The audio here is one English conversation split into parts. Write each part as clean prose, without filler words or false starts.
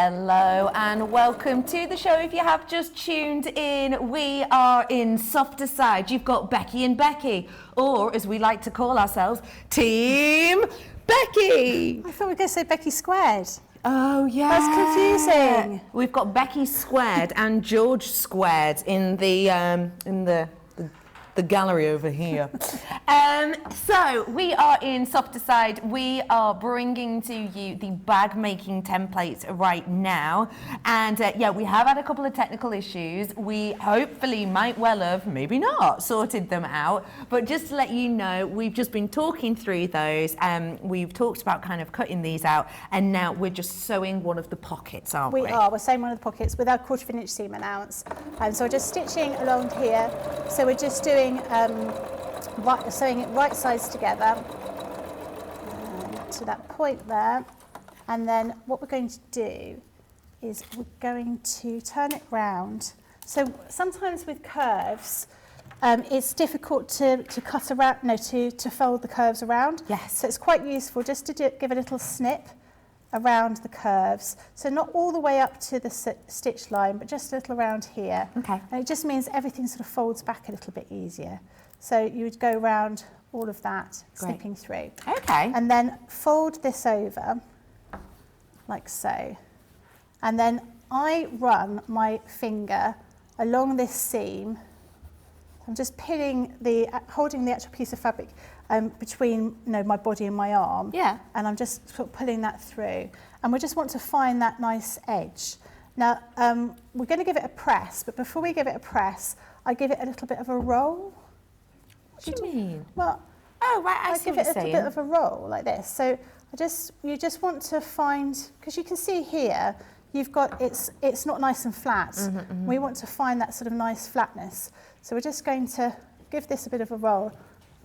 Hello and welcome to the show. If you have just tuned in, we are in Softer Side. You've got Becky and Becky, or as we like to call ourselves, Team Becky. I thought we were going to say Becky Squared. Oh yeah, that's confusing. We've got Becky Squared and George Squared in the gallery over here. So we are in Softer Side. We are bringing to you the bag making templates right now, and yeah, we have had a couple of technical issues. We hopefully might well have, maybe not, sorted them out, but just to let you know, we've just been talking through those, and we've talked about kind of cutting these out, and now we're just sewing one of the pockets, aren't we? We're sewing one of the pockets with our 1/4 inch seam allowance, and so we're just stitching along here. So we're just doing sewing it right sides together to that point there, and then what we're going to do is we're going to turn it round. So sometimes with curves it's difficult to cut around, to fold the curves around. Yes. So it's quite useful just to give a little snip around the curves, so not all the way up to the stitch line, but just a little around here. Okay. And it just means everything sort of folds back a little bit easier. So you would go around all of that, snipping through. Okay. And then fold this over, like so. And then I run my finger along this seam. I'm just holding the actual piece of fabric between my body and my arm. Yeah. And I'm just sort of pulling that through. And we just want to find that nice edge. Now, we're going to give it a press, but before we give it a press, I give it a little bit of a roll. What do you mean? Well, I give it a little bit of a roll like this. So you just want to find, because you can see here, you've got, it's not nice and flat. Mm-hmm, mm-hmm. We want to find that sort of nice flatness. So we're just going to give this a bit of a roll.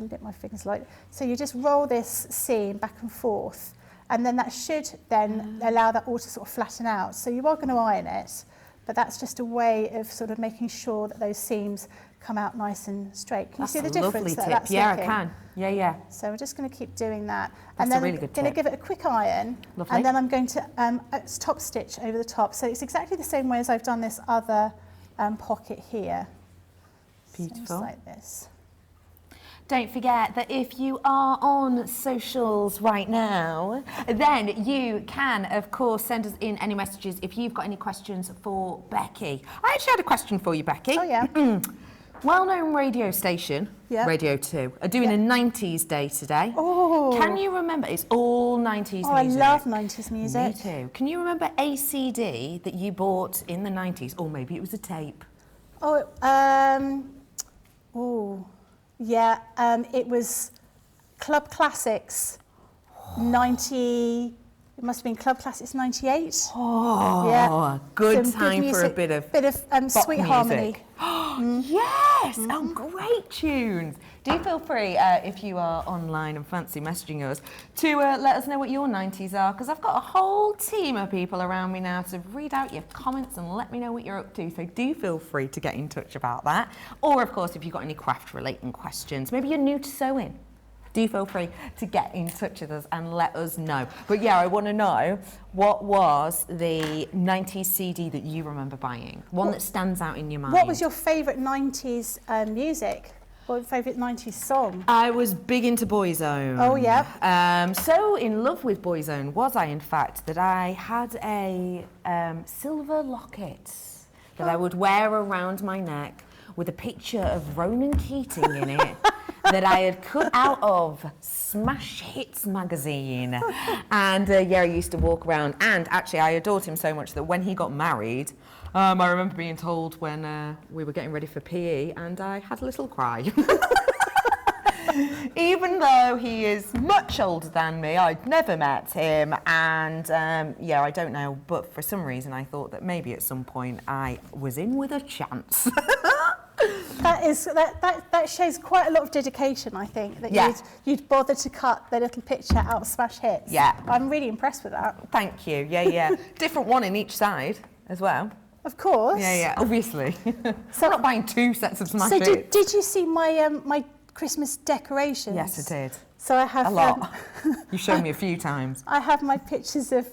I'll dip my fingers like, so you just roll this seam back and forth, and then that should then allow that all to sort of flatten out. So you are going to iron it, but that's just a way of sort of making sure that those seams come out nice and straight. Can you see the difference that that's Yeah, making? I can. Yeah, yeah. So we're just going to keep doing that. That's and then a really I'm good going to tip. give it a quick iron. Lovely. And then I'm going to top stitch over the top. So it's exactly the same way as I've done this other pocket here. Beautiful. So just like this. Don't forget that if you are on socials right now, then you can, of course, send us in any messages if you've got any questions for Becky. I actually had a question for you, Becky. Oh, yeah. Well-known radio station, Yeah. Radio 2, are doing a 90s day today. Oh. Can you remember? It's all 90s music. I love 90s music. Me too. Can you remember a CD that you bought in the 90s? Or maybe it was a tape. Yeah, it was Club Classics 90, it must have been Club Classics 98. Oh, yeah. good Some time good for a music, bit of sweet music. harmony. Yes! Oh, great tunes. Do feel free, if you are online and fancy messaging us, to let us know what your 90s are, because I've got a whole team of people around me now to read out your comments and let me know what you're up to. So do feel free to get in touch about that. Or, of course, if you've got any craft-related questions, maybe you're new to sewing, do feel free to get in touch with us and let us know. But yeah, I want to know, what was the 90s CD that you remember buying? One that stands out in your mind. What was your favourite 90s music? Or favourite 90s song? I was big into Boyzone. Oh, yeah. So in love with Boyzone was I, in fact, that I had a silver locket that I would wear around my neck with a picture of Ronan Keating in it. That I had cut out of Smash Hits magazine. And yeah, I used to walk around, and actually I adored him so much that when he got married, I remember being told when we were getting ready for PE, and I had a little cry. Even though he is much older than me, I'd never met him, and yeah, I don't know, but for some reason I thought that maybe at some point I was in with a chance. That shows quite a lot of dedication, I think, that you'd bother to cut the little picture out of Smash Hits. Yeah. I'm really impressed with that. Thank you. Yeah, yeah. Different one in each side as well. Of course. Yeah, yeah, obviously. So I'm not buying two sets of Smash Hits. Did you see my my Christmas decorations? Yes, I did. So I have a lot. You've shown me a few times. I have my pictures of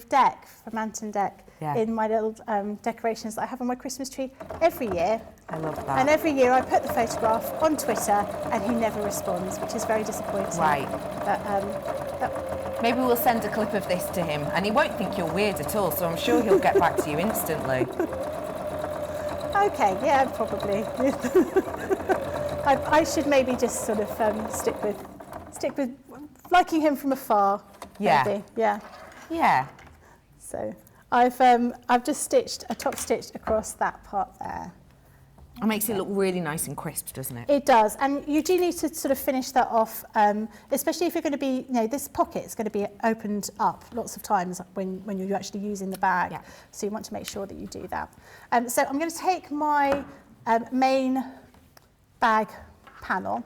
Deck from Anton Deck in my little decorations that I have on my Christmas tree every year. I love that. And every year I put the photograph on Twitter and he never responds, which is very disappointing. Right. But, maybe we'll send a clip of this to him and he won't think you're weird at all, so I'm sure he'll get back to you instantly. Okay, yeah, probably. I should maybe just sort of stick with liking him from afar. Yeah. Maybe. Yeah. Yeah. So I've just stitched a top stitch across that part there. It makes it look really nice and crisp, doesn't it? It does, and you do need to sort of finish that off, especially if you're going to be, this pocket is going to be opened up lots of times when you're actually using the bag. Yeah. So you want to make sure that you do that. So I'm going to take my main bag panel,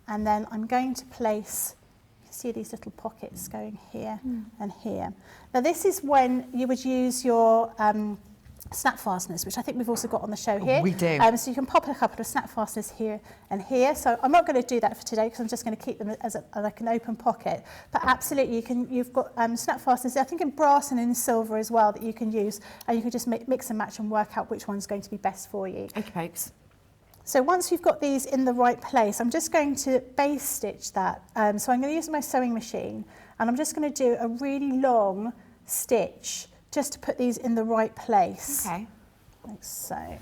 and then I'm going to place, you can see these little pockets going here and here. Now this is when you would use your snap fasteners, which I think we've also got on the show here. We do. So you can pop a couple of snap fasteners here and here. So I'm not going to do that for today because I'm just going to keep them as like an open pocket. But absolutely, you've got snap fasteners, I think in brass and in silver as well, that you can use. And you can just mix and match and work out which one's going to be best for you. Okay. So once you've got these in the right place, I'm just going to base stitch that. So I'm going to use my sewing machine and I'm just going to do a really long stitch just to put these in the right place. Okay. Like so.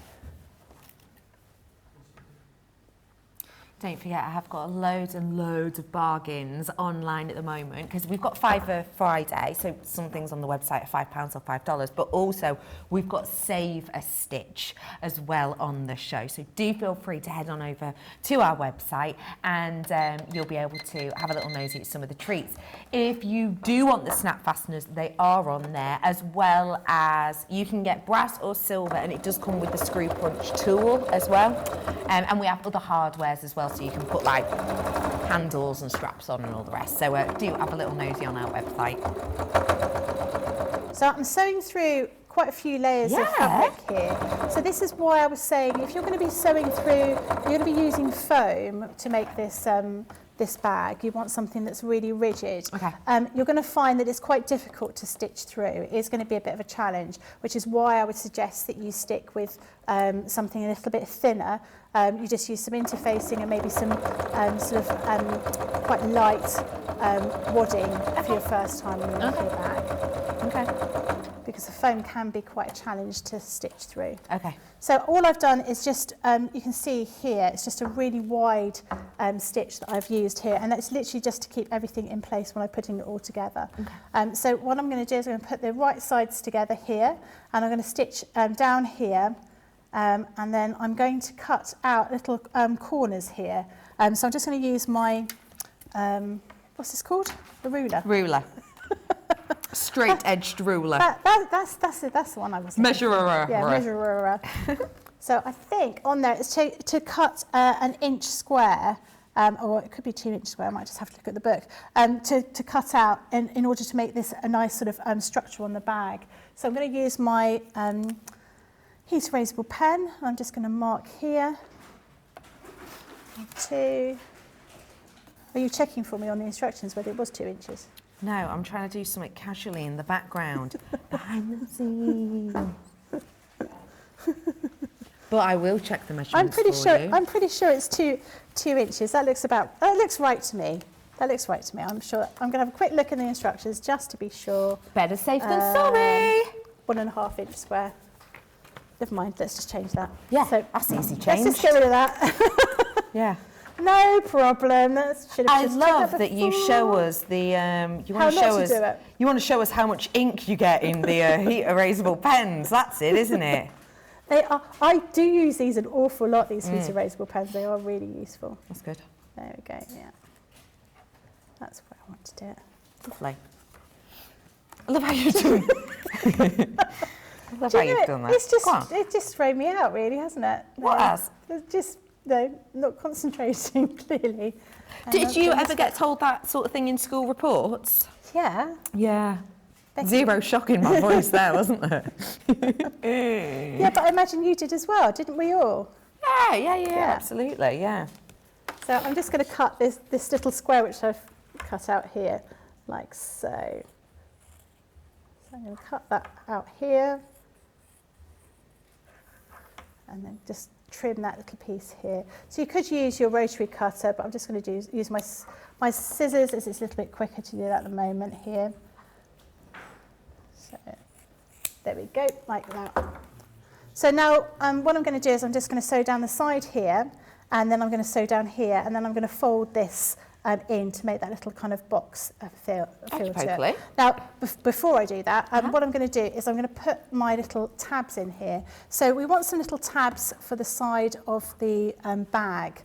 Don't forget, I have got loads and loads of bargains online at the moment because we've got Fiver Friday, so some things on the website are £5 or $5, but also we've got Save a Stitch as well on the show. So do feel free to head on over to our website and you'll be able to have a little nosy at some of the treats. If you do want the snap fasteners, they are on there, as well as you can get brass or silver, and it does come with the screw punch tool as well. And we have other hardwares as well, so you can put like handles and straps on and all the rest. So do have a little nosy on our website. So I'm sewing through quite a few layers of fabric here. So this is why I was saying, if you're going to be sewing through, you're going to be using foam to make this this bag. You want something that's really rigid. Okay. You're going to find that it's quite difficult to stitch through. It's going to be a bit of a challenge, which is why I would suggest that you stick with something a little bit thinner. You just use some interfacing and maybe some sort of quite light wadding for your first time when you're making a bag. Okay. Because the foam can be quite a challenge to stitch through. Okay. So all I've done is just, you can see here, it's just a really wide stitch that I've used here, and that's literally just to keep everything in place when I'm putting it all together. Okay. So what I'm going to do is I'm going to put the right sides together here, and I'm going to stitch down here, and then I'm going to cut out little corners here. So I'm just going to use my, what's this called? The ruler. Ruler. Straight-edged ruler. That's the one I was thinking. Measurer. Yeah, measurer. So I think on there it's to cut an inch square, or it could be 2 inch square, I might just have to look at the book, to cut out in order to make this a nice sort of structure on the bag. So I'm going to use my heat erasable pen. I'm just going to mark here. 2. Are you checking for me on the instructions whether it was 2 inches? No, I'm trying to do something casually in the background, behind the scenes. But I will check the measurements I'm pretty sure it's 2 inches. That looks right to me. That looks right to me. I'm sure. I'm going to have a quick look in the instructions just to be sure. Better safe than sorry. 1.5 inch square. Never mind. Let's just change that. Yeah, so that's easy change. Let's just get rid of that. Yeah. No problem. I love that you show us the. You want to show us how much ink you get in the heat erasable pens. That's it, isn't it? They are. I do use these an awful lot. These heat erasable pens. They are really useful. That's good. There we go. Yeah. That's where I want to do it. Lovely. I love how you're doing. I love how you've done that. It's just thrown me out, really, hasn't it? What has? It's just. No, not concentrating, clearly. Did you ever get told that sort of thing in school reports? Yeah. Yeah. Becky. Zero shock in my voice there, wasn't there? Yeah, but I imagine you did as well, didn't we all? Yeah, absolutely, yeah. So I'm just going to cut this little square which I've cut out here, like so. So I'm going to cut that out here, and then just trim that little piece here. So you could use your rotary cutter, but I'm just going to use my scissors, as it's a little bit quicker to do that at the moment here. So there we go, like that. So now what I'm going to do is I'm just going to sew down the side here, and then I'm going to sew down here, and then I'm going to fold this in to make that little kind of box feel to it. Now, before I do that, what I'm going to do is I'm going to put my little tabs in here. So we want some little tabs for the side of the bag.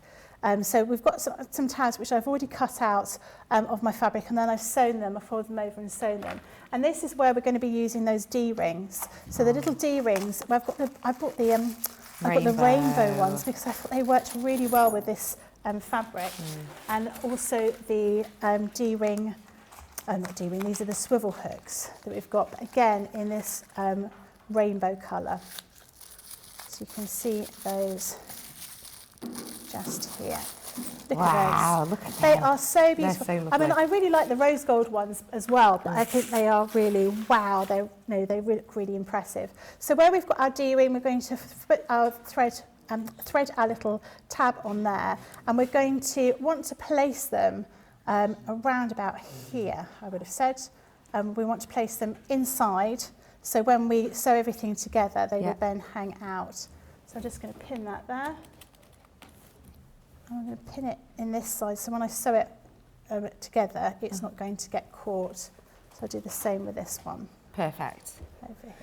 So we've got some tabs which I've already cut out of my fabric, and then I've sewn them, I've folded them over and sewn them. And this is where we're going to be using those D-rings. So the little D-rings, I bought the rainbow ones because I thought they worked really well with this fabric, and also the D-ring, not D-ring, these are the swivel hooks that we've got, but again in this rainbow colour. So you can see those just here. Look at those. Look at them. They are so beautiful. So lovely. I mean, I really like the rose gold ones as well, but I think they are really, wow, they look really impressive. So where we've got our D-ring, we're going to put our thread our little tab on there, and we're going to want to place them around about here, I would have said. We want to place them inside, so when we sew everything together, they will then hang out. So I'm just going to pin that there. I'm going to pin it in this side, so when I sew it together, it's not going to get caught. So I'll do the same with this one. Perfect. Over here.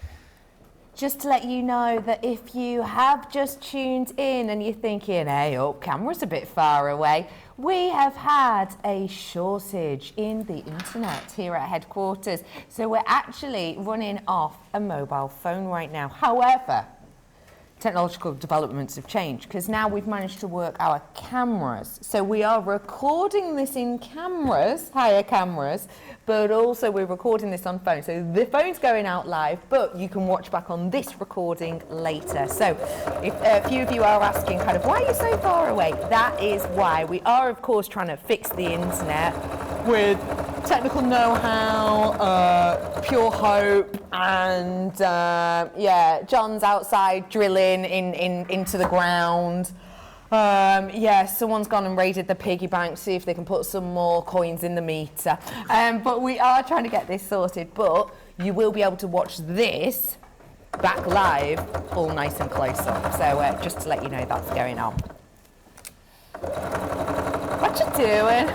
Just to let you know that if you have just tuned in and you're thinking, hey, camera's a bit far away, we have had a shortage in the internet here at headquarters. So we're actually running off a mobile phone right now. However, technological developments have changed because now we've managed to work our cameras. So we are recording this in cameras, higher cameras, but also we're recording this on phone. So the phone's going out live, but you can watch back on this recording later. So if a few of you are asking kind of, why are you so far away? That is why. We are, of course, trying to fix the internet with technical know-how, pure hope, and John's outside drilling into the ground. Someone's gone and raided the piggy bank to see if they can put some more coins in the meter. But we are trying to get this sorted, but you will be able to watch this back live all nice and close up. So just to let you know that's going on. What you doing?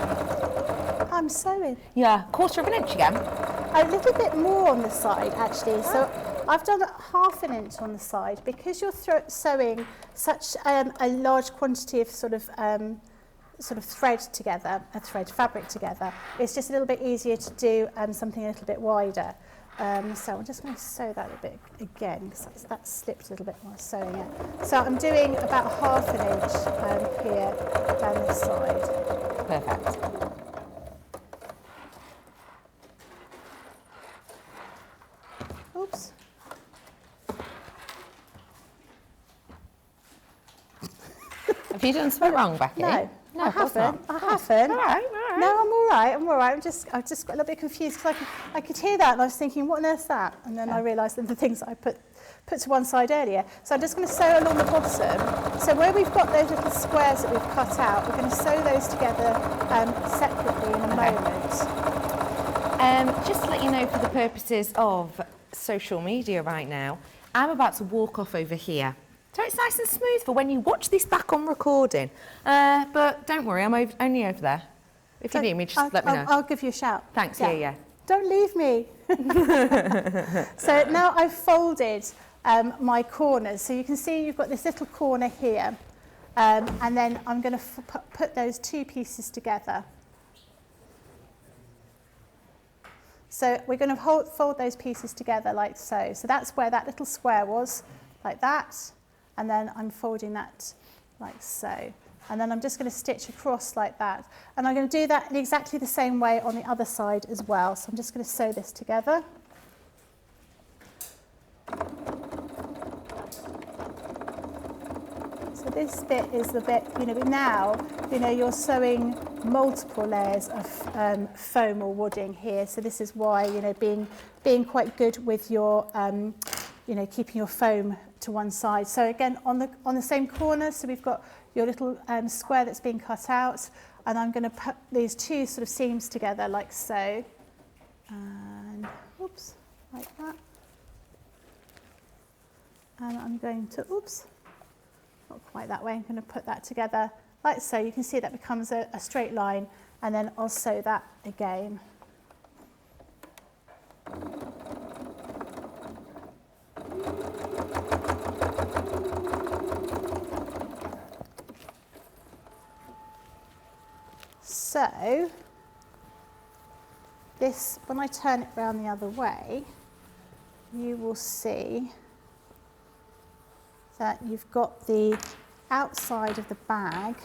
I'm sewing. Yeah, 1/4 of an inch again. A little bit more on the side, actually. So I've done 1/2 inch on the side because you're sewing such a large quantity of sort of thread fabric together. It's just a little bit easier to do something a little bit wider. So I'm just going to sew that a bit again because that slipped a little bit while sewing it. So I'm doing about 1/2 inch here down this side. Perfect. Oops. Have you done something wrong, Becky? No, I haven't. I haven't. All right. No, I'm all right. I've just got a little bit confused because I could hear that and I was thinking, what on earth's that? And then I realised that the things that I put to one side earlier. So I'm just going to sew along the bottom. So where we've got those little squares that we've cut out, we're going to sew those together separately in a moment. Just to let you know, for the purposes of social media right now, I'm about to walk off over here. So it's nice and smooth for when you watch this back on recording. But don't worry, I'm only over there. If you need me, just let me know. I'll give you a shout. Thanks, yeah. Don't leave me. So now I've folded my corners. So you can see you've got this little corner here. And then I'm going to put those two pieces together. So we're going to fold those pieces together like so. So that's where that little square was, like that. And then I'm folding that like so. And then I'm just going to stitch across like that. And I'm going to do that in exactly the same way on the other side as well. So I'm just going to sew this together. So this bit is the bit, now, you're sewing multiple layers of foam or wadding here. So this is why, you know, being quite good with your, you know, keeping your foam to one side. So again, on the same corner, so we've got your little square that's been cut out, and I'm going to put these two sort of seams together like so, and oops, like that. And I'm going to, oops, not quite that way, I'm going to put that together like so. You can see that becomes a straight line, and then I'll sew that again. So this, when I turn it round the other way, you will see that you've got the outside of the bag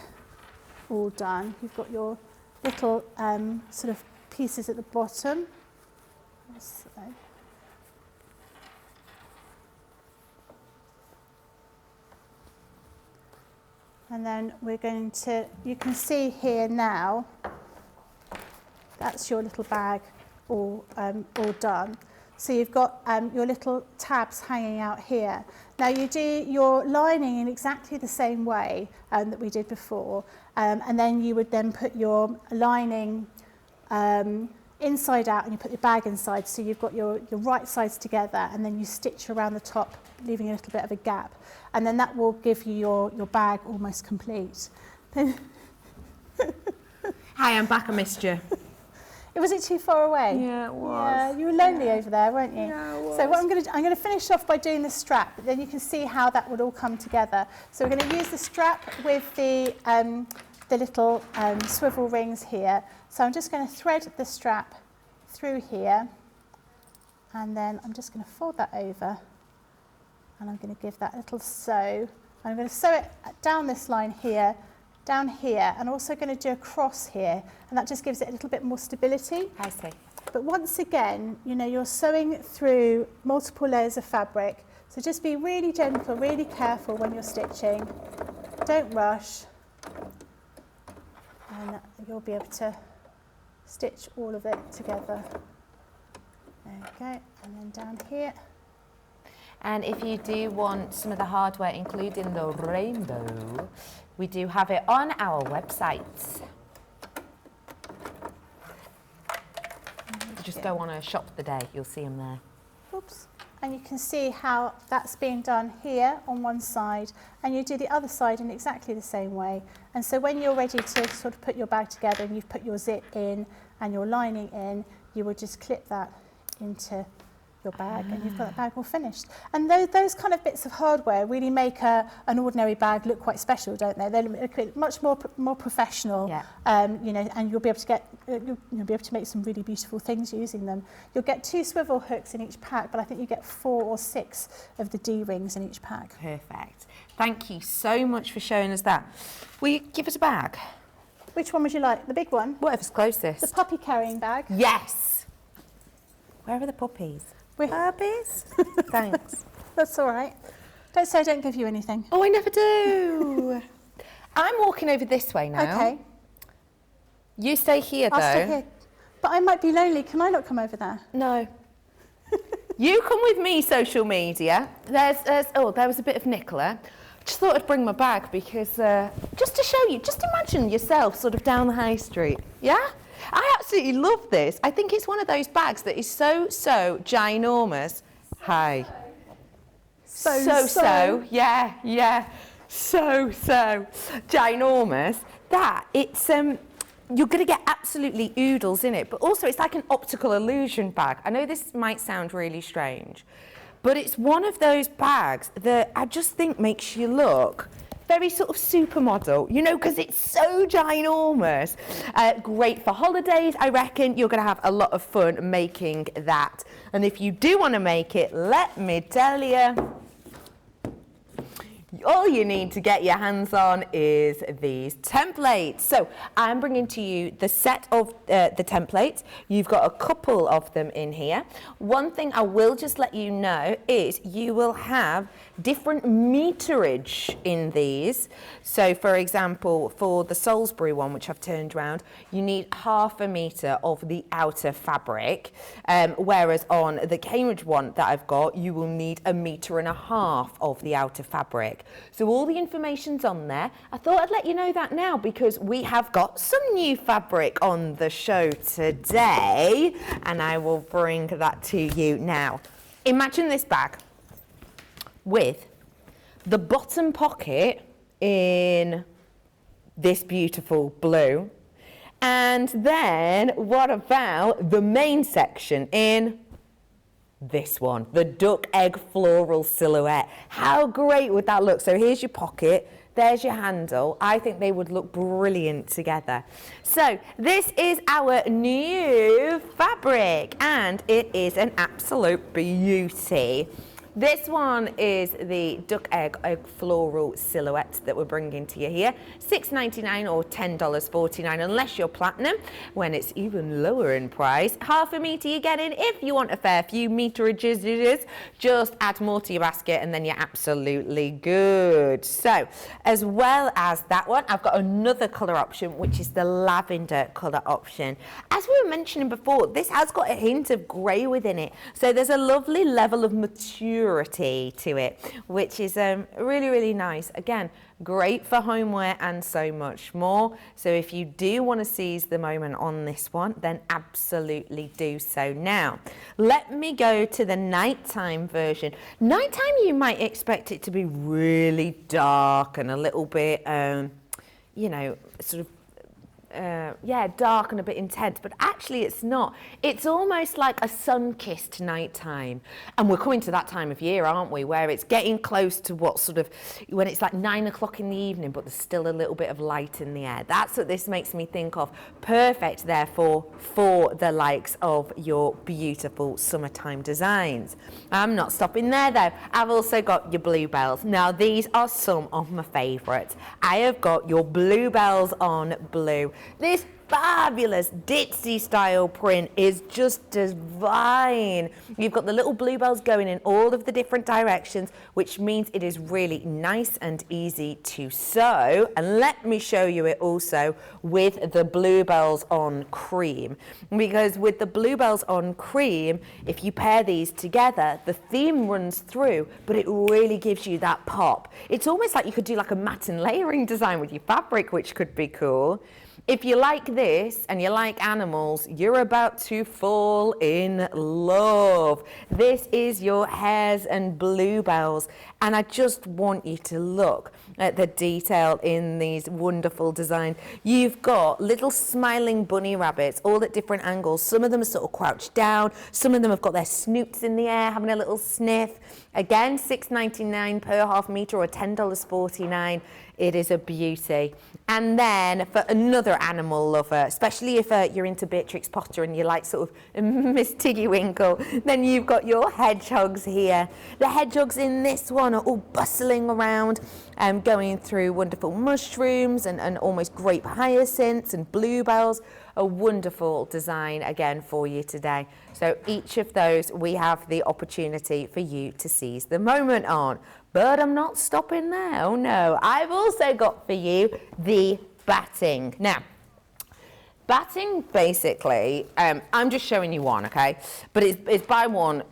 all done. You've got your little sort of pieces at the bottom. So. And then we're going to, you can see here now, that's your little bag all done. So you've got your little tabs hanging out here. Now you do your lining in exactly the same way that we did before, and then you would then put your lining inside out and you put your bag inside, so you've got your right sides together, and then you stitch around the top, leaving a little bit of a gap, and then that will give you your bag almost complete. Hi, I'm back, I missed you. Was it too far away? Yeah, it was. Yeah, you were lonely over there, weren't you? Yeah, I was. So what I'm going to finish off by doing the strap, but then you can see how that would all come together. So we're going to use the strap with the little swivel rings here. So I'm just going to thread the strap through here, and then I'm just going to fold that over, and I'm going to give that a little sew. I'm going to sew it down this line here, down here, and also going to do a cross here, and that just gives it a little bit more stability. I see. But once again, you know, you're sewing through multiple layers of fabric, so just be really gentle, really careful when you're stitching. Don't rush, and you'll be able to stitch all of it together. There we go, and then down here. And if you do want some of the hardware, including the rainbow, we do have it on our website. Just go on a shop the day, you'll see them there. Oops. And you can see how that's being done here on one side, and you do the other side in exactly the same way. And so when you're ready to sort of put your bag together and you've put your zip in and your lining in, you will just clip that into your bag, and you've got that bag all finished. And those kind of bits of hardware really make an ordinary bag look quite special, don't they? They look much more professional. Yeah. You know, and you'll be able to get you'll be able to make some really beautiful things using them. You'll get 2 swivel hooks in each pack, but I think you get 4 or 6 of the D rings in each pack. Perfect. Thank you so much for showing us that. Will you give us a bag? Which one would you like? The big one? Whatever's closest. The puppy carrying bag? Yes. Where are the puppies? Puppies? Thanks. That's all right. Don't say I don't give you anything. Oh, I never do. I'm walking over this way now. Okay. You stay here, though. I'll stay here. But I might be lonely. Can I not come over there? No. You come with me, social media. There was a bit of Nicola. Just thought I'd bring my bag because, just to show you, just imagine yourself sort of down the high street, yeah? I absolutely love this. I think it's one of those bags that is so ginormous. Hi. So, yeah. So ginormous that it's, you're going to get absolutely oodles in it, but also it's like an optical illusion bag. I know this might sound really strange, but it's one of those bags that I just think makes you look very sort of supermodel, you know, because it's so ginormous. Great for holidays, I reckon. You're going to have a lot of fun making that. And if you do want to make it, let me tell you, all you need to get your hands on is these templates. So I'm bringing to you the set of the templates. You've got a couple of them in here. One thing I will just let you know is you will have different meterage in these. So for example, for the Salisbury one, which I've turned around, you need 1/2 meter of the outer fabric, whereas on the Cambridge one that I've got, you will need 1.5 meters of the outer fabric. So all the information's on there. I thought I'd let you know that now because we have got some new fabric on the show today, and I will bring that to you now. Imagine this bag with the bottom pocket in this beautiful blue, and then what about the main section in this one, the duck egg floral silhouette? How great would that look? So here's your pocket, there's your handle. I think they would look brilliant together. So this is our new fabric, and it is an absolute beauty. This one is the duck egg floral silhouette that we're bringing to you here. $6.99 or $10.49 unless you're platinum, when it's even lower in price. 1/2 meter you're getting. If you want a fair few meterages, just add more to your basket and then you're absolutely good. So as well as that one, I've got another colour option, which is the lavender colour option. As we were mentioning before, this has got a hint of grey within it. So there's a lovely level of maturity to it, which is really, really nice. Again, great for homeware and so much more. So if you do want to seize the moment on this one, then absolutely do so now. Let me go to the nighttime version. Nighttime, you might expect it to be really dark and a little bit, you know, sort of yeah, dark and a bit intense, but actually it's not. It's almost like a sun-kissed nighttime. And we're coming to that time of year, aren't we, where it's getting close to what sort of, when it's like 9 o'clock in the evening, but there's still a little bit of light in the air. That's what this makes me think of. Perfect, therefore, for the likes of your beautiful summertime designs. I'm not stopping there, though. I've also got your bluebells. Now, these are some of my favourites. I have got your bluebells on blue. This fabulous ditzy style print is just divine. You've got the little bluebells going in all of the different directions, which means it is really nice and easy to sew. And let me show you it also with the bluebells on cream, because with the bluebells on cream, if you pair these together, the theme runs through, but it really gives you that pop. It's almost like you could do like a matte layering design with your fabric, which could be cool. If you like this and you like animals, you're about to fall in love. This is your hares and bluebells, and I just want you to look at the detail in these wonderful designs. You've got little smiling bunny rabbits, all at different angles. Some of them are sort of crouched down. Some of them have got their snoops in the air, having a little sniff. Again, $6.99 per half meter or $10.49. It is a beauty. And then for another animal lover, especially if you're into Beatrix Potter and you like sort of Miss Tiggy Winkle, then you've got your hedgehogs here. The hedgehogs in this one are all bustling around, going through wonderful mushrooms and almost grape hyacinths and bluebells. A wonderful design again for you today. So each of those we have the opportunity for you to seize the moment on. But I'm not stopping there. Oh no, I've also got for you the batting. Now, batting basically, I'm just showing you one, okay? But it's buy one,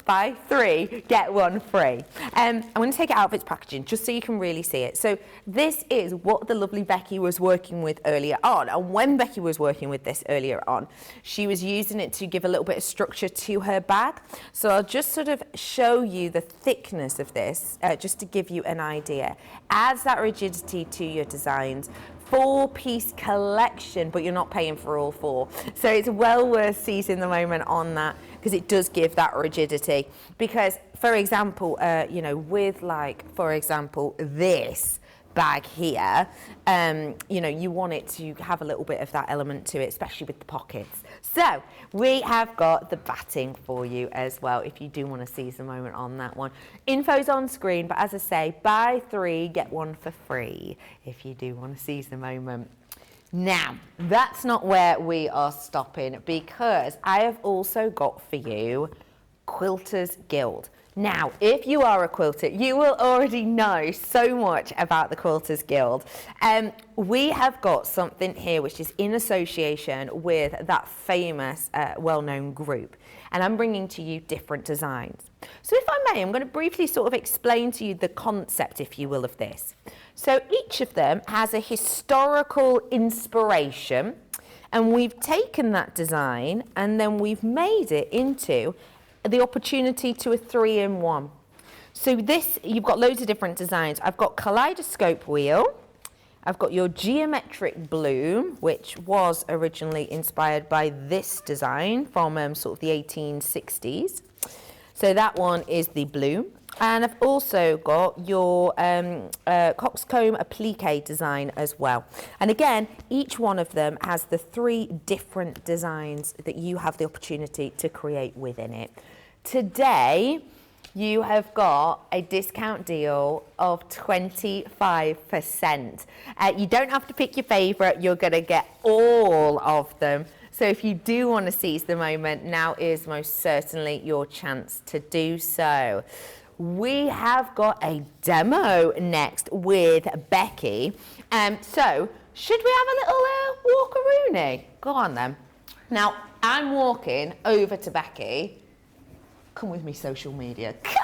buy 3, get 1 free. I'm going to take it out of its packaging just so you can really see it. So this is what the lovely Becky was working with earlier on. And when Becky was working with this earlier on, she was using it to give a little bit of structure to her bag. So I'll just sort of show you the thickness of this, just to give you an idea. Adds that rigidity to your designs. 4-piece collection, but you're not paying for all 4. So it's well worth seizing the moment on that, because it does give that rigidity. Because, for example, you know, with like, for example, this bag here, you know, you want it to have a little bit of that element to it, especially with the pockets. So we have got the batting for you as well, if you do want to seize the moment on that one. Info's on screen, but as I say, buy 3, get 1 for free, if you do want to seize the moment. Now, that's not where we are stopping, because I have also got for you Quilters Guild. Now, if you are a quilter, you will already know so much about the Quilters Guild. We have got something here which is in association with that famous, well-known group. And I'm bringing to you different designs. So if I may, I'm going to briefly sort of explain to you the concept, if you will, of this. So each of them has a historical inspiration, and we've taken that design and then we've made it into the opportunity to a 3-in-1. So this, you've got loads of different designs. I've got Kaleidoscope wheel. I've got your geometric bloom, which was originally inspired by this design from sort of the 1860s. So that one is the bloom. And I've also got your coxcomb applique design as well. And again, each one of them has the 3 different designs that you have the opportunity to create within it. Today, you have got a discount deal of 25%. You don't have to pick your favourite, you're going to get all of them. So if you do want to seize the moment, now is most certainly your chance to do so. We have got a demo next with Becky. So should we have a little walk-a-rooney? Go on then. Now, I'm walking over to Becky. Come with me, social media. Come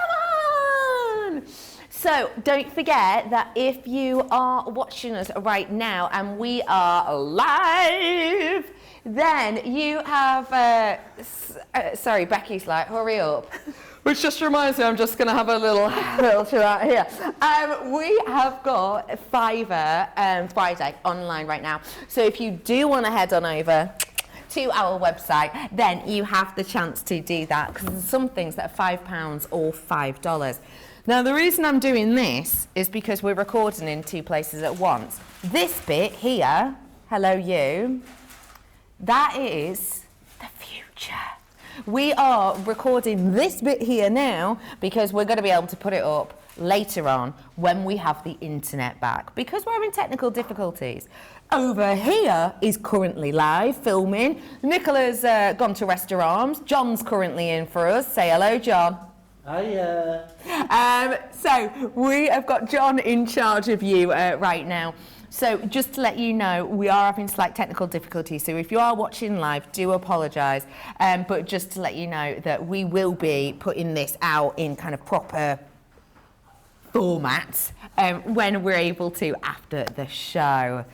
on! So don't forget that if you are watching us right now and we are live, then you have, sorry, Becky's like, hurry up. Which just reminds me, I'm just going to have a little chill out here. We have got Fiverr Friday online right now. So if you do want to head on over to our website, then you have the chance to do that, because there's some things that are £5 or $5. Now, the reason I'm doing this is because we're recording in 2 places at once. This bit here, hello you, that is the future. We are recording this bit here now because we're going to be able to put it up later on when we have the internet back, because we're having technical difficulties. Over here is currently live filming. Nicola's gone to rest her arms. John's currently in for us. Say hello, John. Hiya. So we have got John in charge of you right now. So just to let you know, we are having slight technical difficulties. So if you are watching live, do apologise. But just to let you know that we will be putting this out in kind of proper format when we're able to after the show.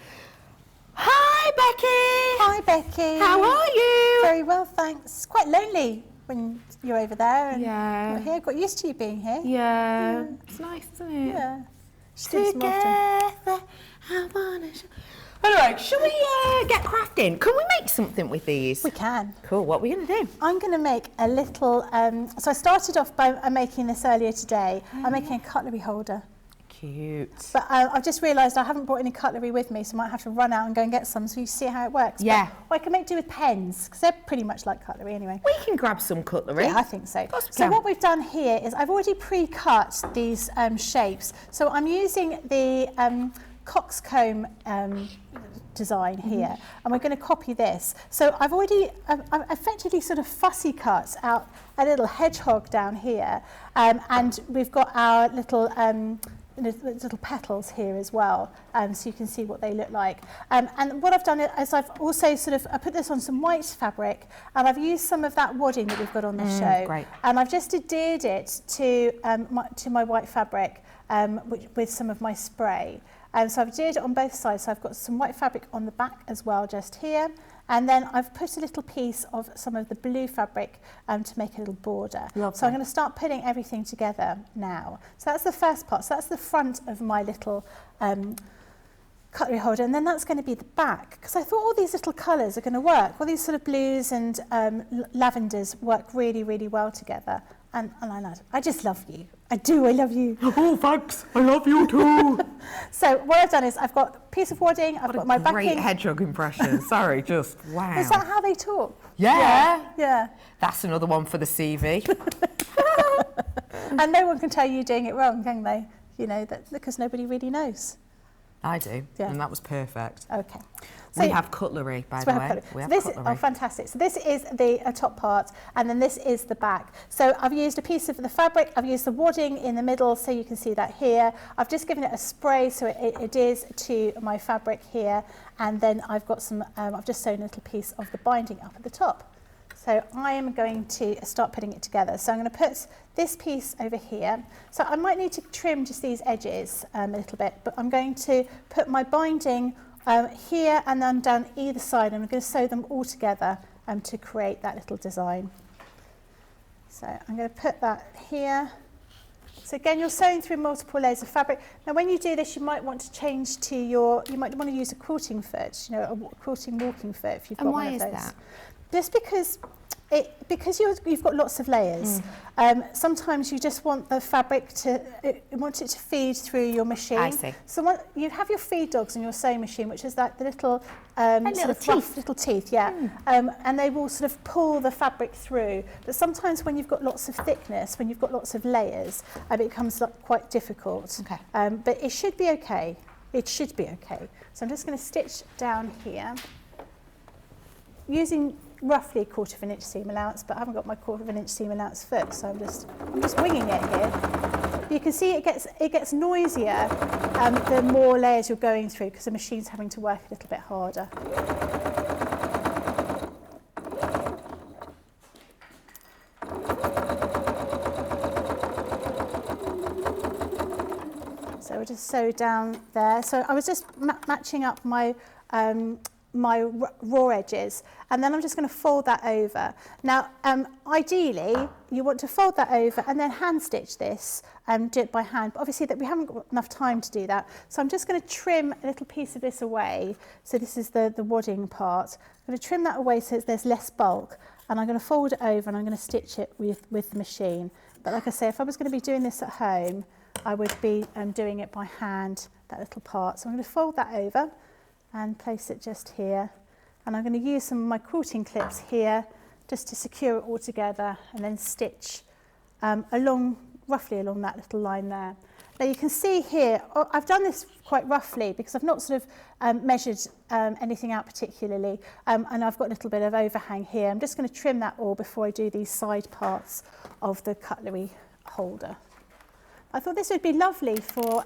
Hi, Becky. Hi, Becky. How are you? Very well, thanks. It's quite lonely when you're over there and Yeah. you're here. Got used to you being here. Yeah. It's nice, isn't it? Yeah. Should do some more often. Together, I wanna Anyway, shall we get crafting? Can we make something with these? We can. Cool. What are we going to do? I'm going to make a little, so I started off by making this earlier today. I'm making a cutlery holder. Cute. But I've just realised I haven't brought any cutlery with me, so I might have to run out and go and get some so you see how it works. Yeah. But I can make do with pens, because they're pretty much like cutlery anyway. We can grab some cutlery. Yeah, I think so. course we So can. what we've done here is I've already pre-cut these shapes. So I'm using the coxcomb design here, and we're going to copy this. So I've already I've effectively sort of fussy cut out a little hedgehog down here, and we've got our little little petals here as well, so you can see what they look like. And what I've done is I've also I put this on some white fabric, and I've used some of that wadding that we've got on the show. Great. And I've just adhered it to my white fabric with some of my spray. So I've adhered it on both sides. So I've got some white fabric on the back as well, just here. And then I've put a little piece of some of the blue fabric to make a little border. Lovely. So I'm going to start putting everything together now. So that's the first part. So that's the front of my little cutlery holder, and then that's going to be the back, because I thought all these little colours are going to work. All these sort of blues and lavenders work really, really well together. And I just love you. I do, I love you. Oh, thanks. I love you too. So what I've done is I've got a piece of wadding, I've got my backing. Great hedgehog impression. Sorry, just wow. Is that how they talk? Yeah. That's another one for the CV. And no one can tell you doing it wrong, can they? You know, that because nobody really knows. I do, and that was perfect. Okay. So we have cutlery, by the way. We have cutlery. Oh, fantastic. So this is the top part, and then this is the back. So I've used a piece of the fabric, I've used the wadding in the middle, so you can see that here. I've just given it a spray, so it adheres to my fabric here, and then I've got some, I've just sewn a little piece of the binding up at the top. So I am going to start putting it together. So I'm going to put this piece over here. So I might need to trim just these edges a little bit, but I'm going to put my binding here and then down either side. I'm going to sew them all together to create that little design. So I'm going to put that here. So again, you're sewing through multiple layers of fabric. Now when you do this, you might want to change to you might want to use a quilting foot, you know, a quilting walking foot if you've got one of those. And why is that? Just because you've got lots of layers. Sometimes you just want the fabric want it to feed through your machine. I see. So you have your feed dogs on your sewing machine, which is like the little sort of rough little teeth, and they will sort of pull the fabric through. But sometimes when you've got lots of thickness, when you've got lots of layers, it becomes quite difficult. Okay. But it should be okay. It should be okay. So I'm just going to stitch down here using roughly a 1/4 inch seam allowance, but I haven't got my 1/4 inch seam allowance foot, so I'm just winging it here. You can see it gets noisier the more layers you're going through because the machine's having to work a little bit harder. So we'll just sew down there. So I was just matching up my my raw edges, and then I'm just going to fold that over. Now, ideally, you want to fold that over and then hand stitch this, do it by hand, but obviously that we haven't got enough time to do that. So I'm just going to trim a little piece of this away. So this is the wadding part. I'm going to trim that away so there's less bulk, and I'm going to fold it over and I'm going to stitch it with the machine. But like I say, if I was going to be doing this at home, I would be doing it by hand, that little part. So I'm going to fold that over and place it just here, and I'm going to use some of my quilting clips here just to secure it all together and then stitch roughly along that little line there. Now you can see here, I've done this quite roughly because I've not sort of measured anything out particularly, and I've got a little bit of overhang here. I'm just going to trim that all before I do these side parts of the cutlery holder. I thought this would be lovely for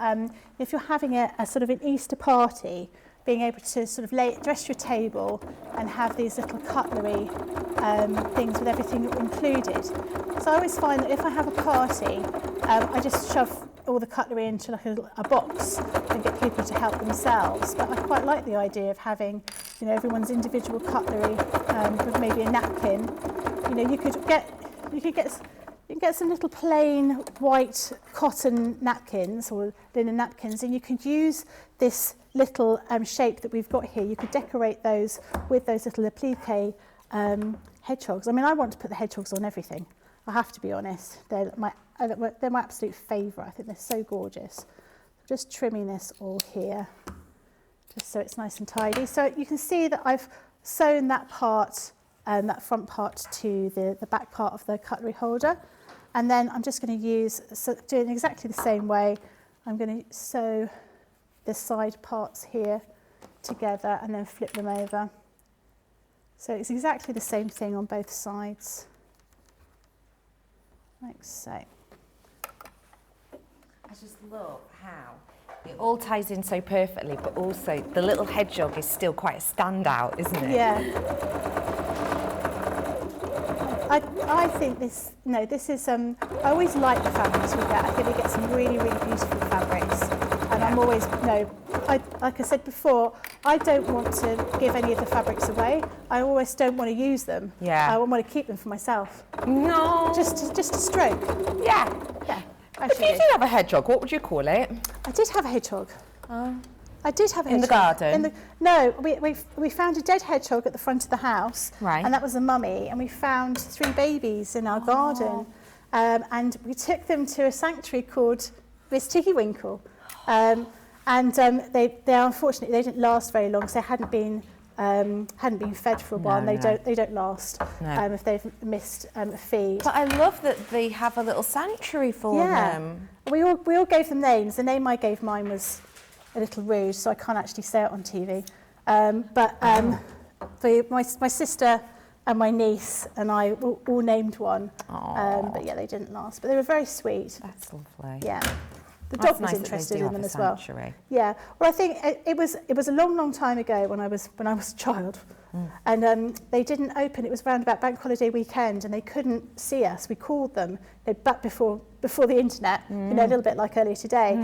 if you're having a sort of an Easter party, being able to sort of dress your table and have these little cutlery things with everything included. So I always find that if I have a party, I just shove all the cutlery into like a box and get people to help themselves. But I quite like the idea of having, you know, everyone's individual cutlery with maybe a napkin. You know, you could get some little plain white cotton napkins or linen napkins, and you could use this little shape that we've got here. You could decorate those with those little applique hedgehogs. I mean, I want to put the hedgehogs on everything. I have to be honest. They're my absolute favourite. I think they're so gorgeous. Just trimming this all here, just so it's nice and tidy. So you can see that I've sewn that part, that front part to the back part of the cutlery holder. And then I'm just going to do it in exactly the same way. I'm going to sew the side parts here together and then flip them over. So it's exactly the same thing on both sides, like so. I just love how it all ties in so perfectly, but also the little hedgehog is still quite a standout, isn't it? Yeah. I think this is, I always like the fabrics we get. I think we get some really, really beautiful fabrics. And I'm always, like I said before, I don't want to give any of the fabrics away. I always don't want to use them. Yeah. I want to keep them for myself. No. Just a stroke. Yeah. Yeah. If you did have a hedgehog, what would you call it? I did have a hedgehog. I did have a hedgehog. In the garden? No, we found a dead hedgehog at the front of the house. Right. And that was a mummy. And we found 3 babies in our garden. and we took them to a sanctuary called Miss Tiggy Winkle. They unfortunately, they didn't last very long, so they hadn't been fed for a while, and they don't last if they've missed a feed. But I love that they have a little sanctuary for them. We all gave them names. The name I gave mine was a little rude, so I can't actually say it on TV. My sister and my niece and I all named one. But yeah, they didn't last. But they were very sweet. That's lovely. Yeah. The dog was interested in them as well. Yeah. Well, I think it was a long time ago when I was a child, and they didn't open. It was around about Bank Holiday weekend, and they couldn't see us. We called them back before the internet, a little bit like earlier today.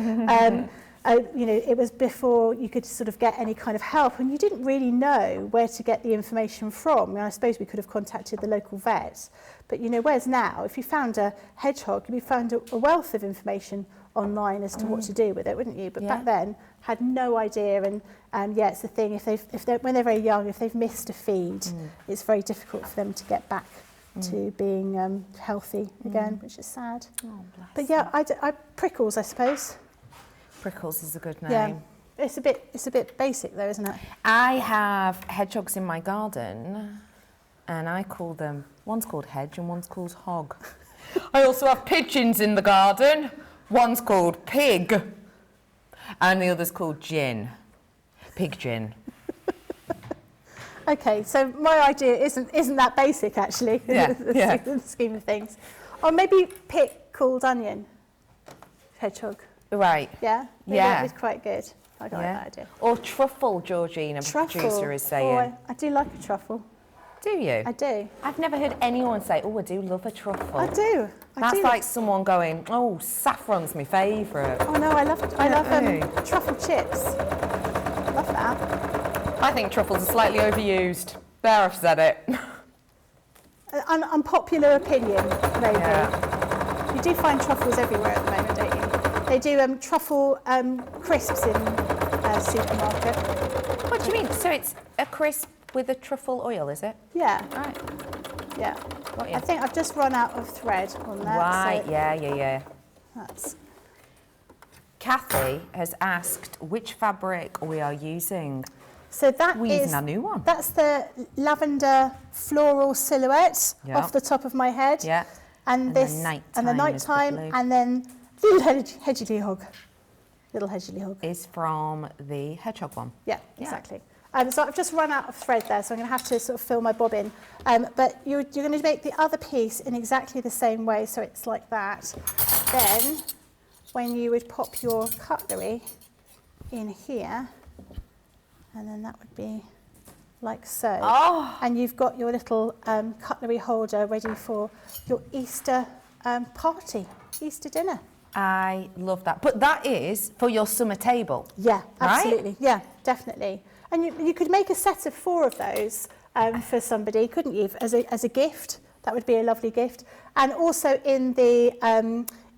It was before you could sort of get any kind of help, and you didn't really know where to get the information from. I suppose we could have contacted the local vet, but whereas now, if you found a hedgehog, you found a wealth of information online as to what to do with it, wouldn't you? But back then, had no idea, and it's the thing. When they're very young, if they've missed a feed, it's very difficult for them to get back to being healthy again, which is sad. Oh, bless. But yeah, I Prickles, I suppose. Prickles is a good name. Yeah, it's a bit basic though, isn't it? I have hedgehogs in my garden, and I call them. One's called Hedge and one's called Hog. I also have pigeons in the garden. One's called Pig, and the other's called Gin. Pig Gin. Okay, so my idea isn't that basic actually. In the scheme of things. Or maybe Pickled Onion Hedgehog. Right. Yeah? Maybe that was quite good. I like that idea. Or Truffle, Georgina, producer, is saying. I do like a truffle. Do you? I do. I've never heard anyone say, I do love a truffle. I do. That's like someone going, saffron's my favourite. Oh no, I love truffle chips. Love that. I think truffles are slightly overused. There, I've said it. An unpopular opinion, maybe. Yeah. You do find truffles everywhere at the moment, don't you? They do truffle crisps in a supermarket. What do you mean? So it's a crisp with a truffle oil, is it? Yeah. Right. Yeah. I think I've just run out of thread on that. Right, so yeah. That's... Kathy has asked which fabric we are using. So that We're using our new one. That's the Lavender Floral silhouette off the top of my head. Yeah. And the nighttime, and then Little Hedgehog. Is from the hedgehog one. Yeah, exactly. So I've just run out of thread there, so I'm going to have to sort of fill my bobbin. But you're going to make the other piece in exactly the same way, so it's like that. Then, when you would pop your cutlery in here, and then that would be like so. Oh. And you've got your little cutlery holder ready for your Easter party, Easter dinner. I love that. But that is for your summer table. Yeah, absolutely. Right? Yeah, definitely. And you could make a set of 4 of those for somebody, couldn't you? As a gift, that would be a lovely gift. And also in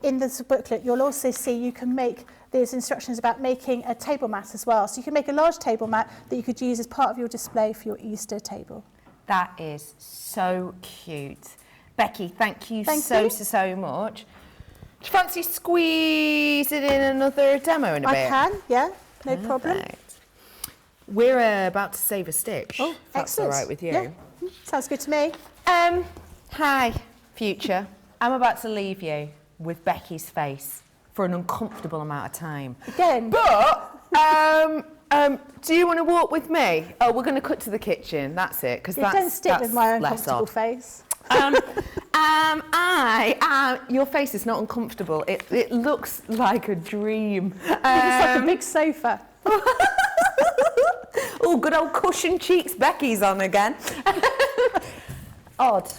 this booklet, you'll also see you can make there's instructions about making a table mat as well. So you can make a large table mat that you could use as part of your display for your Easter table. That is so cute. Becky, thank you so much. Do you fancy squeezing in another demo in a bit? I can, yeah, no problem. We're about to save a stitch. Oh, if that's all right with you. Yeah. Sounds good to me. Hi, future. I'm about to leave you with Becky's face for an uncomfortable amount of time. Again. But, do you want to walk with me? Oh, we're going to cut to the kitchen. That's it. Because don't stick with my uncomfortable face. Your face is not uncomfortable. It looks like a dream. It looks like a big sofa. Oh, good old cushion cheeks Becky's on again. Odd.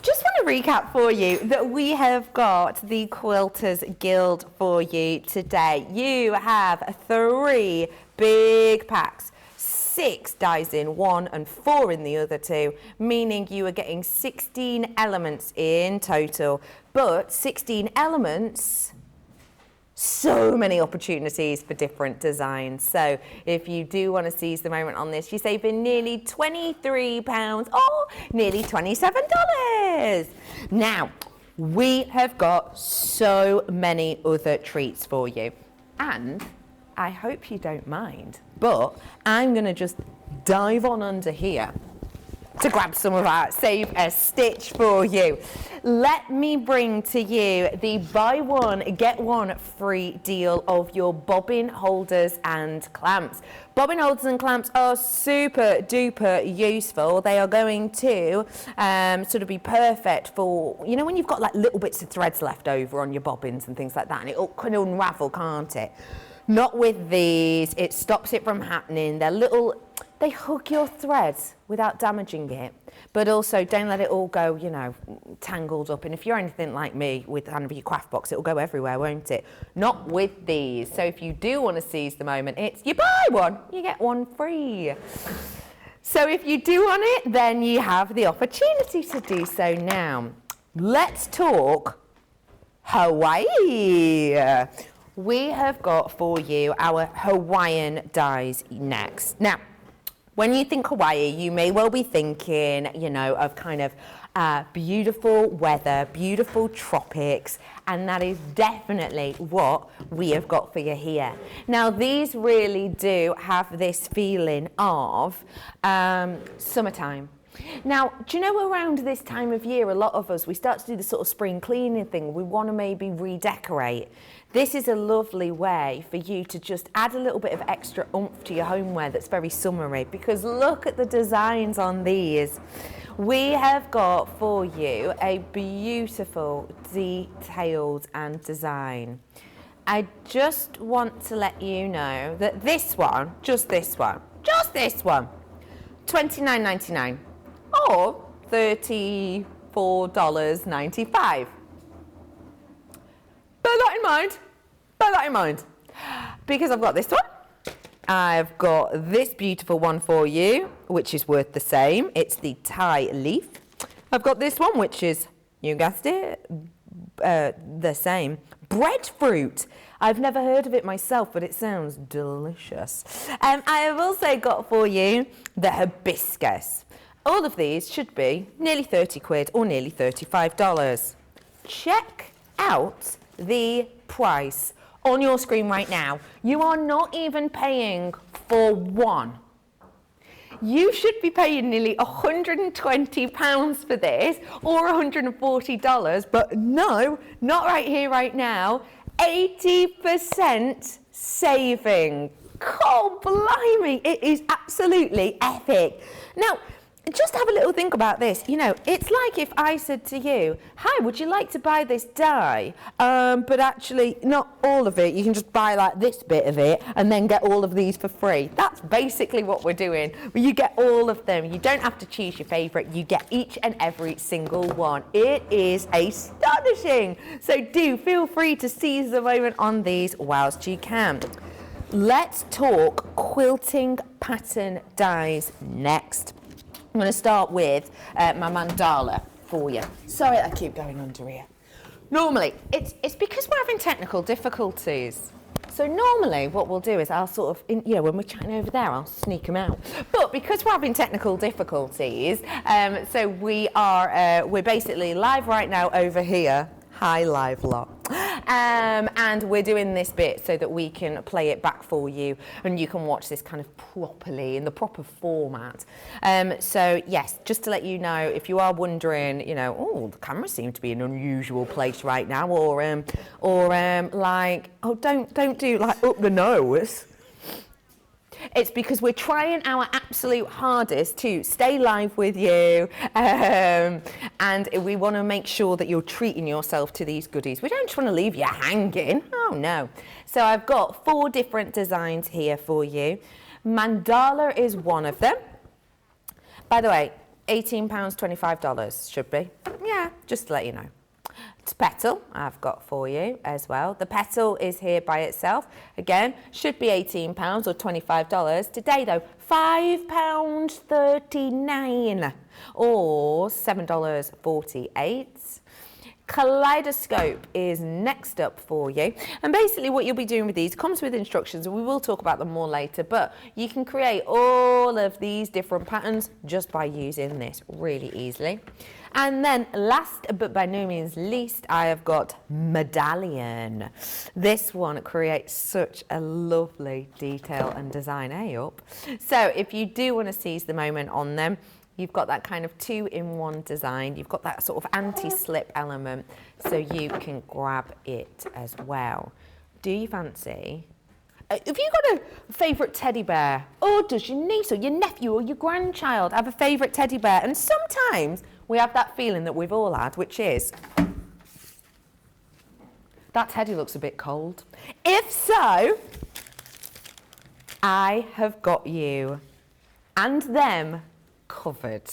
Just want to recap for you that we have got the Quilters Guild for you today. You have 3 big packs. 6 dies in one and 4 in the other 2, meaning you are getting 16 elements in total. But 16 elements, so many opportunities for different designs. So if you do want to seize the moment on this, you're saving nearly £23 or nearly $27. Now, we have got so many other treats for you. And I hope you don't mind, but I'm going to just dive on under here to grab some of our Save a Stitch for you. Let me bring to you the buy one, get one free deal of your bobbin holders and clamps. Bobbin holders and clamps are super duper useful. They are going to sort of be perfect for, you know, when you've got like little bits of threads left over on your bobbins and things like that, and it all can unravel, can't it? Not with these. It stops it from happening. They're little, they hug your threads without damaging it, but also don't let it all go, you know, tangled up. And if you're anything like me with kind of your craft box, it'll go everywhere, won't it? Not with these. So if you do want to seize the moment, it's you buy one, you get one free. So if you do want it, then you have the opportunity to do so now. Let's talk Hawaii. We have got for you our Hawaiian dies next. Now, when you think Hawaii, you may well be thinking, you know, of kind of beautiful weather, beautiful tropics, and that is definitely what we have got for you here. Now, these really do have this feeling of summertime. Now, do you know around this time of year, a lot of us, we start to do the sort of spring cleaning thing. We want to maybe redecorate. This is a lovely way for you to just add a little bit of extra oomph to your homeware that's very summery, because look at the designs on these. We have got for you a beautiful detailed and design. I just want to let you know that this one, just this one, $29.99 or $34.95. Bear that in mind, because I've got this one. I've got this beautiful one for you, which is worth the same. It's the Thai leaf. I've got this one, which is, you guessed it, the same. Breadfruit. I've never heard of it myself, but it sounds delicious. I have also got for you the hibiscus. All of these should be nearly 30 quid or nearly $35. Check out the price on your screen right now. You are not even paying for one. You should be paying nearly £120 for this or $140, but no, not right here, right now. 80% saving. Oh, blimey, it is absolutely epic. Now, just have a little think about this. You know, it's like if I said to you, hi, would you like to buy this die? But actually, not all of it. You can just buy like this bit of it and then get all of these for free. That's basically what we're doing. You get all of them. You don't have to choose your favourite. You get each and every single one. It is astonishing. So do feel free to seize the moment on these whilst you can. Let's talk quilting pattern dies next. I'm going to start with my mandala for you. Sorry, I keep going under here. Normally, it's because we're having technical difficulties. So normally what we'll do is I'll sort of, you know, when we're chatting over there, I'll sneak them out. But because we're having technical difficulties, so we're basically live right now over here. Hi, live lot. And we're doing this bit so that we can play it back for you and you can watch this kind of properly in the proper format. So yes, just to let you know, if you are wondering, you know, oh, the camera seems to be in an unusual place right now, or like, oh, don't do like up the nose. It's because we're trying our absolute hardest to stay live with you, and we want to make sure that you're treating yourself to these goodies. We don't just want to leave you hanging. Oh no. So I've got 4 different designs here for you. Mandala is one of them. By the way, £18, $25 should be. Yeah, just to let you know. Petal I've got for you as well. The petal is here by itself. Again, should be £18 or $25. Today though, £5.39 or $7.48. Kaleidoscope is next up for you, and basically what you'll be doing with these comes with instructions, and we will talk about them more later, but you can create all of these different patterns just by using this really easily. And then last but by no means least, I have got Medallion. This one creates such a lovely detail and design. Up. So if you do want to seize the moment on them, you've got that kind of 2-in-1 design. You've got that sort of anti-slip element, so you can grab it as well. Do you fancy? Have you got a favourite teddy bear? Or does your niece or your nephew or your grandchild have a favourite teddy bear? And sometimes we have that feeling that we've all had, which is, that teddy looks a bit cold. If so, I have got you and them covered,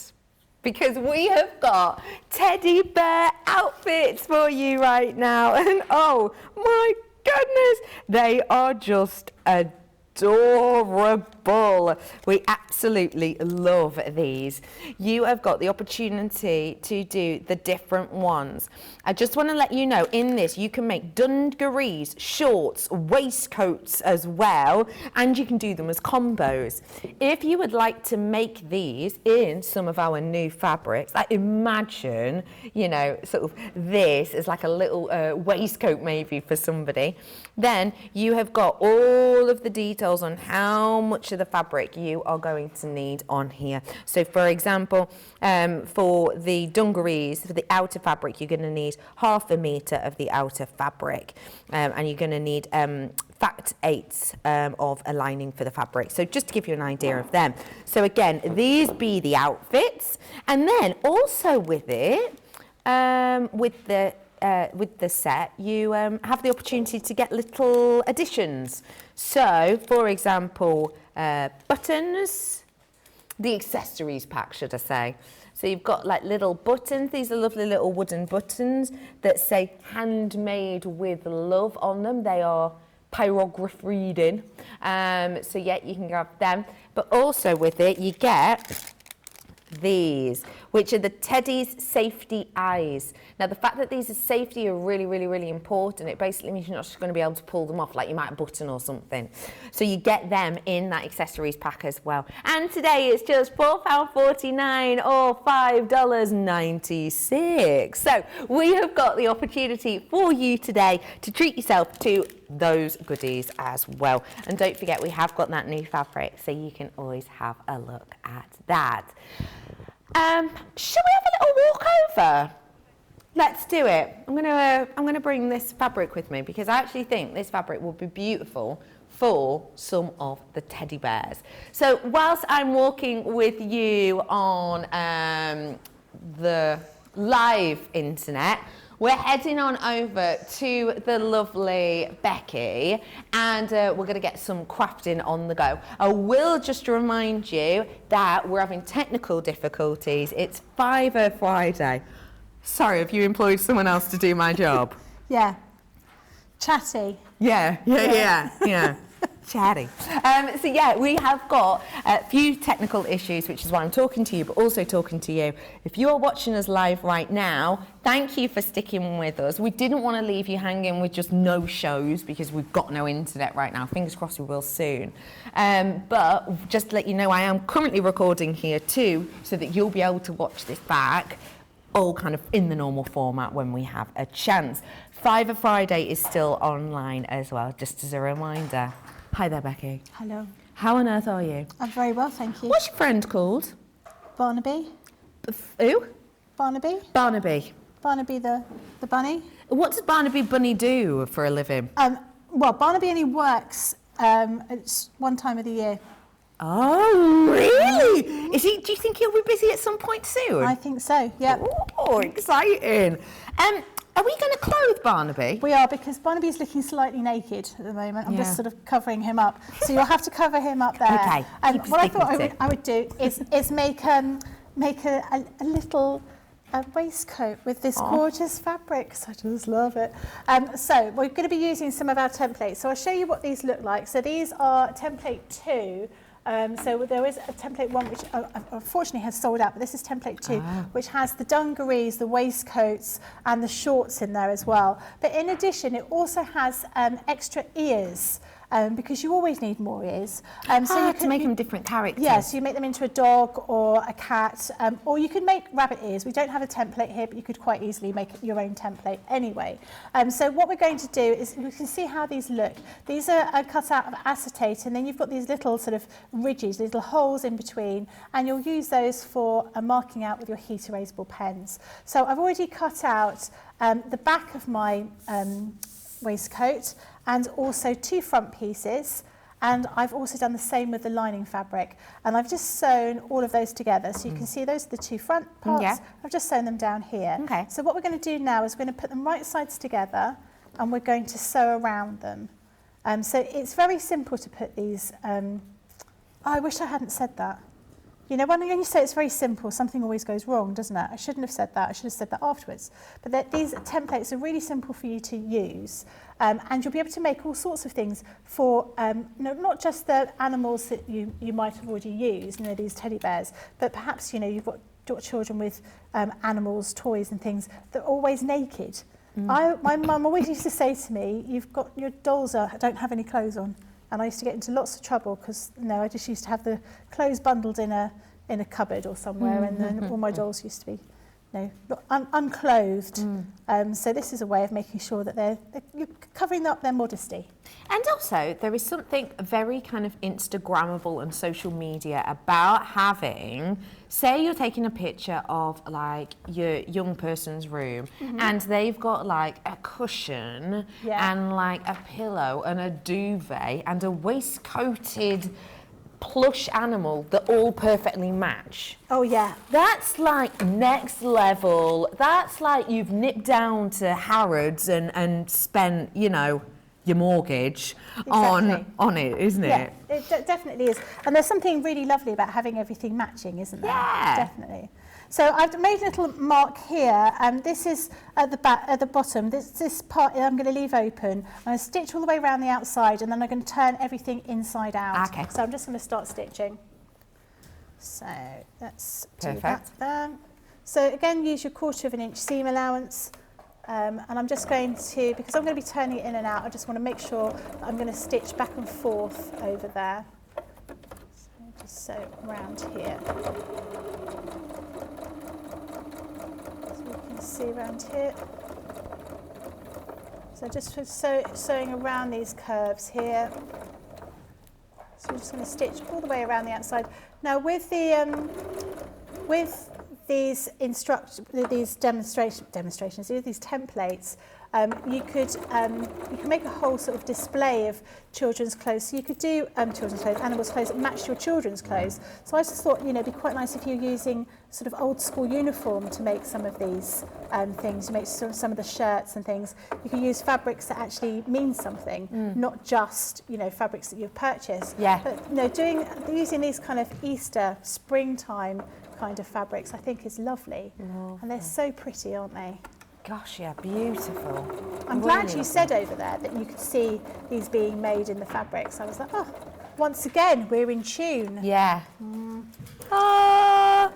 because we have got teddy bear outfits for you right now, and oh my goodness, they are just adorable. We absolutely love these. You have got the opportunity to do the different ones. I just want to let you know, in this you can make dungarees, shorts, waistcoats as well, and you can do them as combos. If you would like to make these in some of our new fabrics, like imagine, you know, sort of this is like a little waistcoat maybe for somebody, then you have got all of the details on how much of the fabric you are going to need on here. So for example, for the dungarees, for the outer fabric, you're going to need 1/2 metre of the outer fabric, and you're going to need fact 8 of a lining for the fabric. So just to give you an idea of them. So again, these be the outfits, and then also with it, with the set, you have the opportunity to get little additions. So, for example, buttons, the accessories pack, should I say. So you've got like little buttons. These are lovely little wooden buttons that say handmade with love on them. They are pyrograph reading. So yeah, you can grab them. But also with it, you get these, which are the Teddy's Safety Eyes. Now, the fact that these are safety are really, really, really important. It basically means you're not just going to be able to pull them off like you might a button or something. So you get them in that accessories pack as well. And today it's just £4.49 or $5.96. So we have got the opportunity for you today to treat yourself to those goodies as well. And don't forget, we have got that new fabric, so you can always have a look at that. Shall we have a little walk over? Let's do it. I'm gonna bring this fabric with me, because I actually think this fabric will be beautiful for some of the teddy bears. So whilst I'm walking with you on the live internet, we're heading on over to the lovely Becky, and we're going to get some crafting on the go. I will just remind you that we're having technical difficulties. It's Fiver Friday. Sorry, have you employed someone else to do my job? Yeah. Chatty. Yeah. Chatty. So yeah, we have got a few technical issues, which is why I'm talking to you, but also talking to you. If you are watching us live right now, thank you for sticking with us. We didn't want to leave you hanging with just no shows, because we've got no internet right now. Fingers crossed we will soon. But just to let you know, I am currently recording here too, so that you'll be able to watch this back, all kind of in the normal format when we have a chance. Fiver Friday is still online as well, just as a reminder. Hi there, Becky. Hello. How on earth are you? I'm very well, thank you. What's your friend called? Barnaby. Who? Barnaby. Barnaby. Barnaby the bunny. What does Barnaby Bunny do for a living? Well, Barnaby only works it's one time of the year. Oh, really? Is he? Do you think he'll be busy at some point soon? I think so, yeah. Oh, exciting. Are we going to clothe Barnaby? We are, because Barnaby's looking slightly naked at the moment. I'm just sort of covering him up. So you'll have to cover him up there. Okay. What I thought I would do is make a little waistcoat with this gorgeous fabric, because I just love it. So we're going to be using some of our templates. So I'll show you what these look like. So these are template 2. So there is a template 1 which unfortunately has sold out, but this is template 2, which has the dungarees, the waistcoats and the shorts in there as well. But in addition, it also has extra ears. because you always need more ears. So you can make them different characters. Yeah, so you make them into a dog or a cat, or you can make rabbit ears. We don't have a template here, but you could quite easily make your own template anyway. So what we're going to do is, we can see how these look. These are cut out of acetate, and then you've got these little sort of ridges, little holes in between, and you'll use those for marking out with your heat erasable pens. So I've already cut out the back of my waistcoat and also 2 front pieces, and I've also done the same with the lining fabric, and I've just sewn all of those together. So you can see those are the 2 front parts. Yeah. I've just sewn them down here. Okay. So what we're going to do now is we're going to put them right sides together, and we're going to sew around them. So it's very simple to put these. I wish I hadn't said that. You know, when you say it's very simple, something always goes wrong, doesn't it? I shouldn't have said that. I should have said that afterwards. But these templates are really simple for you to use, and you'll be able to make all sorts of things for, not just the animals that you might have already used, these teddy bears, but perhaps, you've got children with animals, toys and things that are always naked. My mum always used to say to me, your dolls don't have any clothes on. And I used to get into lots of trouble because I just used to have the clothes bundled in a cupboard or somewhere, and then all my dolls used to be unclothed. So this is a way of making sure that you're covering up their modesty. And also, there is something very kind of Instagrammable and social media about having, say you're taking a picture of like your young person's room, and they've got like a cushion and like a pillow and a duvet and a waistcoated plush animal that all perfectly match. Oh yeah. That's like next level. That's like you've nipped down to Harrods and spent, your mortgage on it, isn't it? Yeah, it definitely is. And there's something really lovely about having everything matching, isn't there? Yeah. Definitely. So I've made a little mark here, and this is at the bottom. This part I'm going to leave open. I'm going to stitch all the way around the outside, and then I'm going to turn everything inside out. Okay. So I'm just going to start stitching. So let's do that there. So again, use your 1/4 inch seam allowance. And I'm just going to, because I'm going to be turning it in and out, I just want to make sure that I'm going to stitch back and forth over there. So just sew around here. So you can see around here. So just for sewing around these curves here. So we're just going to stitch all the way around the outside. Now with the these demonstrations, these templates, you can make a whole sort of display of children's clothes. So you could do children's clothes, animals' clothes that match your children's clothes. So I just thought, it'd be quite nice if you're using sort of old school uniform to make some of these things. You make some of the shirts and things. You can use fabrics that actually mean something, not just fabrics that you've purchased. Yeah. But using these kind of Easter, springtime kind of fabrics, I think is lovely. And they're so pretty, aren't they? Gosh, yeah, beautiful. I'm glad you said over there that you could see these being made in the fabrics. I was like, oh, once again, we're in tune. Yeah. Ah.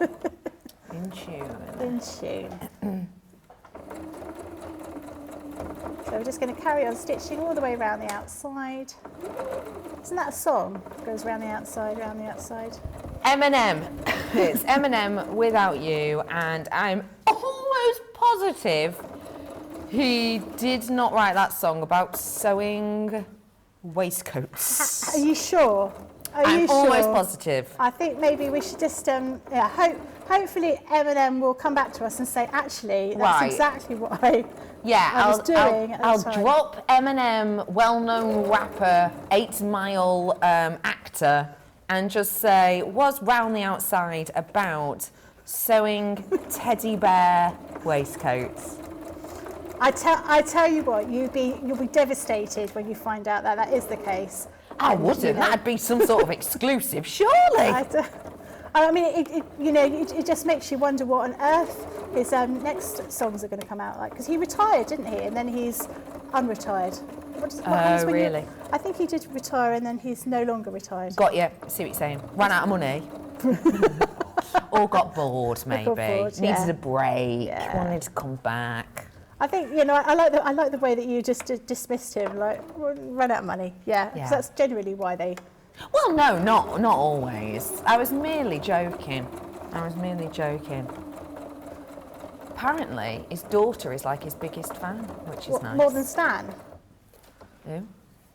In tune. In tune. So we're just going to carry on stitching all the way around the outside. Isn't that a song? It goes around the outside, around the outside. Eminem. It's Eminem Without You, and I'm almost positive he did not write that song about sewing waistcoats. Are you sure? I'm almost positive. I think maybe we should just, hopefully Eminem will come back to us and say, actually, that's exactly what I was doing at the I'll time. drop Eminem, well-known rapper, 8 Mile actor, and just say, was round the outside about sewing teddy bear waistcoats. I tell you what, you'll be devastated when you find out that is the case. I wouldn't. That'd be some sort of exclusive, surely. I mean, it just makes you wonder what on earth his next songs are going to come out like. Because he retired, didn't he? And then he's unretired. Really? I think he did retire and then he's no longer retired. Got you. See what you're saying. Ran out of money. Or got bored, maybe. Got bored, Needed a break. Yeah. Wanted to come back. I think, you know, I like the way that you just dismissed him, like, run out of money. Yeah, because that's generally why they... Well, no, not always. I was merely joking. Apparently, his daughter is like his biggest fan, which is nice. More than Stan? Who?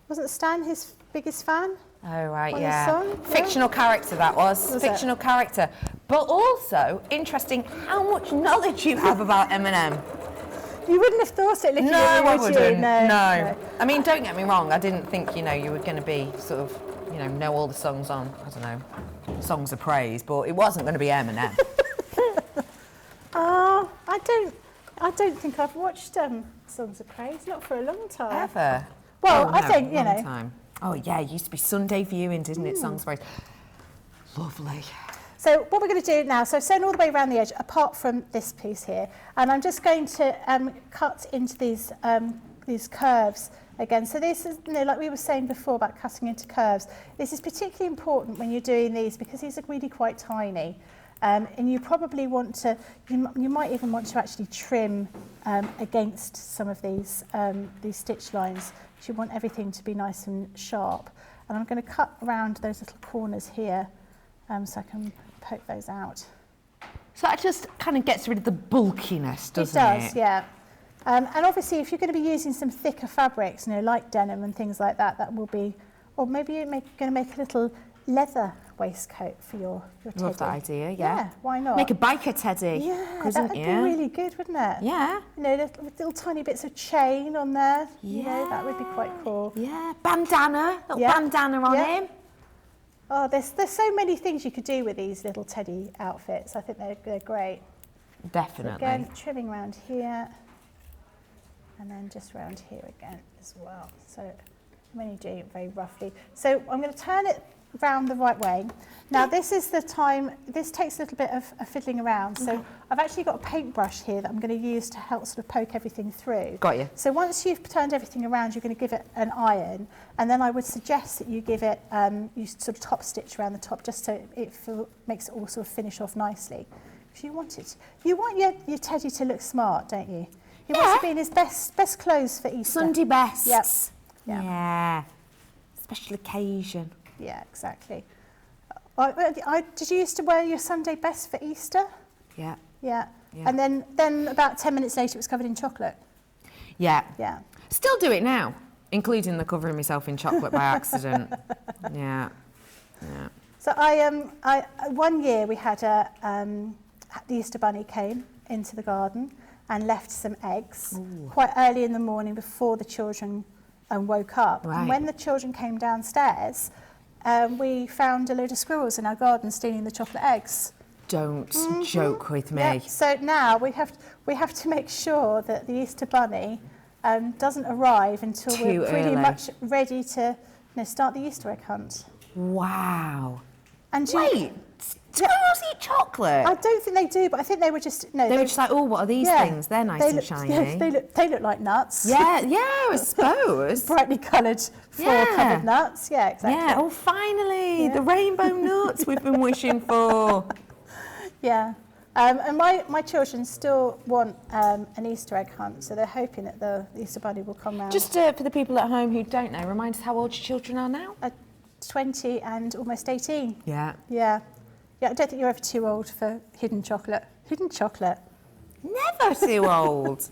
Wasn't Stan his biggest fan? Oh, right, On yeah. his song? Fictional character that was. Fictional character. But also, interesting how much knowledge you have about Eminem. You wouldn't have thought it looking No, at you, I would wouldn't. you? No. I mean, don't get me wrong. I didn't think, you know, you were going to be sort of, you know all the songs on, I don't know, songs of praise, but it wasn't going to be Eminem. I don't think I've watched Songs of Praise, not for a long time. Ever? Well, Oh, I no, think, you long know. time. Oh, yeah, it used to be Sunday viewing, didn't it? Songs of praise. Lovely. So what we're going to do now, so I've sewn all the way around the edge, apart from this piece here, and I'm just going to cut into these curves again. So this is, you know, like we were saying before about cutting into curves, this is particularly important when you're doing these because these are really quite tiny. And you probably want to, you might even want to actually trim against some of these stitch lines. So you want everything to be nice and sharp. And I'm going to cut around those little corners here so I can poke those out. So that just kind of gets rid of the bulkiness, doesn't it? It does, yeah. And obviously, if you're going to be using some thicker fabrics, you know, like denim and things like that, that will be, or maybe you're going to make a little leather waistcoat for your teddy. Love that idea, yeah. Yeah, why not? Make a biker teddy, Yeah, that would be really good, wouldn't it? Yeah. You know, little tiny bits of chain on there. Yeah. You know, that would be quite cool. Yeah, bandana, bandana on him. Oh, there's so many things you could do with these little teddy outfits. I think they're great. Definitely. So again, trimming around here, and then just around here again as well. So I'm only doing it very roughly. So I'm going to turn it round the right way. Now this is the time, this takes a little bit of fiddling around. So I've actually got a paintbrush here that I'm going to use to help sort of poke everything through. Got you. So once you've turned everything around, you're going to give it an iron, and then I would suggest that you give it, you sort of top stitch around the top just so it makes it all sort of finish off nicely. If you want it, you want your teddy to look smart, don't you? He wants to be in his best clothes for Easter. Sunday best. Yep. Yeah. Special occasion. Yeah, exactly. Did you used to wear your Sunday best for Easter? Yeah. Yeah. And then about 10 minutes later it was covered in chocolate. Yeah. Yeah. Still do it now, including the covering myself in chocolate by accident. Yeah. Yeah. So one year we had the Easter Bunny came into the garden and left some eggs quite early in the morning before the children woke up. Right. And when the children came downstairs, we found a load of squirrels in our garden stealing the chocolate eggs. Don't joke with me. Yeah. So now we have to make sure that the Easter Bunny doesn't arrive until we're pretty much ready to start the Easter egg hunt. Wow. And wait, squirrels eat chocolate? I don't think they do, but I think they were just They were just like, oh, what are these things? They're nice and shiny. Yeah, they look like nuts. Yeah, I suppose. Brightly coloured covered nuts. Yeah, exactly. Yeah. Oh, finally, the rainbow nuts we've been wishing for. Yeah. And my children still want an Easter egg hunt, so they're hoping that the Easter Bunny will come round. Just for the people at home who don't know, remind us how old your children are now? 20 and almost 18. Yeah. Yeah. Yeah, I don't think you're ever too old for hidden chocolate. Hidden chocolate. Never too old.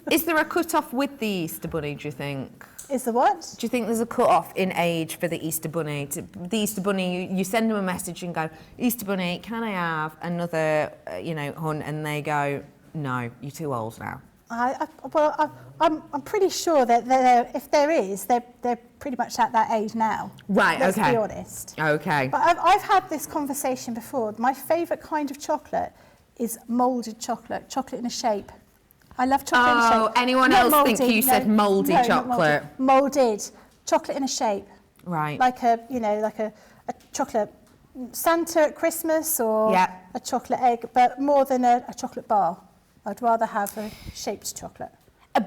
Is there a cut-off with the Easter Bunny, do you think? Is there what? Do you think there's a cut-off in age for the Easter Bunny? The Easter Bunny, you send them a message and go, Easter Bunny, can I have another, hunt? And they go, no, you're too old now. I'm pretty sure that if there is, they're pretty much at that age now. Right, Let's okay. be honest. Okay. But I've had this conversation before. My favourite kind of chocolate is moulded chocolate, chocolate in a shape. I love chocolate in a shape. Oh, anyone Not else mouldy, think you said mouldy chocolate? Moulded chocolate in a shape. Right. Like a chocolate Santa at Christmas or a chocolate egg, but more than a chocolate bar. I'd rather have a shaped chocolate.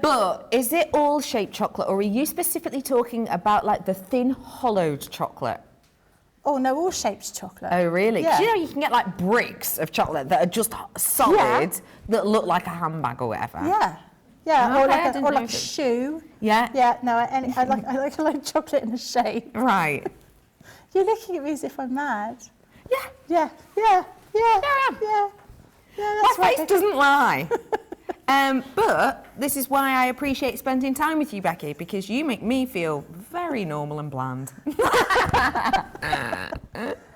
But is it all shaped chocolate, or are you specifically talking about like the thin hollowed chocolate? Oh no, all shaped chocolate. Oh, really? Yeah. 'Cause you know, you can get like bricks of chocolate that are just solid, that look like a handbag or whatever. Yeah. Yeah, Okay, or I like didn't a know shoe. Yeah. Yeah, no, I like chocolate in a shape. Right. You're looking at me as if I'm mad. Yeah. Yeah, yeah, yeah. I am. Yeah. Yeah, My that's right. face doesn't lie. But this is why I appreciate spending time with you, Becky, because you make me feel very normal and bland.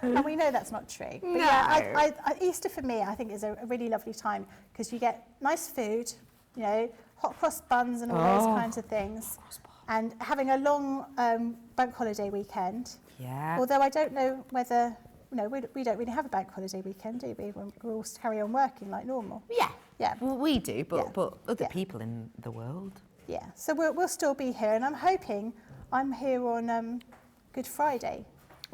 And we know that's not true. But No. yeah, Easter for me, I think, is a really lovely time because you get nice food, you know, hot cross buns and all those kinds of things. And having a long bank holiday weekend. Yeah. Although I don't know whether, we don't really have a bank holiday weekend, do we? We'll all carry on working like normal. Yeah. Yeah. Well, we do, but, Yeah. but other Yeah. people in the world. Yeah. So we'll still be here, and I'm hoping I'm here on Good Friday.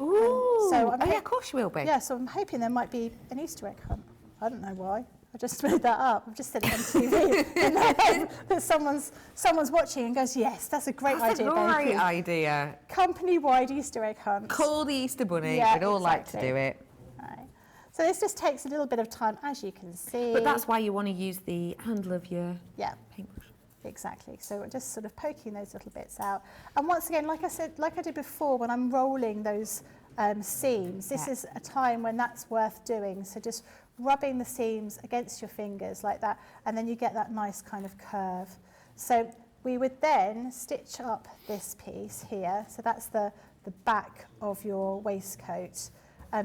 Ooh. so I'm of course you will be. Yeah, so I'm hoping there might be an Easter egg hunt. I don't know why. I just made that up. I've just said it on TV. And I hope that someone's watching and goes, yes, that's a great That's idea, a great Becky. idea. Company-wide Easter egg hunt. Call the Easter Bunny. Yeah, We'd all like to exactly. do it. Right. So this just takes a little bit of time, as you can see. But that's why you want to use the handle of your Yeah, paintbrush. exactly. So we're just sort of poking those little bits out. And once again, like I said, like I did before, when I'm rolling those seams, this is a time when that's worth doing. So just rubbing the seams against your fingers like that, and then you get that nice kind of curve. So we would then stitch up this piece here. So that's the back of your waistcoat.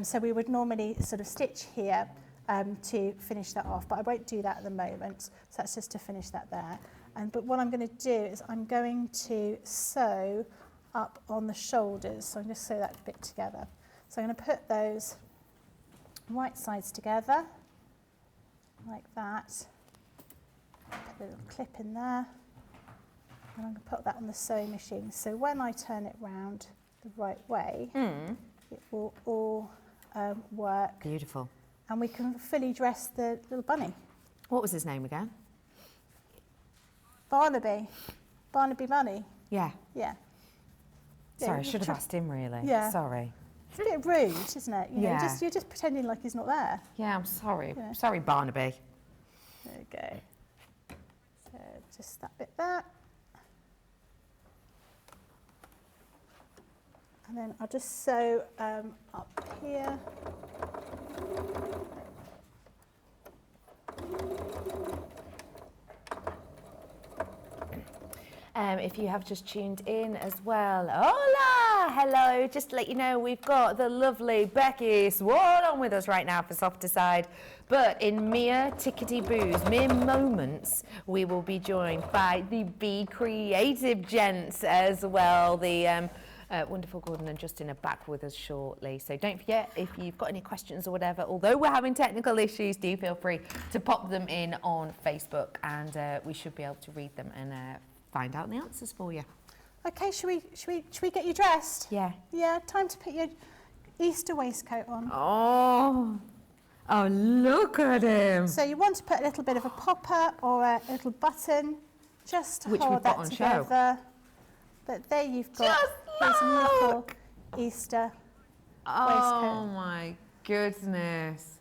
So we would normally sort of stitch here to finish that off, but I won't do that at the moment. So that's just to finish that there. But what I'm going to do is I'm going to sew up on the shoulders. So I'm going to sew that bit together. So I'm going to put those right sides together, like that. Put a little clip in there. And I'm going to put that on the sewing machine. So when I turn it round the right way, it will all work. Beautiful. And we can fully dress the little bunny. What was his name again? Barnaby. Barnaby Bunny. Yeah. Yeah. Sorry, I should have asked him really. Yeah. Sorry. It's a bit rude, isn't it? You know, Yeah. you're just pretending like he's not there. Yeah, I'm sorry. Yeah. Sorry, Barnaby. There we go. So just that bit there. And then I'll just sew up here. If you have just tuned in as well, hola, hello, just to let you know we've got the lovely Becky Sworn on with us right now for Softer Side, but in mere tickety-boos, mere moments, we will be joined by the Be Creative gents as well, the wonderful Gordon and Justin are back with us shortly. So don't forget, if you've got any questions or whatever, although we're having technical issues, do feel free to pop them in on Facebook, and we should be able to read them and find out the answers for you. Okay, should we get you dressed? Yeah. Yeah, time to put your Easter waistcoat on. Oh, look at him. So you want to put a little bit of a popper or a little button, just to Which hold we've got that on together. But there you've got his little Easter Oh waistcoat. my goodness.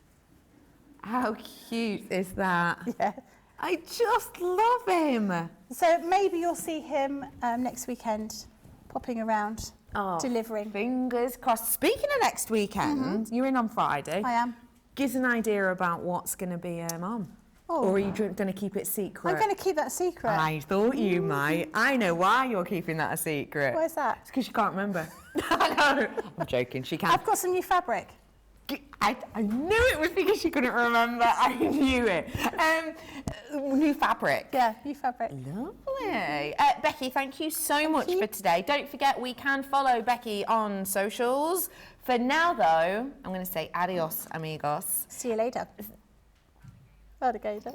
How cute is that? Yeah. I just love him. So maybe you'll see him next weekend popping around, delivering. Fingers crossed. Speaking of next weekend, you're in on Friday. I am. Give us an idea about what's going to be on. Or are you going to keep it secret? I'm going to keep that secret. I thought you might. I know why you're keeping that a secret. Why is that? It's because you can't remember. No, I'm joking. She can. I've got some new fabric. I knew it was because she couldn't remember. I knew it. New fabric. Yeah, new fabric. Lovely. Becky, thank you so much for today. Don't forget, we can follow Becky on socials. For now, though, I'm going to say adios, amigos. See you later. Alligator.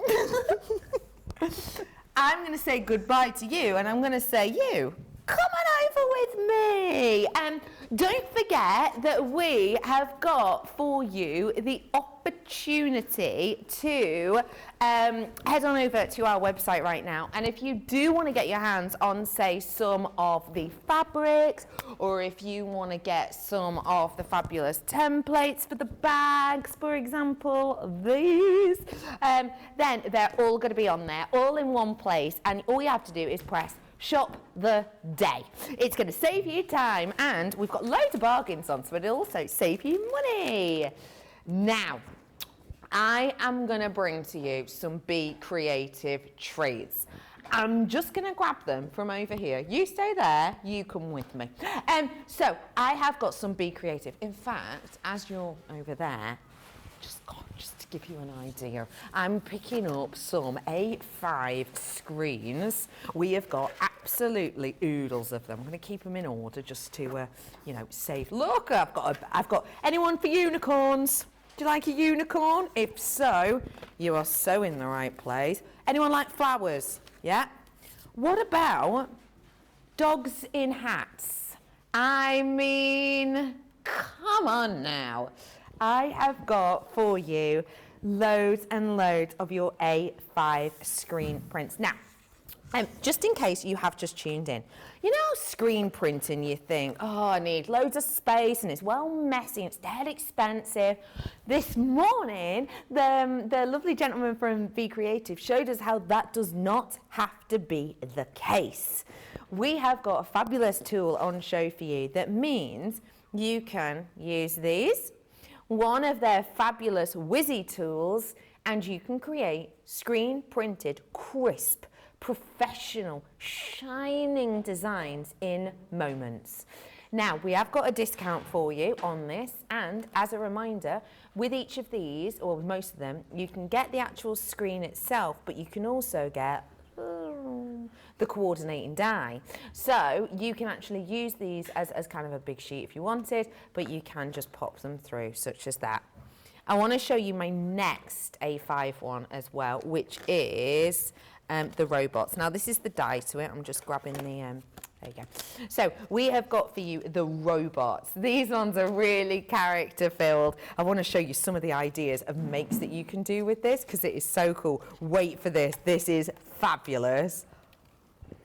I'm going to say goodbye to you, and I'm going to say, you, come on over. level with me. Don't forget that we have got for you the opportunity to head on over to our website right now, and if you do want to get your hands on, say, some of the fabrics, or if you want to get some of the fabulous templates for the bags, for example, these, then they're all going to be on there, all in one place, and all you have to do is press shop the day. It's going to save you time, and we've got loads of bargains on, so it'll also save you money. Now, I am going to bring to you some Be Creative treats. I'm just going to grab them from over here. You stay there, you come with me. So I have got some Be Creative. In fact, as you're over there, just to give you an idea, I'm picking up some A5 screens. We have got absolutely oodles of them. I'm going to keep them in order just to, you know, save. Look, I've got anyone for unicorns? Do you like a unicorn? If so, you are so in the right place. Anyone like flowers? Yeah? What about dogs in hats? I mean, come on now. I have got for you loads and loads of your A5 screen prints. Now, just in case you have just tuned in, you know screen printing, you think, oh, I need loads of space and it's well messy and it's dead expensive. This morning, the lovely gentleman from Be Creative showed us how that does not have to be the case. We have got a fabulous tool on show for you that means you can use these, one of their fabulous whizzy tools, and you can create screen printed, crisp, professional, shining designs in moments. Now, we have got a discount for you on this, and as a reminder, with each of these, or most of them, you can get the actual screen itself, but you can also get the coordinating die. So you can actually use these as kind of a big sheet if you wanted, but you can just pop them through, such as that. I want to show you my next A5 one as well, which is the robots. Now, this is the die to it. I'm just grabbing the, there you go. So we have got for you the robots. These ones are really character filled. I want to show you some of the ideas of makes that you can do with this, because it is so cool. Wait for this. This is fabulous.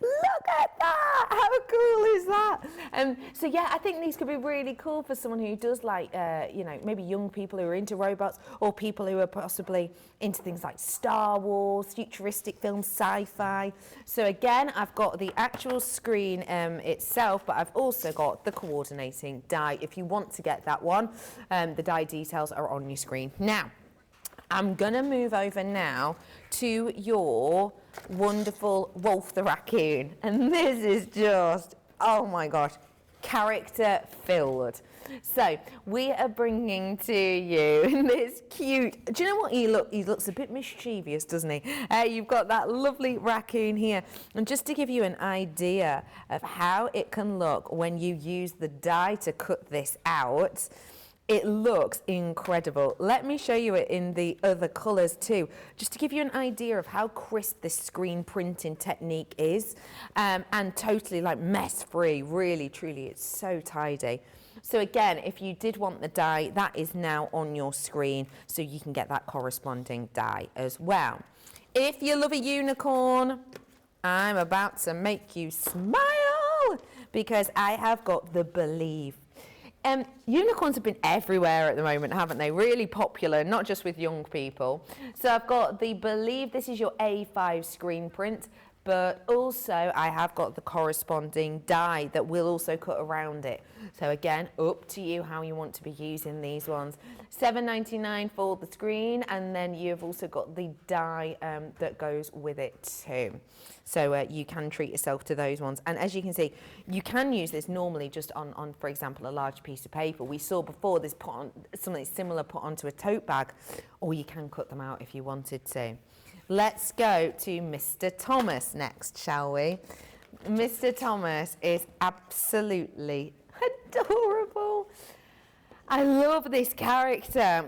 Look at that! How cool is that? So yeah, I think these could be really cool for someone who does like, you know, maybe young people who are into robots, or people who are possibly into things like Star Wars, futuristic films, sci-fi. So again, I've got the actual screen itself, but I've also got the coordinating die. If you want to get that one, the die details are on your screen. Now, I'm going to move over now to your wonderful Wolf the Raccoon. And this is just, oh my gosh, character filled. So we are bringing to you this cute, do you know what he looks a bit mischievous, doesn't he? You've got that lovely raccoon here. And just to give you an idea of how it can look when you use the die to cut this out, it looks incredible. Let me show you it in the other colours too, just to give you an idea of how crisp this screen printing technique is, and totally like mess free, really, truly, it's so tidy. So again, if you did want the die, that is now on your screen, so you can get that corresponding die as well. If you love a unicorn, I'm about to make you smile, because I have got the Believe. Unicorns have been everywhere at the moment, haven't they? Really popular, not just with young people. So I've got the Believe, this is your A5 screen print, but also I have got the corresponding die that will also cut around it. So again, up to you how you want to be using these ones. $7.99 for the screen, and then you've also got the die that goes with it too. So you can treat yourself to those ones. And as you can see, you can use this normally just on, for example, a large piece of paper. We saw before this put on something similar put onto a tote bag, or you can cut them out if you wanted to. Let's go to Mr. Thomas next, shall we? Mr. Thomas is absolutely adorable. I love this character.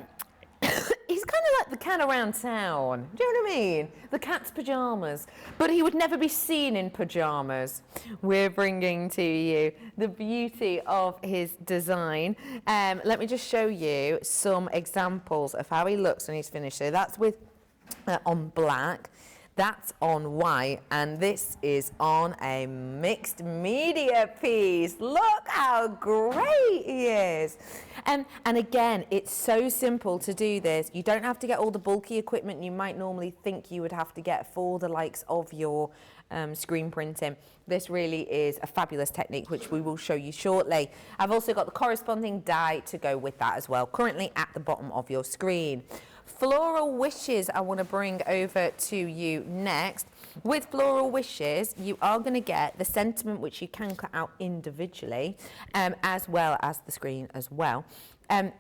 He's He's kind of like the cat around town. Do you know what I mean? The cat's pajamas. But he would never be seen in pajamas. We're bringing to you the beauty of his design. Let me just show you some examples of how he looks when he's finished. So that's with on black. That's on white, and this is on a mixed media piece. Look how great he is. And again, it's so simple to do this. You don't have to get all the bulky equipment you might normally think you would have to get for the likes of your screen printing. This really is a fabulous technique, which we will show you shortly. I've also got the corresponding die to go with that as well, currently at the bottom of your screen. Floral Wishes I want to bring over to you next. With Floral Wishes, you are going to get the sentiment, which you can cut out individually, as well as the screen as well.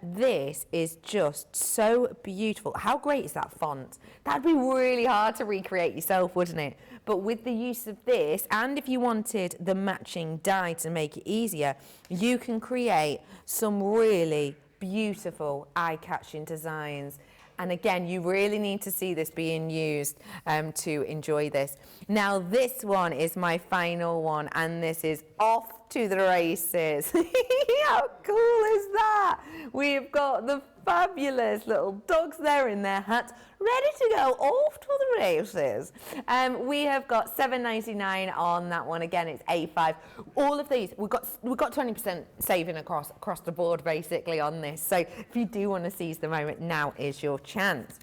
This is just so beautiful. How great is that font? That'd be really hard to recreate yourself, wouldn't it? But with the use of this, and if you wanted the matching die to make it easier, you can create some really beautiful eye-catching designs. And again, you really need to see this being used to enjoy this. Now, this one is my final one, and this is off to the races. How cool is that? We've got the fabulous little dogs there in their hats, ready to go off to the races. We have got $7.99 on that one. Again, it's A5. All of these, we've got 20% saving across the board basically on this. So if you do want to seize the moment, now is your chance.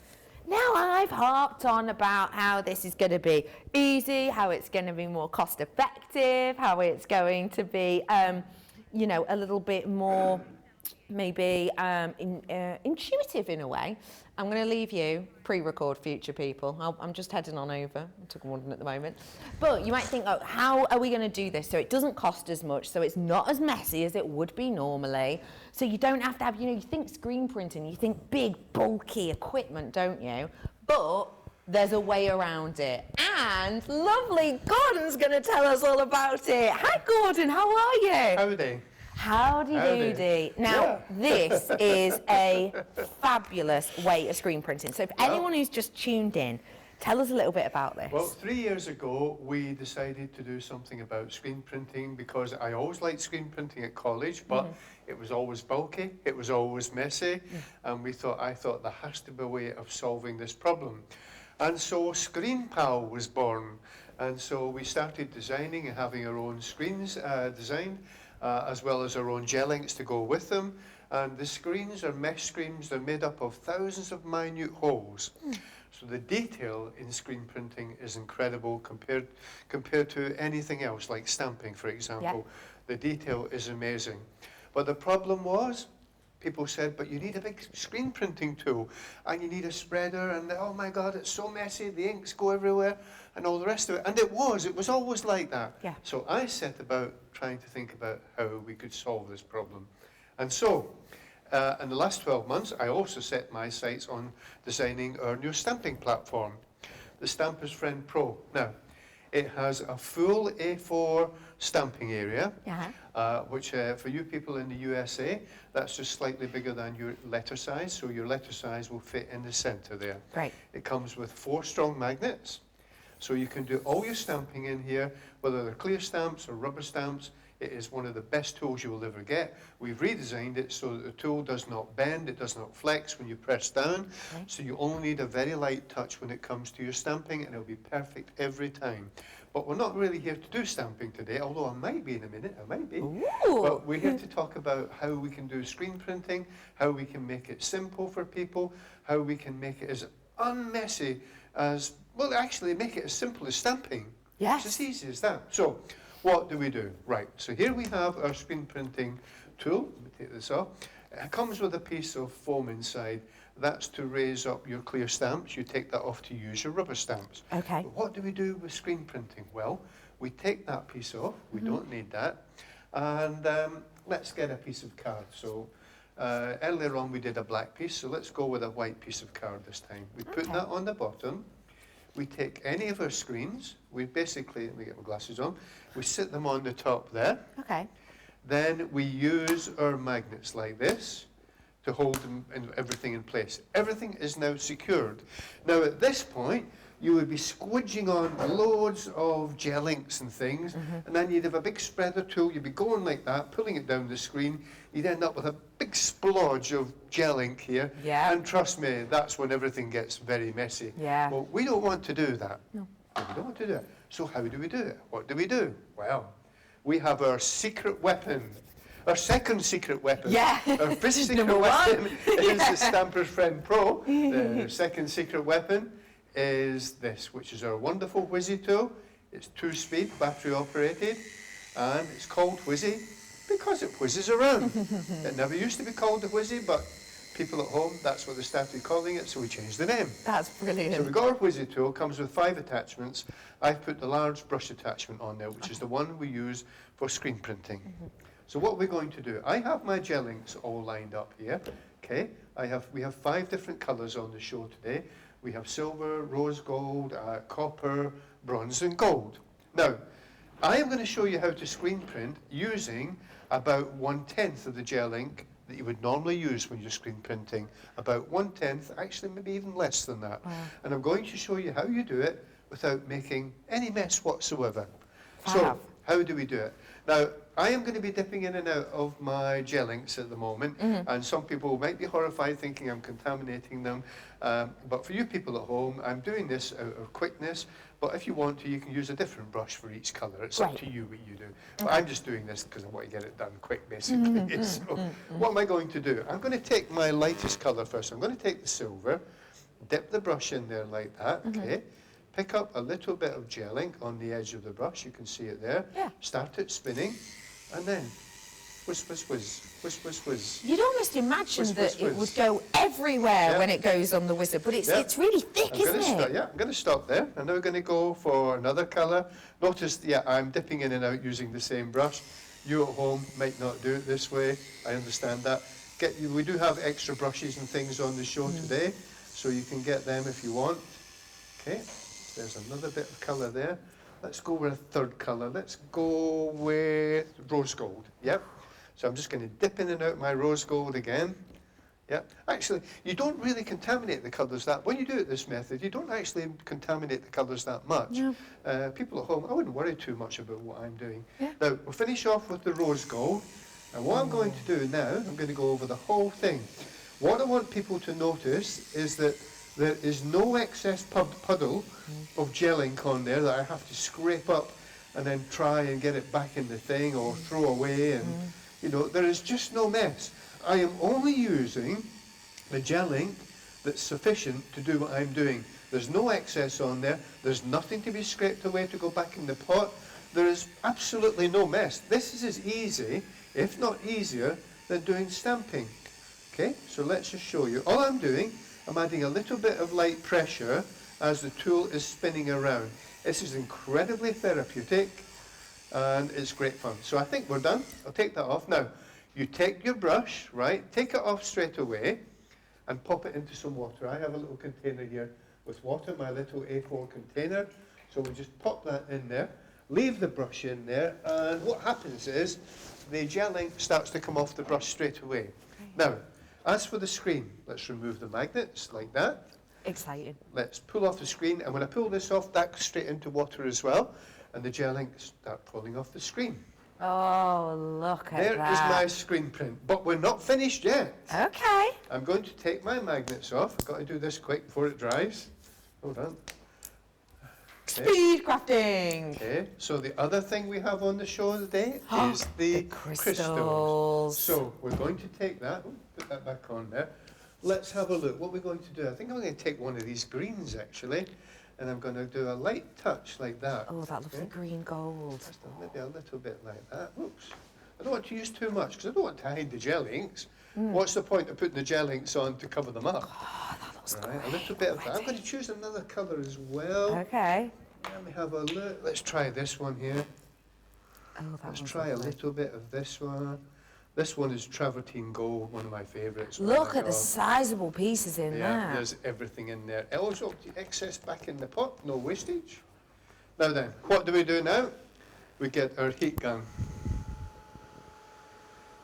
Now I've harped on about how this is going to be easy, how it's going to be more cost effective, how it's going to be, you know, a little bit more maybe intuitive in a way. I'm going to leave you pre-record, future people. I'm just heading on over. I'm talking London at the moment. But you might think, oh, how are we going to do this so it doesn't cost as much, so it's not as messy as it would be normally, so you don't have to have, you know, you think screen printing, you think big, bulky equipment, don't you? But there's a way around it. And lovely Gordon's going to tell us all about it. Hi, Gordon. How are you? Howdy. Howdy doody. Now, this is a fabulous way of screen printing. So if anyone who's just tuned in, tell us a little bit about this. Well, 3 years ago, we decided to do something about screen printing because I always liked screen printing at college, but it was always bulky, it was always messy, and I thought there has to be a way of solving this problem. And so Screen Pal was born, and so we started designing and having our own screens designed, as well as our own gel inks to go with them. And the screens are mesh screens. They're made up of thousands of minute holes. So the detail in screen printing is incredible compared to anything else, like stamping, for example. The detail is amazing. But the problem was, people said, but you need a big screen printing tool, and you need a spreader, and oh my God, it's so messy, the inks go everywhere, and all the rest of it. And it was always like that. So I set about trying to think about how we could solve this problem. And so, in the last 12 months, I also set my sights on designing our new stamping platform, the Stamper's Friend Pro. Now, it has a full A4 stamping area, which for you people in the USA, that's just slightly bigger than your letter size, so your letter size will fit in the center there. Great. It comes with 4 strong magnets, so you can do all your stamping in here, whether they're clear stamps or rubber stamps. It is one of the best tools you will ever get. We've redesigned it so that the tool does not bend, it does not flex when you press down, so you only need a very light touch when it comes to your stamping, and it'll be perfect every time. But we're not really here to do stamping today, although I might be in a minute, I might be. But we're here to talk about how we can do screen printing, how we can make it simple for people, how we can make it as unmessy as, well, actually make it as simple as stamping. Yes. It's as easy as that. So, what do we do? Right, so here we have our screen printing tool. Let me take this off. It comes with a piece of foam inside. That's to raise up your clear stamps. You take that off to use your rubber stamps. Okay. But what do we do with screen printing? Well, we take that piece off. We don't need that. And let's get a piece of card. So earlier on we did a black piece, so let's go with a white piece of card this time. We put that on the bottom. We take any of our screens, we basically, let me get my glasses on, we sit them on the top there. Okay. Then we use our magnets like this to hold them and everything in place. Everything is now secured. Now at this point, you would be squidging on loads of gel inks and things, and then you'd have a big spreader tool, you'd be going like that, pulling it down the screen, you'd end up with a big splodge of gel ink here, and trust me, that's when everything gets very messy. Well, we don't want to do that. No. We don't want to do it. So how do we do it? What do we do? Well, we have our secret weapon. Our second secret weapon. Our first secret weapon is the Stamper's Friend Pro. The second secret weapon is this, which is our wonderful Whizzy tool. It's 2-speed, battery operated, and it's called Whizzy because it whizzes around. It never used to be called the Whizzy, but people at home, that's what they started calling it, so we changed the name. That's brilliant. So we've got our Whizzy tool, comes with 5 attachments. I've put the large brush attachment on there, which is the one we use for screen printing. So what we're going to do, I have my gel inks all lined up here, okay? We have 5 different colours on the show today. We have silver, rose gold, copper, bronze and gold. Now, I am going to show you how to screen print using about 1/10 of the gel ink that you would normally use when you're screen printing. About 1/10, actually maybe even less than that. And I'm going to show you how you do it without making any mess whatsoever. So, how do we do it? Now, I am going to be dipping in and out of my gel inks at the moment, and some people might be horrified thinking I'm contaminating them, but for you people at home, I'm doing this out of quickness, but if you want to, you can use a different brush for each colour. It's up to you what you do. But I'm just doing this because I want to get it done quick, basically. So, what am I going to do? I'm going to take my lightest colour first. I'm going to take the silver, dip the brush in there like that, okay? Pick up a little bit of gel ink on the edge of the brush, you can see it there. Start it spinning, and then whiz, whiz, whiz, whiz, whiz, whiz. You'd almost imagine that it would go everywhere when it goes on the wizard, but it's really thick, isn't it? I'm going to stop there, and now we're going to go for another colour. Notice, I'm dipping in and out using the same brush. You at home might not do it this way, I understand that. We do have extra brushes and things on the show today, so you can get them if you want. Okay. There's another bit of colour there. Let's go with a third colour. Let's go with rose gold. Yep. So I'm just going to dip in and out my rose gold again. Yep. Actually, you don't really contaminate the colours that. When you do it this method, you don't actually contaminate the colours that much. No. People at home, I wouldn't worry too much about what I'm doing. Now, we'll finish off with the rose gold. And what I'm going to do now, I'm going to go over the whole thing. What I want people to notice is that there is no excess puddle of gel ink on there that I have to scrape up and then try and get it back in the thing or throw away, and you know, there is just no mess. I am only using the gel ink that's sufficient to do what I'm doing. There's no excess on there, there's nothing to be scraped away to go back in the pot. There is absolutely no mess. This is as easy, if not easier, than doing stamping. Okay, so let's just show you. All I'm doing, I'm adding a little bit of light pressure as the tool is spinning around. This is incredibly therapeutic and it's great fun. So I think we're done. I'll take that off. Now, you take your brush, right, take it off straight away and pop it into some water. I have a little container here with water, my little A4 container. So we just pop that in there, leave the brush in there, and what happens is the gel ink starts to come off the brush straight away. Now, as for the screen, let's remove the magnets like that. Exciting. Let's pull off the screen, and when I pull this off, that goes straight into water as well, and the gel ink start falling off the screen. Oh, look at that. There is my screen print, but we're not finished yet. Okay. I'm going to take my magnets off. I've got to do this quick before it dries. Hold on. Okay. Speed crafting. Okay, so the other thing we have on the show today is the crystals. So we're going to take that, put that back on there. Let's have a look. What we're going to do, I think I'm going to take one of these greens actually, and I'm going to do a light touch like that. Oh, that lovely green gold. Just maybe a little bit like that. Oops. I don't want to use too much because I don't want to hide the gel inks. What's the point of putting the gel inks on to cover them up? Oh, that looks great. A little bit of that. I'm going to choose another colour as well. Okay. Let me have a look. Let's try this one here. Oh, Let's try a little bit of this one. This one is Travertine Gold, one of my favourites. Look at the sizable pieces in there. Yeah, there's everything in there. Also, excess back in the pot, no wastage. Now then, what do we do now? We get our heat gun.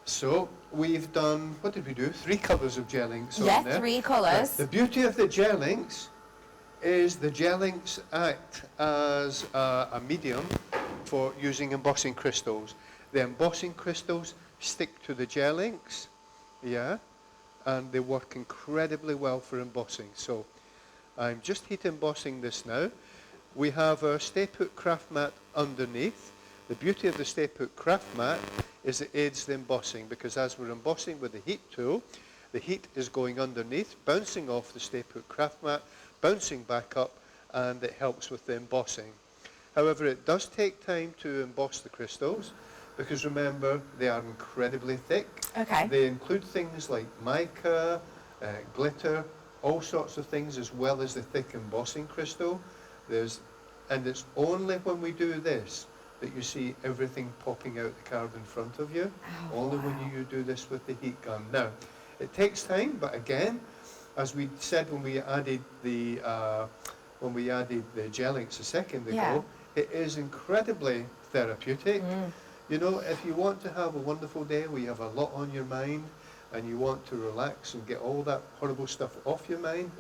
So we've done, what did we do? 3 colours of gel inks Yeah, on there. 3 Now, colours. the beauty of the gel inks is the gel inks act as a medium for using embossing crystals. The embossing crystals stick to the gel inks, yeah, and they work incredibly well for embossing. So I'm just heat embossing this now. We have our Stay Put craft mat underneath. The beauty of the Stay Put craft mat is it aids the embossing, because as we're embossing with the heat tool, the heat is going underneath, bouncing off the Stay Put craft mat, bouncing back up, and it helps with the embossing. However, it does take time to emboss the crystals, because remember, they are incredibly thick. Okay. They include things like mica, glitter, all sorts of things, as well as the thick embossing crystal. And it's only when we do this that you see everything popping out the card in front of you. Only when you do this with the heat gun. Now, it takes time, but again, as we said when we added the gel inks a second ago, it is incredibly therapeutic. You know, if you want to have a wonderful day where you have a lot on your mind and you want to relax and get all that horrible stuff off your mind,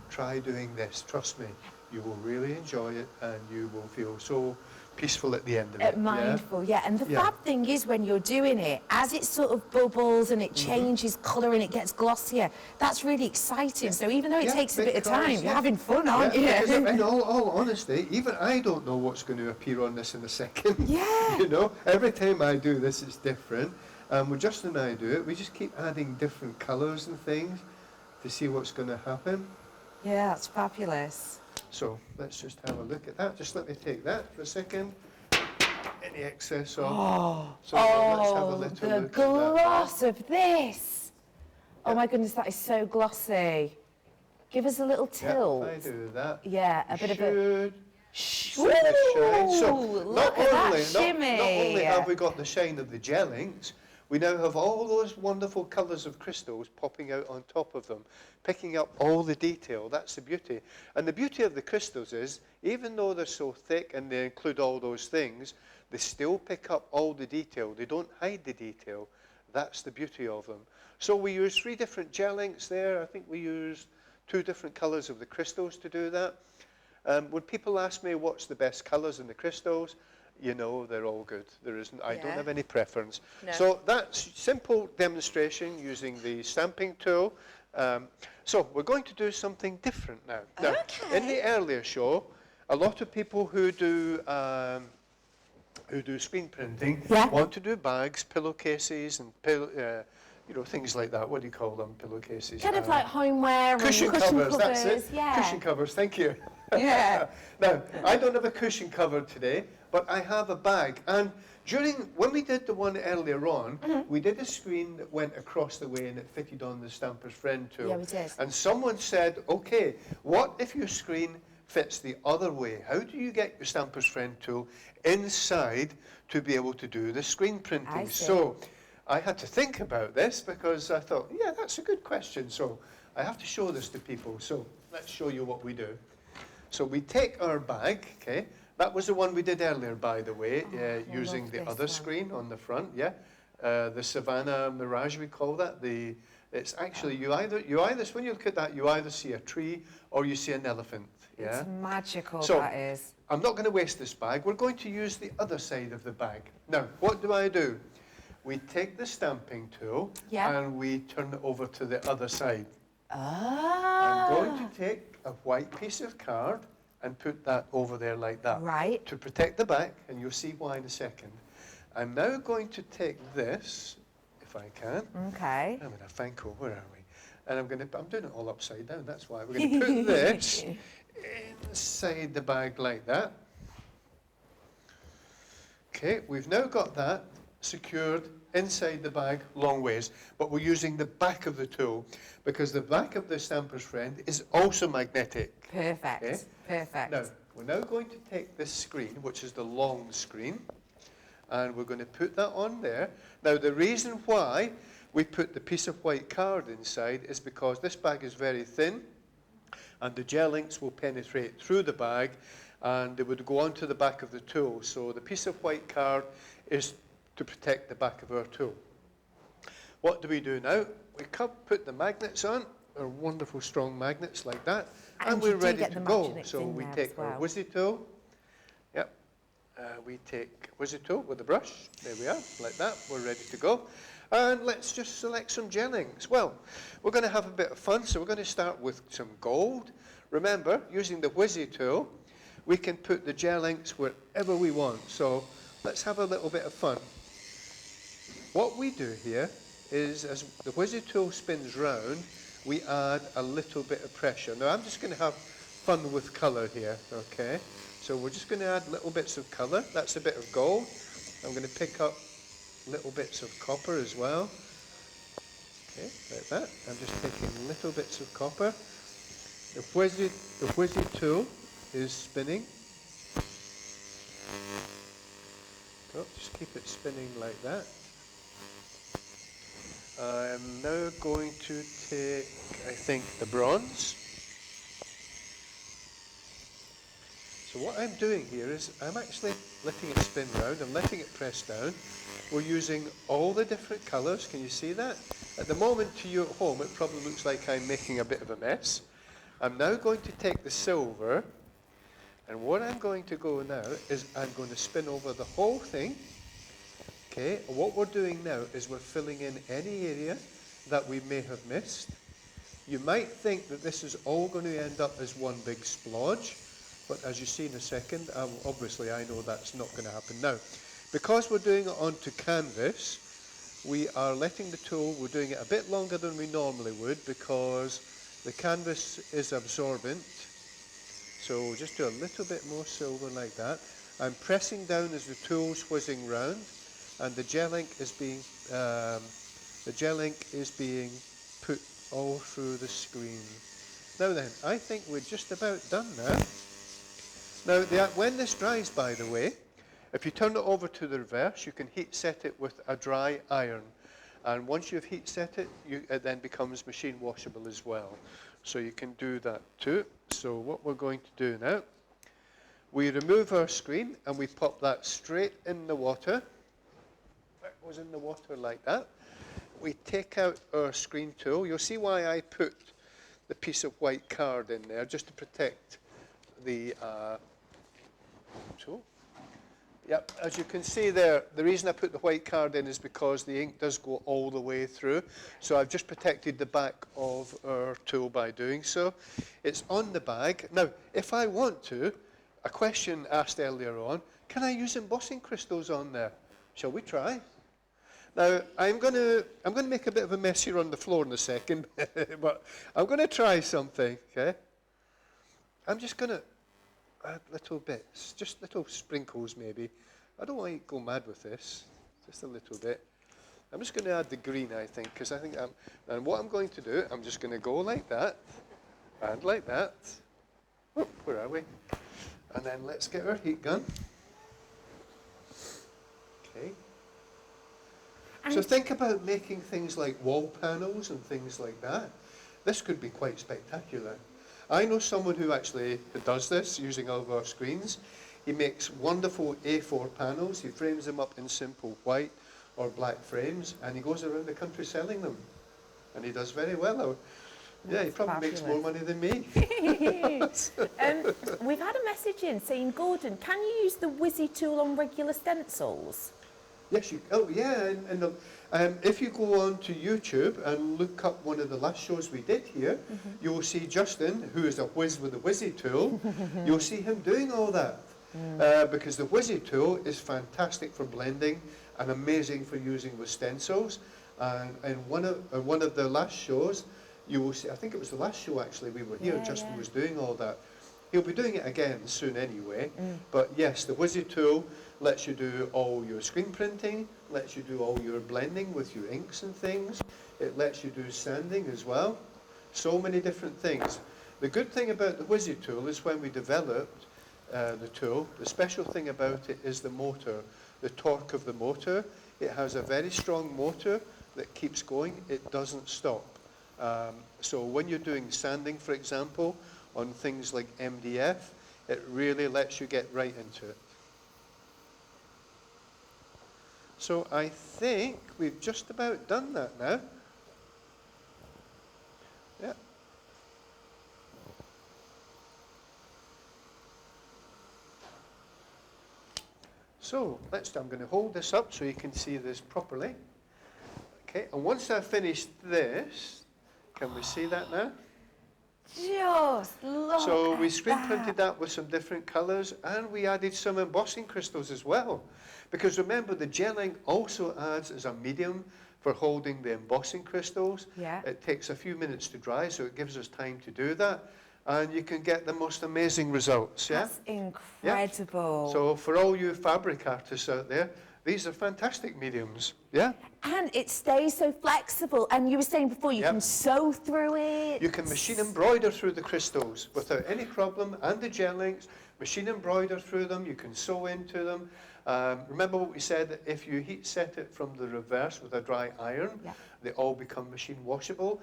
try doing this. Trust me, you will really enjoy it and you will feel so peaceful at the end of it. Mindful, and the fab thing is when you're doing it, as it sort of bubbles and it changes colour and it gets glossier, that's really exciting. So even though it takes a bit of time, you're having fun, aren't you? In all honesty, even I don't know what's going to appear on this in a second. You know, every time I do this, it's different. When Justin and I do it, we just keep adding different colours and things to see what's going to happen. Yeah, that's fabulous. So let's just have a look at that. Just let me take that for a second. Any excess off. Let's have a little look the at gloss of this. Oh my goodness, that is so glossy. Give us a little tilt. If I do that. Yeah, a bit of a... See the shine. So look at that shimmy. Not only have we got the shine of the gel inks, we now have all those wonderful colours of crystals popping out on top of them, picking up all the detail. That's the beauty. And the beauty of the crystals is, even though they're so thick and they include all those things, they still pick up all the detail. They don't hide the detail. That's the beauty of them. So we use 3 different gel inks there. I think we used 2 different colours of the crystals to do that. When people ask me what's the best colours in the crystals, you know, they're all good. There isn't. I don't have any preference. No. So that's simple demonstration using the stamping tool. So we're going to do something different now. Now, in the earlier show, a lot of people who do screen printing want to do bags, pillowcases, and you know, things like that. What do you call them? Pillowcases. Kind of like homeware cushion and covers. That's it. Yeah. Cushion covers. Thank you. Yeah. Now, I don't have a cushion cover today, but I have a bag. And when we did the one earlier on, we did a screen that went across the way and it fitted on the Stamper's Friend tool. Yeah, we did. And someone said, okay, what if your screen fits the other way? How do you get your Stamper's Friend tool inside to be able to do the screen printing? So I had to think about this because I thought, yeah, that's a good question. So I have to show this to people. So let's show you what we do. So we take our bag, okay? That was the one we did earlier, by the way, using the other screen on the front, the Savannah Mirage, we call that. It's actually, you either, when you look at that, you either see a tree or you see an elephant, yeah? It's magical, so, that is. I'm not going to waste this bag. We're going to use the other side of the bag. Now, what do? We take the stamping tool and we turn it over to the other side. I'm going to take a white piece of card and put that over there like that. Right. To protect the back, and you'll see why in a second. I'm now going to take this, if I can. Okay. I'm in a Fanco, where are we? And I'm doing it all upside down, that's why. We're going to put this inside the bag like that. Okay, we've now got that secured inside the bag long ways, but we're using the back of the tool because the back of the Stamper's Friend is also magnetic. Perfect, okay? Perfect. Now, we're now going to take this screen, which is the long screen, and we're going to put that on there. Now, the reason why we put the piece of white card inside is because this bag is very thin, and the gel inks will penetrate through the bag, and they would go onto the back of the tool. So the piece of white card is to protect the back of our tool. What do we do now? We put the magnets on, our wonderful strong magnets like that, and you we're do ready get to the go. Maginics So in we there take as our well. Wizzy tool. Yep. We take Wizzy tool with the brush. There we are, like that. We're ready to go. And let's just select some gel inks. Well, we're going to have a bit of fun, so we're going to start with some gold. Remember, using the Wizzy tool, we can put the gel inks wherever we want. So let's have a little bit of fun. What we do here is, as the Wizzy tool spins round, we add a little bit of pressure. Now I'm just going to have fun with colour here, okay? So we're just going to add little bits of colour. That's a bit of gold. I'm going to pick up little bits of copper as well. Okay, like that. I'm just taking little bits of copper. The Wizzy tool is spinning. So just keep it spinning like that. I'm now going to take, I think, the bronze. So what I'm doing here is I'm actually letting it spin round. I'm letting it press down. We're using all the different colours. Can you see that? At the moment to you at home, it probably looks like I'm making a bit of a mess. I'm now going to take the silver, and what I'm going to go now is I'm going to spin over the whole thing. Okay, and what we're doing now is we're filling in any area that we may have missed. You might think that this is all going to end up as one big splodge, but as you see in a second, obviously I know that's not going to happen now. Because we're doing it onto canvas, we are letting the tool, we're doing it a bit longer than we normally would because the canvas is absorbent. So we'll just do a little bit more silver like that. I'm pressing down as the tool's whizzing round, and the gel ink is being put all through the screen. Now then, I think we're just about done now. Now, when this dries, by the way, if you turn it over to the reverse, you can heat set it with a dry iron. And once you've heat set it, it then becomes machine washable as well. So you can do that too. So what we're going to do now, we remove our screen and we pop that straight in the water. That goes in the water like that. We take out our screen tool. You'll see why I put the piece of white card in there, just to protect the tool. Yep, as you can see there, the reason I put the white card in is because the ink does go all the way through. So I've just protected the back of our tool by doing so. It's on the bag. Now, if I want to, a question asked earlier on, can I use embossing crystals on there? Shall we try? Now, I'm going to make a bit of a mess here on the floor in a second, but I'm going to try something, okay? I'm just going to add little bits, just little sprinkles maybe. I don't want to go mad with this, just a little bit. I'm just going to add the green, I think, because I think and what I'm going to do, I'm just going to go like that, and like that. Oh, where are we? And then let's get our heat gun. Okay. So think about making things like wall panels and things like that. This could be quite spectacular. I know someone who actually does this using all of our screens. He makes wonderful A4 panels. He frames them up in simple white or black frames, and he goes around the country selling them. And he does very well. Yeah, he probably makes more money than me. We've had a message in saying, Gordon, can you use the Wizzy tool on regular stencils? Yes, if you go on to YouTube and look up one of the last shows we did here, you will see Justin, who is a whiz with the Wizzy tool. You'll see him doing all that. Because the Wizzy tool is fantastic for blending and amazing for using with stencils. And one of the last shows, you will see, I think it was the last show actually we were here, Justin was doing all that. He'll be doing it again soon anyway. But yes, the Wizzy tool lets you do all your screen printing, lets you do all your blending with your inks and things. It lets you do sanding as well. So many different things. The good thing about the Wizzy tool is when we developed the tool, the special thing about it is the motor, the torque of the motor. It has a very strong motor that keeps going. It doesn't stop. So when you're doing sanding, for example, on things like MDF, it really lets you get right into it. So I think we've just about done that now. Yeah. So I'm going to hold this up so you can see this properly. Okay, and once I've finished this, can we see that now? Just look So we at screen that. printed that with some different colours, and we added some embossing crystals as well. Because remember, the gelling also adds as a medium for holding the embossing crystals. Yeah. It takes a few minutes to dry, so it gives us time to do that. And you can get the most amazing results, yeah? That's incredible. So for all you fabric artists out there, these are fantastic mediums, yeah? And it stays so flexible. And you were saying before, you can sew through it. You can machine embroider through the crystals without any problem, and the gellings, machine embroider through them, you can sew into them. Remember what we said, that if you heat set it from the reverse with a dry iron, they all become machine washable.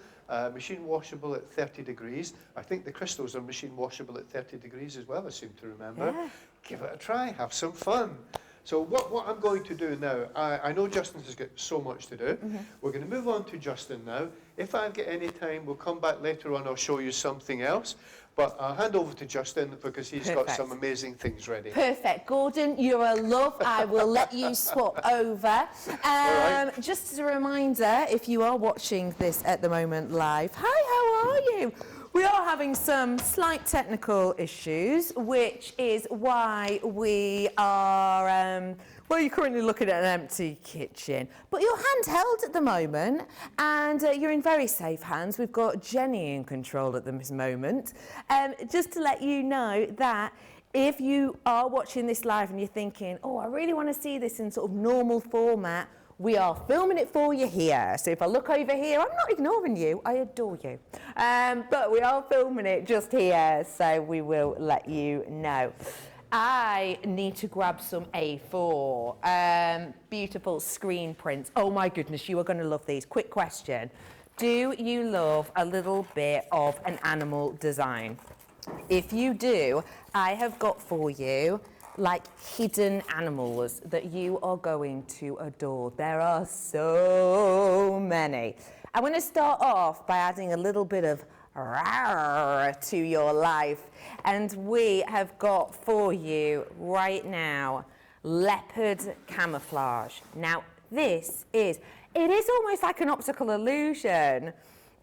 Machine washable at 30 degrees. I think the crystals are machine washable at 30 degrees as well, I seem to remember. Yeah. Give it a try, have some fun. So what I'm going to do now, I know Justin has got so much to do. We're going to move on to Justin now. If I get any time, we'll come back later on, I'll show you something else. But I'll hand over to Justin because he's got some amazing things ready. Perfect. Gordon, you're a love. I will let you swap over. Just as a reminder, if you are watching this at the moment live, hi, how are you? We are having some slight technical issues, which is why we are, well, you're currently looking at an empty kitchen. But you're handheld at the moment, and you're in very safe hands. We've got Jenny in control at this moment. Just to let you know that if you are watching this live and you're thinking, oh, I really want to see this in sort of normal format, we are filming it for you here. So if I look over here, I'm not ignoring you, I adore you. But we are filming it just here, so we will let you know. I need to grab some A4. Beautiful screen prints. Oh my goodness, you are going to love these. Quick question. Do you love a little bit of an animal design? If you do, I have got for you like hidden animals that you are going to adore. There are so many. I'm going to start off by adding a little bit of rawr to your life, and we have got for you right now Leopard Camouflage. Now this is, it is almost like an optical illusion.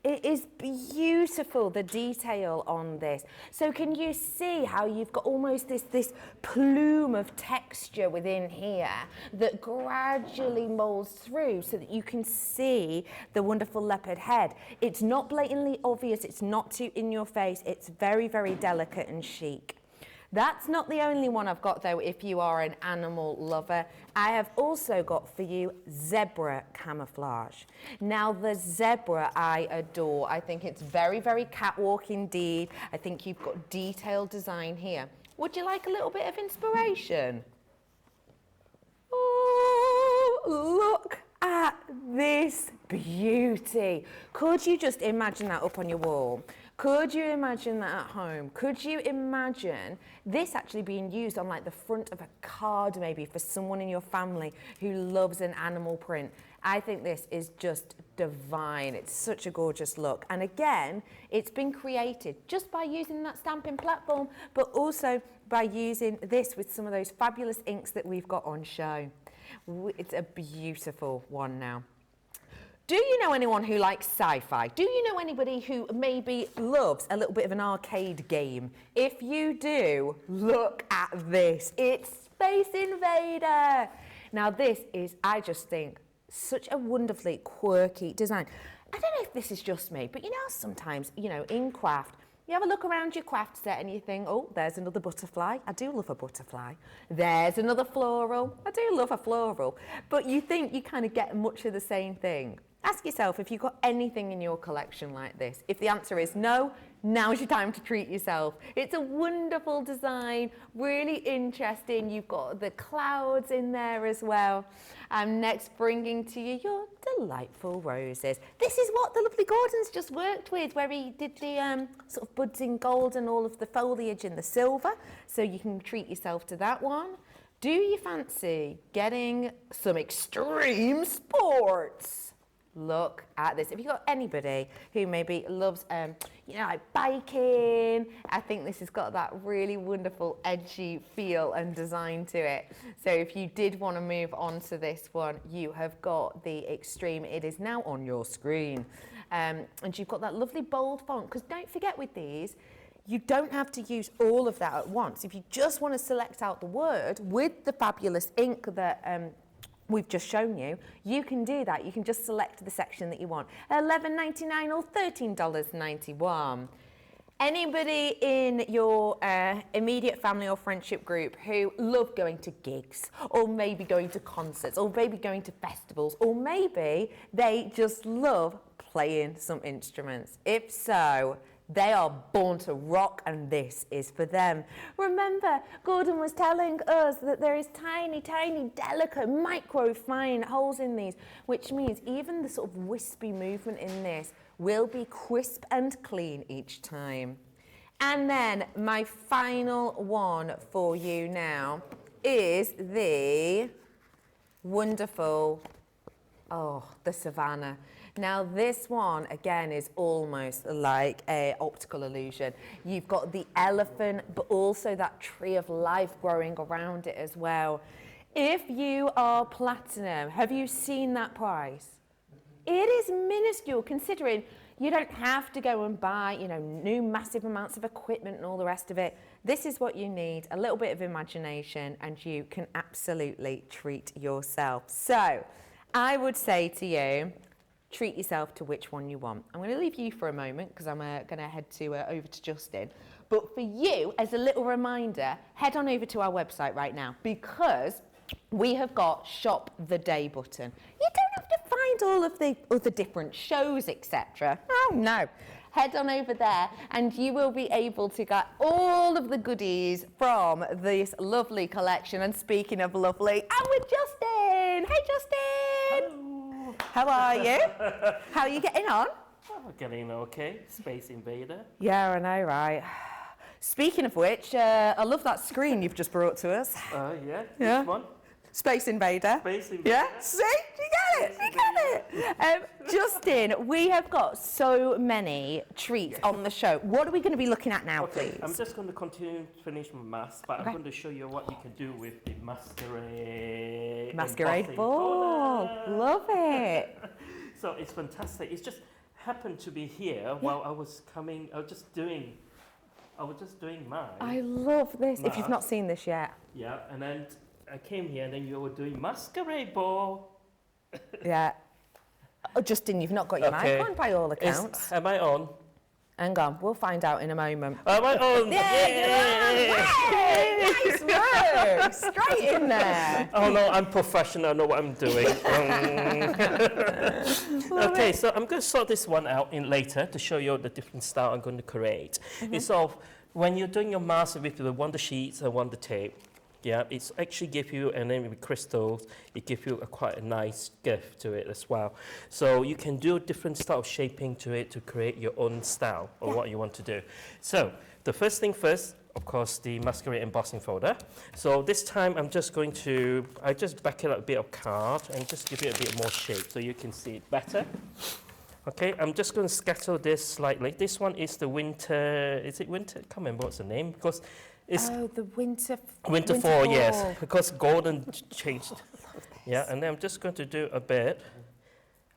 It is beautiful, the detail on this. So can you see how you've got almost this plume of texture within here that gradually molds through so that you can see the wonderful leopard head. It's not blatantly obvious, it's not too in your face, it's very, very delicate and chic. That's not the only one I've got though if you are an animal lover. I have also got for you zebra camouflage. Now the zebra I adore. I think it's very, very catwalk indeed. I think you've got detailed design here. Would you like a little bit of inspiration? Oh, look at this beauty. Could you just imagine that up on your wall? Could you imagine that at home? Could you imagine this actually being used on like the front of a card maybe for someone in your family who loves an animal print? I think this is just divine. It's such a gorgeous look. And again, it's been created just by using that stamping platform, but also by using this with some of those fabulous inks that we've got on show. It's a beautiful one now. Do you know anyone who likes sci-fi? Do you know anybody who maybe loves a little bit of an arcade game? If you do, look at this. It's Space Invader. Now this is, I just think, such a wonderfully quirky design. I don't know if this is just me, but you know sometimes, you know, in craft, you have a look around your craft set and you think, oh, there's another butterfly. I do love a butterfly. There's another floral. I do love a floral. But you think you kind of get much of the same thing. Ask yourself if you've got anything in your collection like this. If the answer is no, now's your time to treat yourself. It's a wonderful design, really interesting. You've got the clouds in there as well. I'm next bringing to you your delightful roses. This is what the lovely Gordon's just worked with, where he did the sort of buds in gold and all of the foliage in the silver. So you can treat yourself to that one. Do you fancy getting some extreme sports? Look at this. If you've got anybody who maybe loves, like biking, I think this has got that really wonderful edgy feel and design to it. So if you did want to move on to this one, you have got the Extreme. It is now on your screen. And you've got that lovely bold font, because don't forget with these, you don't have to use all of that at once. If you just want to select out the word with the fabulous ink that we've just shown you, you can do that. You can just select the section that you want. $11.99 or $13.91. Anybody in your immediate family or friendship group who love going to gigs, or maybe going to concerts, or maybe going to festivals, or maybe they just love playing some instruments? If so, they are born to rock, and this is for them. Remember, Gordon was telling us that there is tiny, tiny, delicate, micro-fine holes in these, which means even the sort of wispy movement in this will be crisp and clean each time. And then my final one for you now is the wonderful, the Savannah. Now this one, again, is almost like an optical illusion. You've got the elephant, but also that tree of life growing around it as well. If you are platinum, have you seen that price? It is minuscule, considering you don't have to go and buy, new massive amounts of equipment and all the rest of it. This is what you need, a little bit of imagination, and you can absolutely treat yourself. So I would say to you, treat yourself to which one you want. I'm going to leave you for a moment, because I'm going to head over to Justin. But for you, as a little reminder, head on over to our website right now, because we have got Shop the Day button. You don't have to find all of the other different shows, etc. Oh no. Head on over there and you will be able to get all of the goodies from this lovely collection. And speaking of lovely, I'm with Justin. Hey Justin. Hello. How are you? How are you getting on? Oh, getting okay. Space Invader. Yeah, I know, right? Speaking of which, I love that screen you've just brought to us. Yeah. Yeah. Which one? Space Invader. Space Invader. Yeah, see? You get it, you get it. Justin, we have got so many treats on the show. What are we going to be looking at now, Okay, please? I'm just going to continue to finish my mask, but I'm going to show you what you can do with the masquerade. Masquerade embossing ball. powder. Love it. So it's fantastic. It's just happened to be here while I was coming. I was just doing mine. I love this. If you've Mask. not seen this yet. Yeah, and then I came here, and then you were doing masquerade ball. Yeah. Oh, Justin, you've not got your Okay. mic on by all accounts. Am I on? Hang on, we'll find out in a moment. Am I on? Yay! Nice work! Straight in there. Oh no, I'm professional, I know what I'm doing. Okay, so I'm going to sort this one out in later to show you the different style I'm going to create. It's all, when you're doing your mask with the wonder sheets and wonder tape, yeah, it's actually give you, and then with crystals, it gives you quite a nice gift to it as well. So you can do different style of shaping to it to create your own style or what you want to do. So the first thing first, of course, the masquerade embossing folder. So this time I'm just going to, I just back it up a bit of card and just give it a bit more shape so you can see it better. Okay, I'm just going to scatter this slightly. This one is the winter, is it winter? I can't remember what's the name, because it's the winter fall, yes, because golden changed. Yeah, and then I'm just going to do a bit.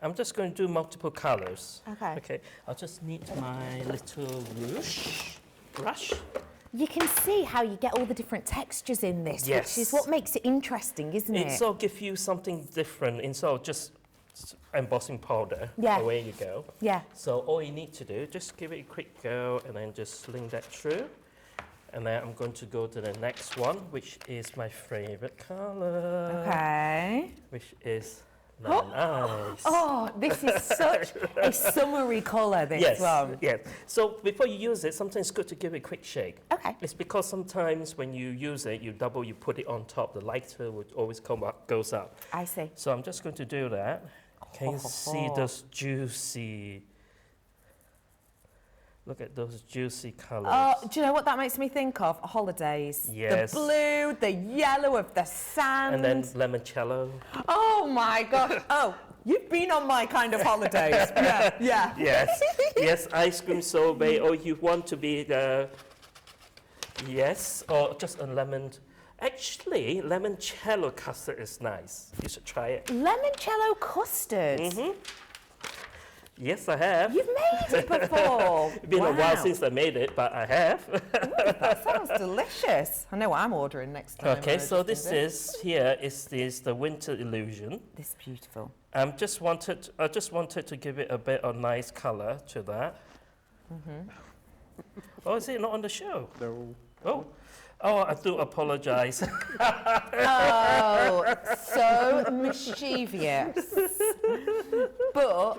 I'm just going to do multiple colors. Okay. Okay, I'll just need my little brush. You can see how you get all the different textures in this, Yes. which is what makes it interesting, isn't it? It sort of gives you something different instead of just embossing powder. Yeah. Away you go. Yeah. So all you need to do, just give it a quick go and then just sling that through. And then I'm going to go to the next one, which is my favorite color. Okay. Which is nice. Oh, this is such a summery colour, this one. Yes. So before you use it, sometimes it's good to give it a quick shake. Okay. It's because sometimes when you use it, you put it on top, the lighter would always goes up. I see. So I'm just going to do that. Can you see those juicy? Look at those juicy colours. Oh, do you know what that makes me think of? Holidays. Yes. The blue, the yellow of the sand. And then limoncello. Oh my gosh. Oh, you've been on my kind of holidays. Yeah, yeah. Yes, yes, ice cream sorbet, or you want to be the, yes, or just a lemon. Actually, limoncello custard is nice. You should try it. Limoncello custard. Yes, I have. You've made it before. It's been a while since I made it, but I have. That sounds delicious. I know what I'm ordering next time. Okay, so this is the winter illusion. This is beautiful. I just wanted to give it a bit of nice color to that. Oh, is it not on the show? No. Oh, I do apologize. Oh, so mischievous. But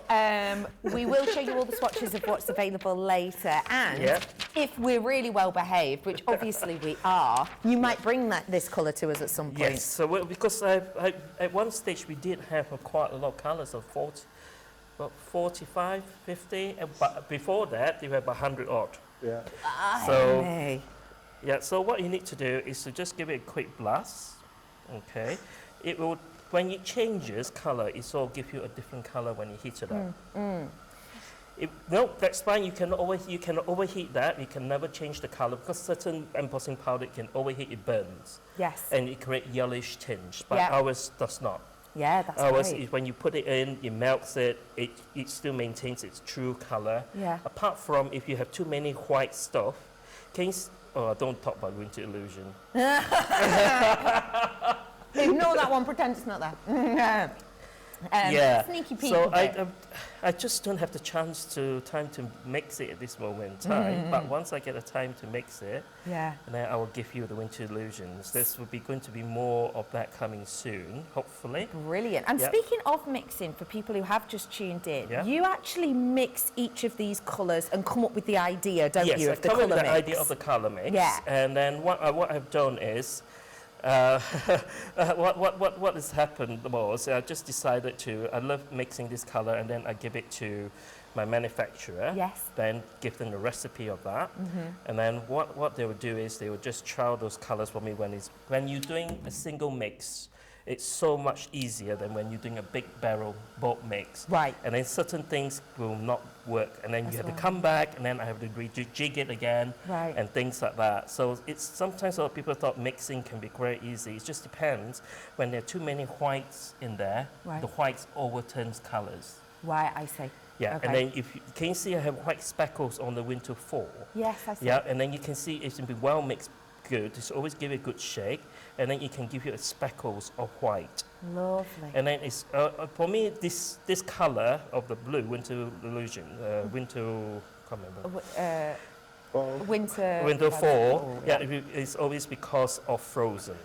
we will show you all the swatches of what's available later. And if we're really well behaved, which obviously we are, you might bring this colour to us at some point. Yes, so because at one stage we did have quite a lot of colours of 45, 50, but before that they were about 100 odd. Yeah. So, yeah, so what you need to do is to just give it a quick blast, okay? It will, when it changes colour, it will give you a different colour when you heat it up. No, that's fine, you can overheat that, you can never change the colour because certain embossing powder can overheat, it burns. Yes. And it creates yellowish tinge, but ours does not. Yeah, that's Ours, great. when you put it in, it melts it, it still maintains its true colour. Yeah. Apart from if you have too many white stuff, don't talk about winter illusion. Ignore that one, pretend it's not there. Sneaky peek. So I just don't have the time to mix it at this moment in time. But once I get the time to mix it, and then I will give you the winter illusions. This will be going to be more of that coming soon, hopefully. Brilliant. And speaking of mixing, for people who have just tuned in, you actually mix each of these colours and come up with the idea, don't you, of the colour mix? Yes, I come up with the idea of the colour mix. Yeah. And then what I've done is, what has happened was I just decided I love mixing this colour, and then I give it to my manufacturer. Yes. Then give them the recipe of that. And then what they would do is they would just trial those colours for me when you're doing a single mix. It's so much easier than when you're doing a big barrel bulk mix. Right. And then certain things will not work. And then you have to come back, and then I have to rejig it again. Right. And things like that. So sometimes a lot of people thought mixing can be very easy. It just depends. When there are too many whites in there, the whites overturns colours. Right, I see. Yeah, Okay. and then can you see I have white speckles on the winter 4? Yes, I see. Yeah, and then you can see it's going to be well mixed good. Just always give it a good shake, and then it can give you speckles of white. Lovely. And then it's for me this colour of the blue winter illusion, can't remember. Winter 4. Yeah, it's always because of Frozen.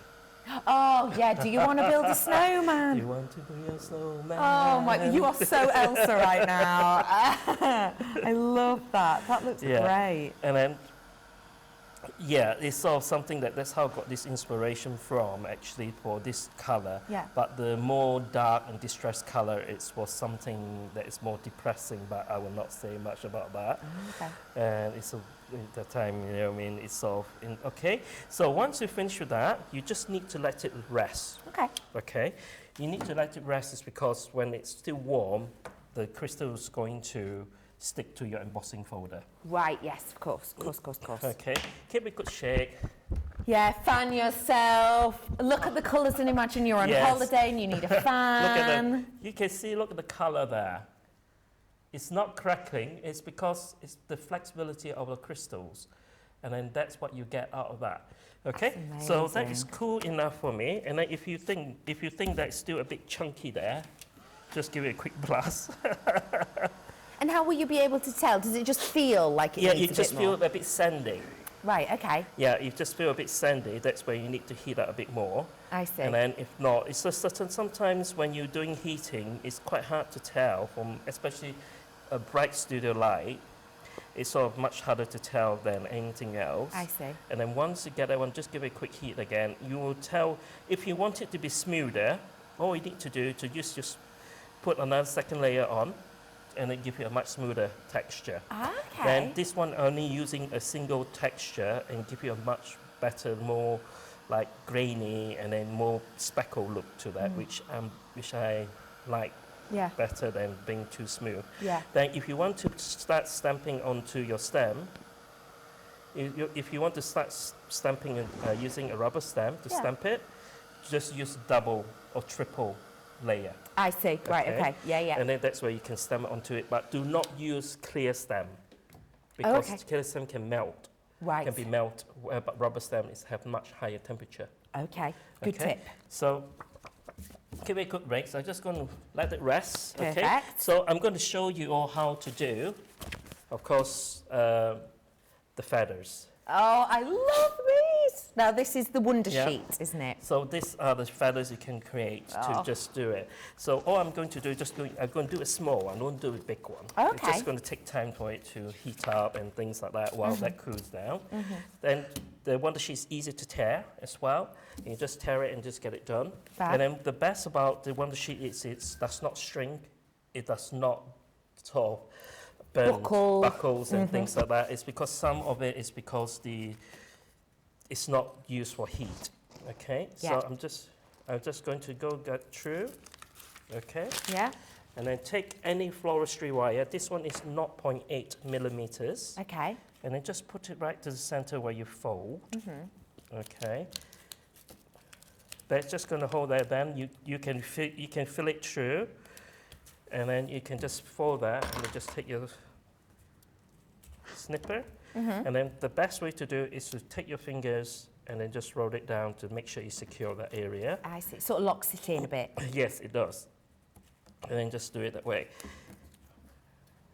Oh yeah. Do you want to build a snowman? You want to be a snowman? Oh my! You are so Elsa right now. I love that. That looks great. And then. Yeah, it's sort of something that's how I got this inspiration from, actually, for this colour. Yeah. But the more dark and distressed colour was something that is more depressing, but I will not say much about that. Okay. And it's the time, it's sort of, okay. So once you finish with that, you just need to let it rest. Okay. Okay. You need to let it rest is because when it's still warm, the crystal is going to stick to your embossing folder. Right, yes, of course. Okay, give it a good shake. Yeah, fan yourself. Look at the colours and imagine you're on holiday and you need a fan. You can see, look at the colour there. It's not crackling, it's because it's the flexibility of the crystals. And then that's what you get out of that. Okay, so that is cool enough for me. And then if you think that's still a bit chunky there, just give it a quick blast. And how will you be able to tell? Does it just feel like it needs a bit more? Yeah, you just feel a bit sandy. Right, okay. Yeah, you just feel a bit sandy. That's where you need to heat up a bit more. I see. And then if not, it's just sometimes when you're doing heating, it's quite hard to tell from, especially a bright studio light. It's sort of much harder to tell than anything else. I see. And then once you get that one, just give it a quick heat again. You will tell, if you want it to be smoother, all you need to do to just put another second layer on, and it gives you a much smoother texture. Okay. Then this one only using a single texture and give you a much better, more like grainy and then more speckle look to that, which I like Yeah. better than being too smooth. Yeah. Then if you want to start stamping onto your stem, if you want to start stamping using a rubber stamp to Yeah. stamp it, just use double or triple layer. I see. Right. Okay. Yeah. Yeah. And then that's where you can stamp it onto it, but do not use clear stamp because okay. clear stamp can melt. Right. Can be melt, but rubber stamp is have much higher temperature. Okay. Good Okay. tip. So give it a good break. So I'm just going to let it rest. Okay. Perfect. So I'm going to show you all how to do, of course, the feathers. Oh, I love these. Now this is the wonder Yeah. sheet, isn't it? So these are the feathers you can create to Oh. just do it. So all I'm going to do, I'm going to do a small one, I won't do a big one. It's Okay. Mm-hmm. just going to take time for it to heat up and things like that while that cools down. Then the wonder sheet is easy to tear as well. You just tear it and just get it done. Fab. And then the best about the wonder sheet is it does not shrink. It does not sort of burn buckles and things like that. It's because some of it is because it's not used for heat. Okay, Yeah. so I'm just going to get through. Okay, Yeah. and then take any floristry wire. This one is 0.8 millimeters, Okay. and then just put it right to the center where you fold. Okay, that's just going to hold that. Then you can fill it through, and then you can just fold that, and then just take your snipper. And then the best way to do it is to take your fingers and then just roll it down to make sure you secure that area. I see. Sort of locks it in a bit. Yes, it does. And then just do it that way.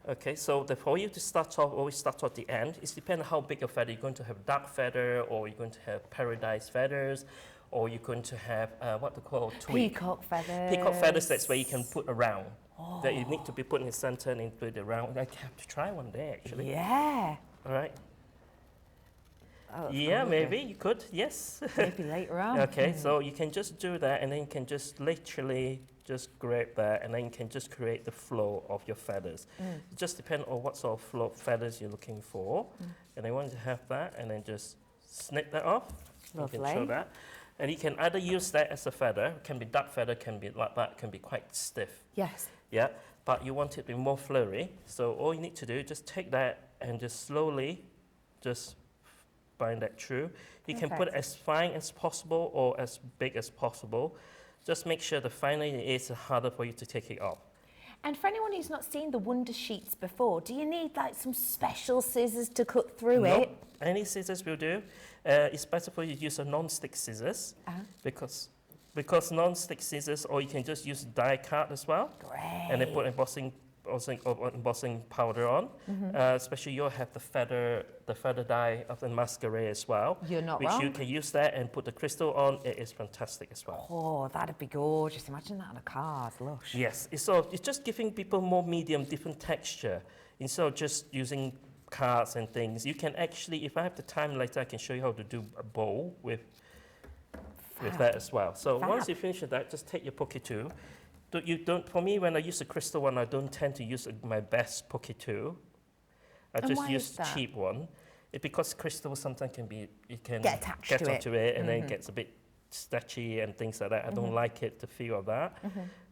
Okay, so for you to start off, always start at the end. It depends on how big a feather. You're going to have dark feather, or you're going to have paradise feathers, or you're going to have what they call tweed. Peacock feathers. Peacock feathers, that's where you can put around. That you need to be put in the center and then put it around. I have to try one day, actually. Yeah. All right. Oh, that's Yeah, gorgeous. maybe you could, yes. Maybe later on. Okay, so you can just do that, and then you can just literally just grab that, and then you can just create the flow of your feathers. It just depends on what sort of flow of feathers you're looking for. And then once you have that, and then just snip that off. You can show Lovely. that. And you can either use that as a feather, it can be dark feather, can be like that, can be quite stiff. Yes. Yeah, but you want it to be more flurry. So all you need to do, just take that and just slowly just bind that through. You can put it as fine as possible or as big as possible. Just make sure the finer it is, the harder for you to take it off. And for anyone who's not seen the wonder sheets before, do you need like some special scissors to cut through it? Any scissors will do. It's better for you to use a non-stick scissors because non-stick scissors, or you can just use die cut as well. Great. And then put embossing powder on. Especially you'll have the feather dye of the Mascara as well. You're not which wrong. you can use that and put the crystal on. It is fantastic as well. Oh, that'd be gorgeous. Imagine that on a card, lush. Yes, it's just giving people more medium, different texture. Instead of just using cards and things, you can actually, if I have the time later, I can show you how to do a bowl with that as well. So Fab. once you finish with that, just take your poke tool. For me, when I use the crystal one, I don't tend to use my best poke tool. I And just why use is that? cheap one. Because crystal sometimes can Get attached to onto it, and then it gets a bit stretchy and things like that. I don't like it, the feel of that.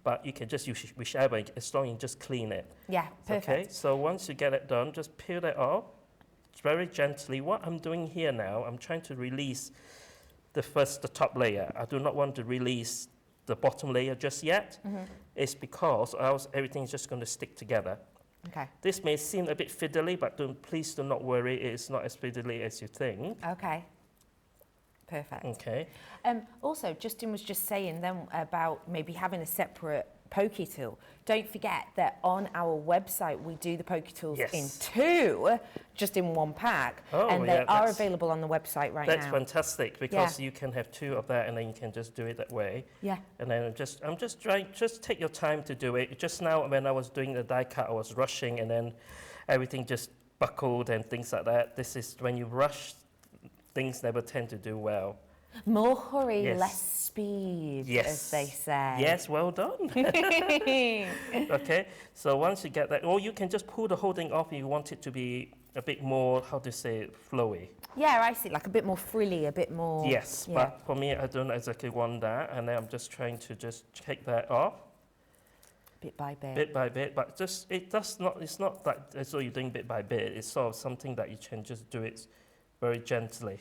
But you can just use whichever, as long as you just clean it. Yeah, perfect. Okay, so once you get it done, just peel that off very gently. What I'm doing here now, I'm trying to release the top layer. I do not want to release the bottom layer just yet. It's because else everything's just going to stick together. Okay. This may seem a bit fiddly, but please do not worry. It's not as fiddly as you think. Okay. Perfect. Okay. Also, Justin was just saying then about maybe having a separate pokey tool. Don't forget that on our website we do the pokey tools Yes. in two, just in one pack, Oh, and they yeah, are that's- available on the website right That's now. fantastic because you can have two of that, and then you can just do it that way. Yeah. And then I'm just trying, just take your time to do it. Just now when I was doing the die cut, I was rushing, and then everything just buckled and things like that. This is when you rush, things never tend to do well. More hurry, Yes. less speed, Yes. as they say. Yes, well done. Okay, so once you get that, or you can just pull the whole thing off if you want it to be a bit more, how to say, flowy. Yeah, I see, like a bit more frilly, a bit more... Yes, yeah. but for me, I don't exactly want that, and then I'm just trying to just take that off. Bit by bit. Bit by bit, but just it's not that as though you're doing bit by bit. It's sort of something that you can just do it very gently.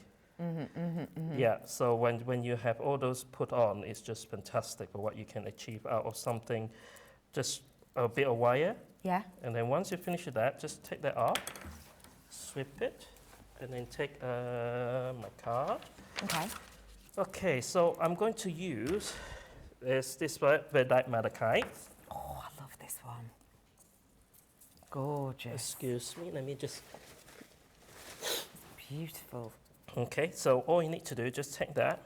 Yeah, so when you have all those put on, it's just fantastic for what you can achieve out of something, just a bit of wire. Yeah. And then once you finish with that, just take that off, sweep it, and then take my card. Okay. Okay, so I'm going to use this Medallion. Oh, I love this one. Gorgeous. Excuse me, let me just... Beautiful. Okay, so all you need to do is just take that,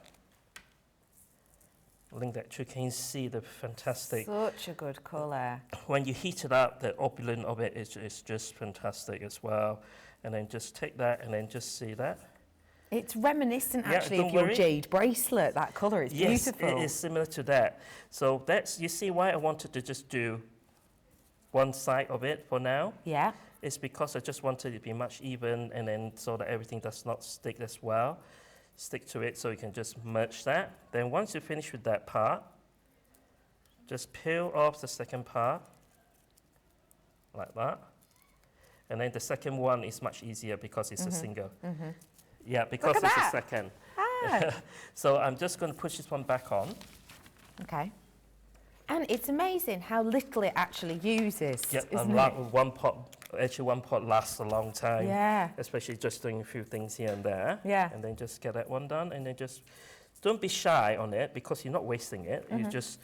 link that through. Can you see the fantastic... Such a good colour. When you heat it up, the opulent of it is just fantastic as well. And then just take that and then just see that. It's reminiscent, Yeah, actually, don't of your worry. jade bracelet, that colour. It's Yes, beautiful. it is similar to that. So that's, you see why I wanted to just do one side of it for now? Yeah. It's because I just wanted it to be much even, and then so that everything does not stick as well. Stick to it so you can just merge that. Then once you finish with that part, just peel off the second part, like that. And then the second one is much easier because it's a single. Yeah, because Look at it's that. a second. Ah. So I'm just going to push this one back on. Okay. And it's amazing how little it actually uses, Yep, isn't and it? one pot lasts a long time. Yeah. Especially just doing a few things here and there. Yeah. And then just get that one done, and then just don't be shy on it because you're not wasting it. You're just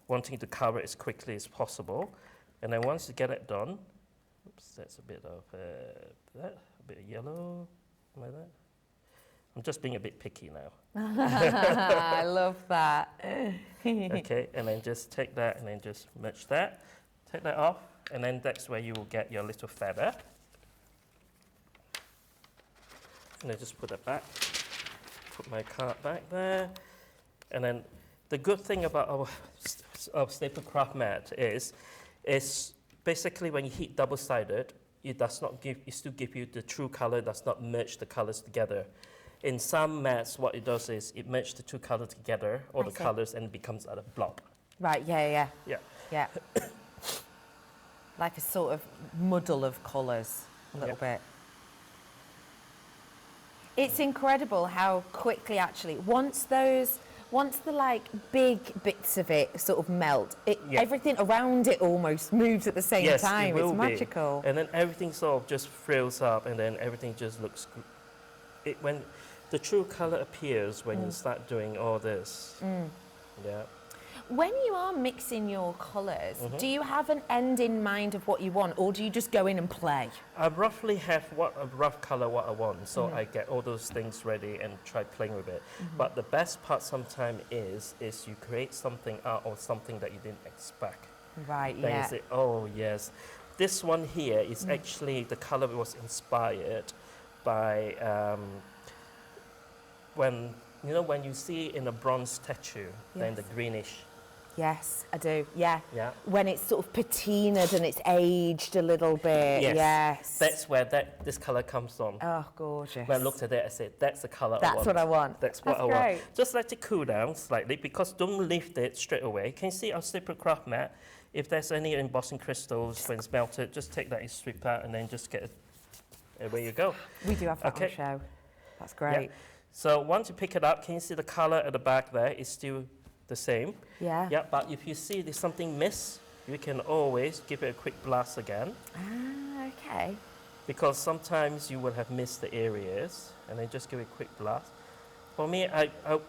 wanting to cover it as quickly as possible. And then once you get it done, oops, that's a bit of a bit of yellow, like that. I'm just being a bit picky now. I love that. Okay, and then just take that and then just merge that. Take that off, and then that's where you will get your little feather. And then just put it back. Put my card back there. And then the good thing about our staple craft mat is basically when you heat double-sided, it still give you the true color, does not merge the colors together. In some mats, what it does is it merges the two colors together, all I the see. colors, and it becomes a blob. Right, yeah. Yeah. Like a sort of muddle of colours, a little bit. It's incredible how quickly, actually, once the like big bits of it sort of melt, everything around it almost moves at the same Yes, time. it will It's magical. be. And then everything sort of just frills up, and then everything just looks. When the true color appears when you start doing all this. Yeah. When you are mixing your colours, do you have an end in mind of what you want, or do you just go in and play? I roughly have a rough color what I want, so I get all those things ready and try playing with it. But the best part sometimes is you create something out of something that you didn't expect. Right, Then yeah. you say, oh yes, this one here is actually the color was inspired by when you see in a bronze statue, then the greenish. Yes, I do, yeah. Yeah. When it's sort of patinaed and it's aged a little bit, yes. That's where this color comes from. Oh, gorgeous. When I looked at it, I said, that's the color I want. That's what I want. That's what I great. want. Just let it cool down slightly, because don't lift it straight away. Can you see our staple craft mat? If there's any embossing crystals when it's melted, just take that and sweep out, and then just get it. Away you go. We do have that Okay. on show. That's great. Yeah. So once you pick it up, can you see the color at the back there is still the same? Yeah. Yeah, but if you see there's something miss, you can always give it a quick blast again, Ah, okay. because sometimes you will have missed the areas, and then just give it a quick blast. For me,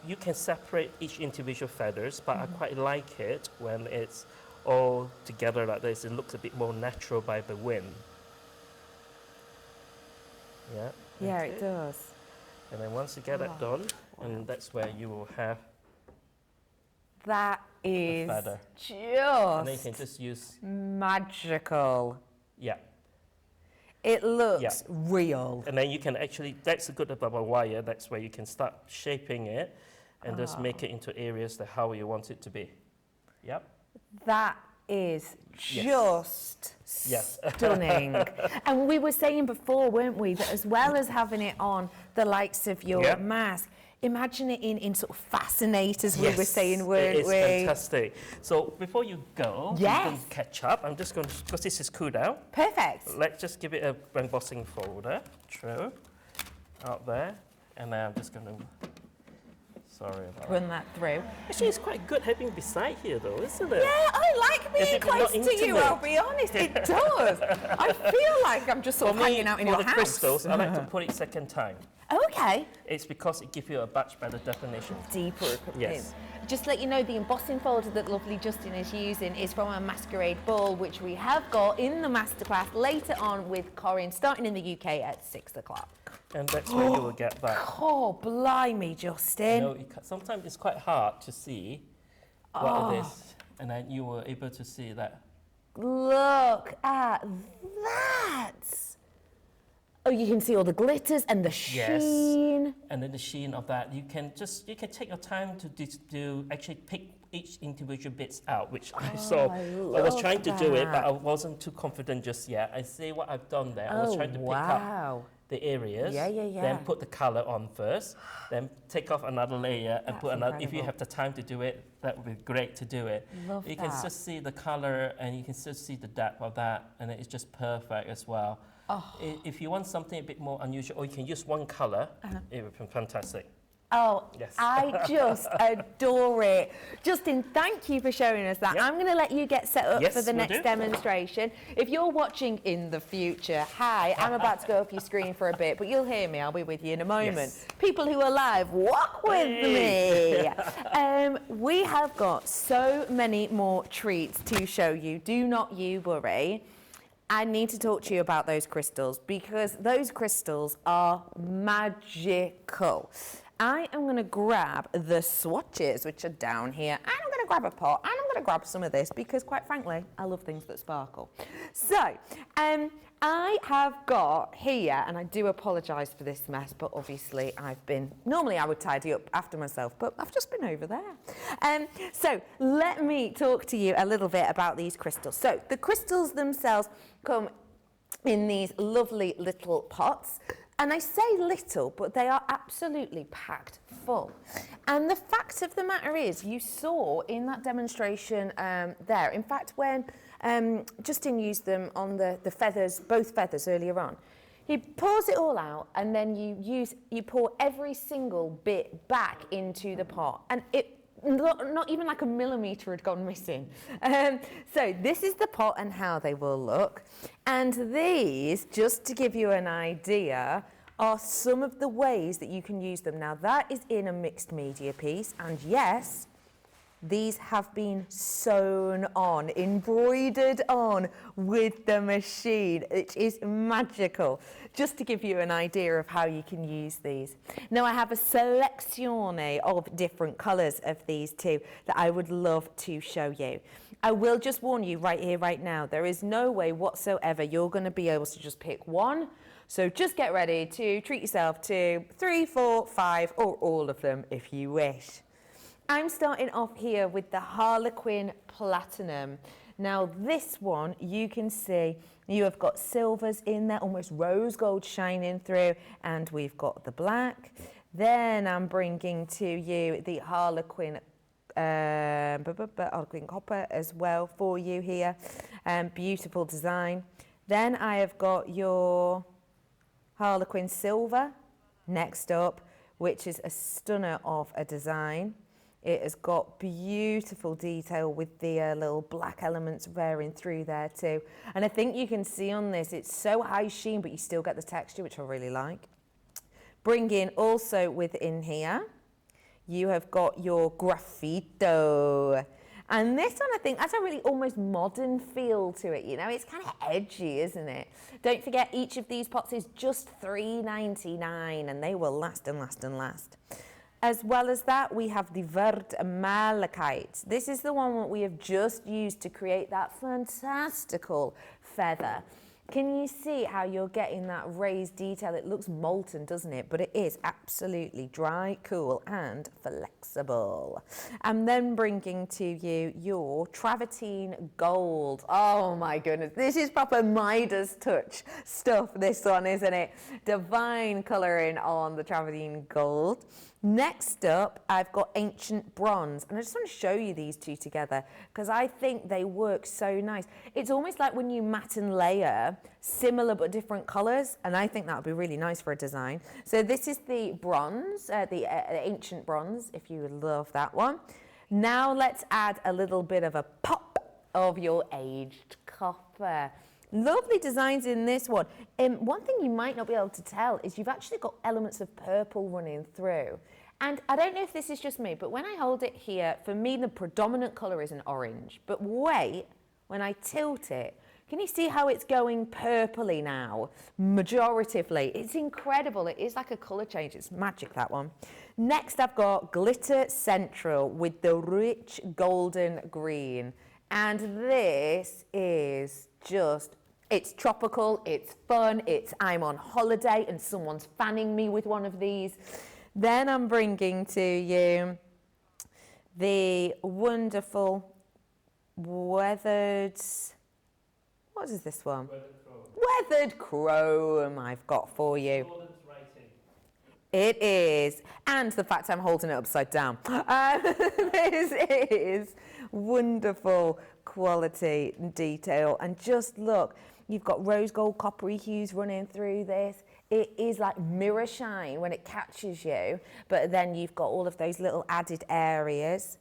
you can separate each individual feathers, but I quite like it when it's all together like this. It looks a bit more natural by the wind. Yeah. Yeah, okay. it does. And then once you get that done, and that's where you will have That is feather. And then you can just just use, magical. yeah. It looks real. And then you can actually, that's the good about a wire, that's where you can start shaping it, and just make it into areas that how you want it to be. Yep. That is Yes. just stunning. And we were saying before, weren't we, that as well as having it on the likes of your Yep. mask, imagine it in sort of fascinators, we were Yes, saying, weren't it is we? fantastic. So before you go, you Yes. can catch up. I'm just going to, because this is cool down, Perfect. let's just give it a embossing folder, throw out there, and then I'm just going to, sorry about that. Run that through. Actually, it's quite good having beside here though, isn't it? Yeah, I like being it close not to you, intimate? I'll be honest, it does. I feel like I'm just sort of hanging out in your for the house. crystals, I like to put it second time. Okay. It's because it gives you a much better definition. Deeper. Yes. Just to let you know, the embossing folder that lovely Justin is using is from our Masquerade Ball, which we have got in the masterclass later on with Corinne, starting in the UK at 6 o'clock. And that's where you will get that. Oh, blimey, Justin. You know, sometimes it's quite hard to see what it is, and then you were able to see that. Look at that. Oh, you can see all the glitters and the sheen. And then the sheen of that, you can take your time to actually pick each individual bits out, which I saw. I was trying to do it, but I wasn't too confident just yet. I see what I've done there. I was trying to pick up the areas, then put the color on first, then take off another layer and put another. If you have the time to do it, that would be great to do it. You can just see the color and you can just see the depth of that, and it's just perfect as well. If you want something a bit more unusual, or you can use one color, it would be fantastic. Oh, Yes. I just adore it. Justin, thank you for showing us that. Yep. I'm going to let you get set up Yes, for the will next do. demonstration. If you're watching in the future, hi, I'm about to go off your screen for a bit, but you'll hear me. I'll be with you in a moment. Yes. People who are live, walk with me. We have got so many more treats to show you. Do not you worry. I need to talk to you about those crystals because those crystals are magical. I am going to grab the swatches, which are down here, and I'm going to grab a pot, and I'm going to grab some of this because, quite frankly, I love things that sparkle. So, I have got here, and I do apologise for this mess, but obviously normally I would tidy up after myself, but I've just been over there. So let me talk to you a little bit about these crystals. So the crystals themselves come in these lovely little pots. And I say little, but they are absolutely packed full. And the fact of the matter is, you saw in that demonstration there, in fact, when Justin used them on the feathers, both feathers earlier on, he pours it all out and then you pour every single bit back into the pot. And not even like a millimetre had gone missing. So this is the pot and how they will look. And these, just to give you an idea, are some of the ways that you can use them. Now that is in a mixed media piece, and yes, these have been sewn on, embroidered on with the machine. It is magical. Just to give you an idea of how you can use these. Now I have a selezione of different colours of these too that I would love to show you. I will just warn you right here, right now, there is no way whatsoever you're going to be able to just pick one. So just get ready to treat yourself to 3, 4, 5, or all of them if you wish. I'm starting off here with the Harlequin Platinum. Now this one, you can see you have got silvers in there, almost rose gold shining through, and we've got the black. Then I'm bringing to you the Harlequin Harlequin Copper as well for you here. Beautiful design. Then I have got your Harlequin Silver next up, which is a stunner of a design. It has got beautiful detail with the little black elements wearing through there too. And I think you can see on this, it's so high sheen, but you still get the texture, which I really like. Bring in also within here, you have got your Graffito. And this one, I think, has a really almost modern feel to it, you know? It's kind of edgy, isn't it? Don't forget, each of these pots is just $3.99, and they will last and last and last. As well as that, we have the Verd Malachite. This is the one that we have just used to create that fantastical feather. Can you see how you're getting that raised detail? It looks molten, doesn't it? But it is absolutely dry, cool, and flexible. I'm then bringing to you your Travertine Gold. Oh my goodness, this is proper Midas touch stuff, this one, isn't it? Divine colouring on the Travertine Gold. Next up, I've got Ancient Bronze, and I just want to show you these two together because I think they work so nice. It's almost like when you matte and layer similar but different colours, and I think that would be really nice for a design. So this is the bronze, the Ancient Bronze, if you would love that one. Now let's add a little bit of a pop of your Aged Copper. Lovely designs in this one. One thing you might not be able to tell is you've actually got elements of purple running through. And I don't know if this is just me, but when I hold it here, for me the predominant colour is an orange. But wait, when I tilt it, can you see how it's going purpley now? Majoritively. It's incredible. It is like a colour change. It's magic, that one. Next, I've got Glitter Central with the rich golden green. And this is just, it's tropical, it's fun, it's I'm on holiday and someone's fanning me with one of these. Then I'm bringing to you the wonderful weathered, what is this one? Weathered Chrome I've got for you. It is, and the fact I'm holding it upside down. This is wonderful quality and detail, and just look, you've got rose gold coppery hues running through this. It is like mirror shine when it catches you, but then you've got all of those little added areas.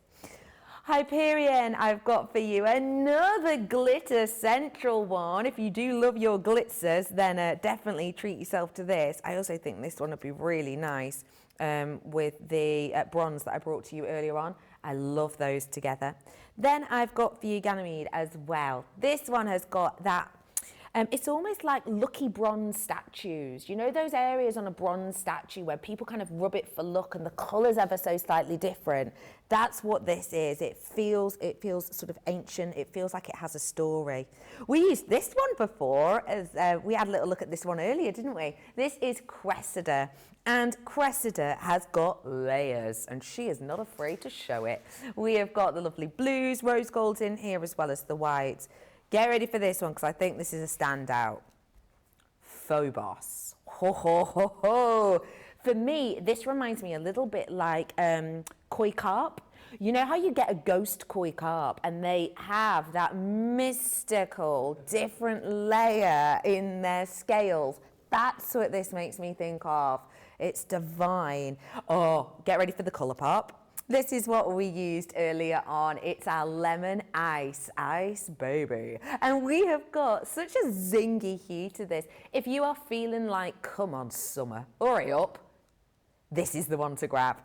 Hyperion, I've got for you another Glitter Central one. If you do love your glitzers, then definitely treat yourself to this. I also think this one would be really nice with the bronze that I brought to you earlier on. I love those together. Then I've got for you Ganymede as well. This one has got that, it's almost like lucky bronze statues. You know those areas on a bronze statue where people kind of rub it for luck and the colour's ever so slightly different? That's what this is. It feels sort of ancient. It feels like it has a story. We used this one before, as we had a little look at this one earlier, didn't we? This is Cressida. And Cressida has got layers, and she is not afraid to show it. We have got the lovely blues, rose golds in here, as well as the whites. Get ready for this one, because I think this is a standout. Phobos. Ho, ho, ho, ho. For me, this reminds me a little bit like koi carp. You know how you get a ghost koi carp and they have that mystical different layer in their scales? That's what this makes me think of. It's divine. Oh, get ready for the colour pop. This is what we used earlier on. It's our lemon ice baby. And we have got such a zingy hue to this. If you are feeling like, come on summer, hurry up, this is the one to grab.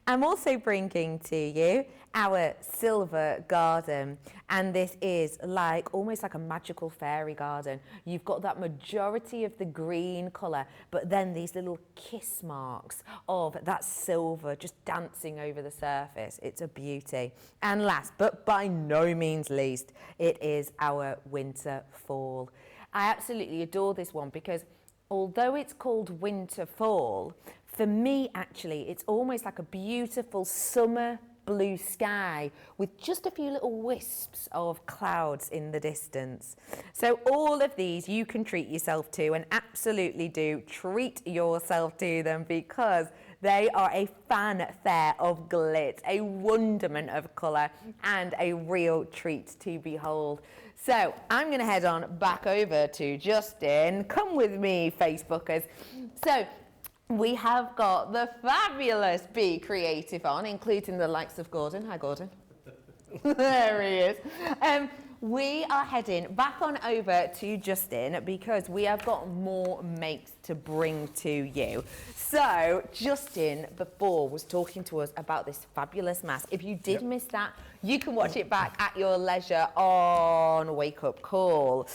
I'm also bringing to you our Silver Garden, and this is like almost like a magical fairy garden. You've got that majority of the green colour, but then these little kiss marks of that silver just dancing over the surface. It's a beauty. And last but by no means least, it is our Winter Fall. I absolutely adore this one because although it's called Winter Fall, for me, actually, it's almost like a beautiful summer blue sky with just a few little wisps of clouds in the distance. So all of these you can treat yourself to, and absolutely do treat yourself to them, because they are a fanfare of glitz, a wonderment of colour, and a real treat to behold. So I'm going to head on back over to Justin. Come with me, Facebookers. So we have got the fabulous Be Creative on, including the likes of Gordon. Hi, Gordon. There he is. We are heading back on over to Justin because we have got more makes to bring to you. So Justin before was talking to us about this fabulous mask. If you did miss that, you can watch it back at your leisure on Wake Up Call.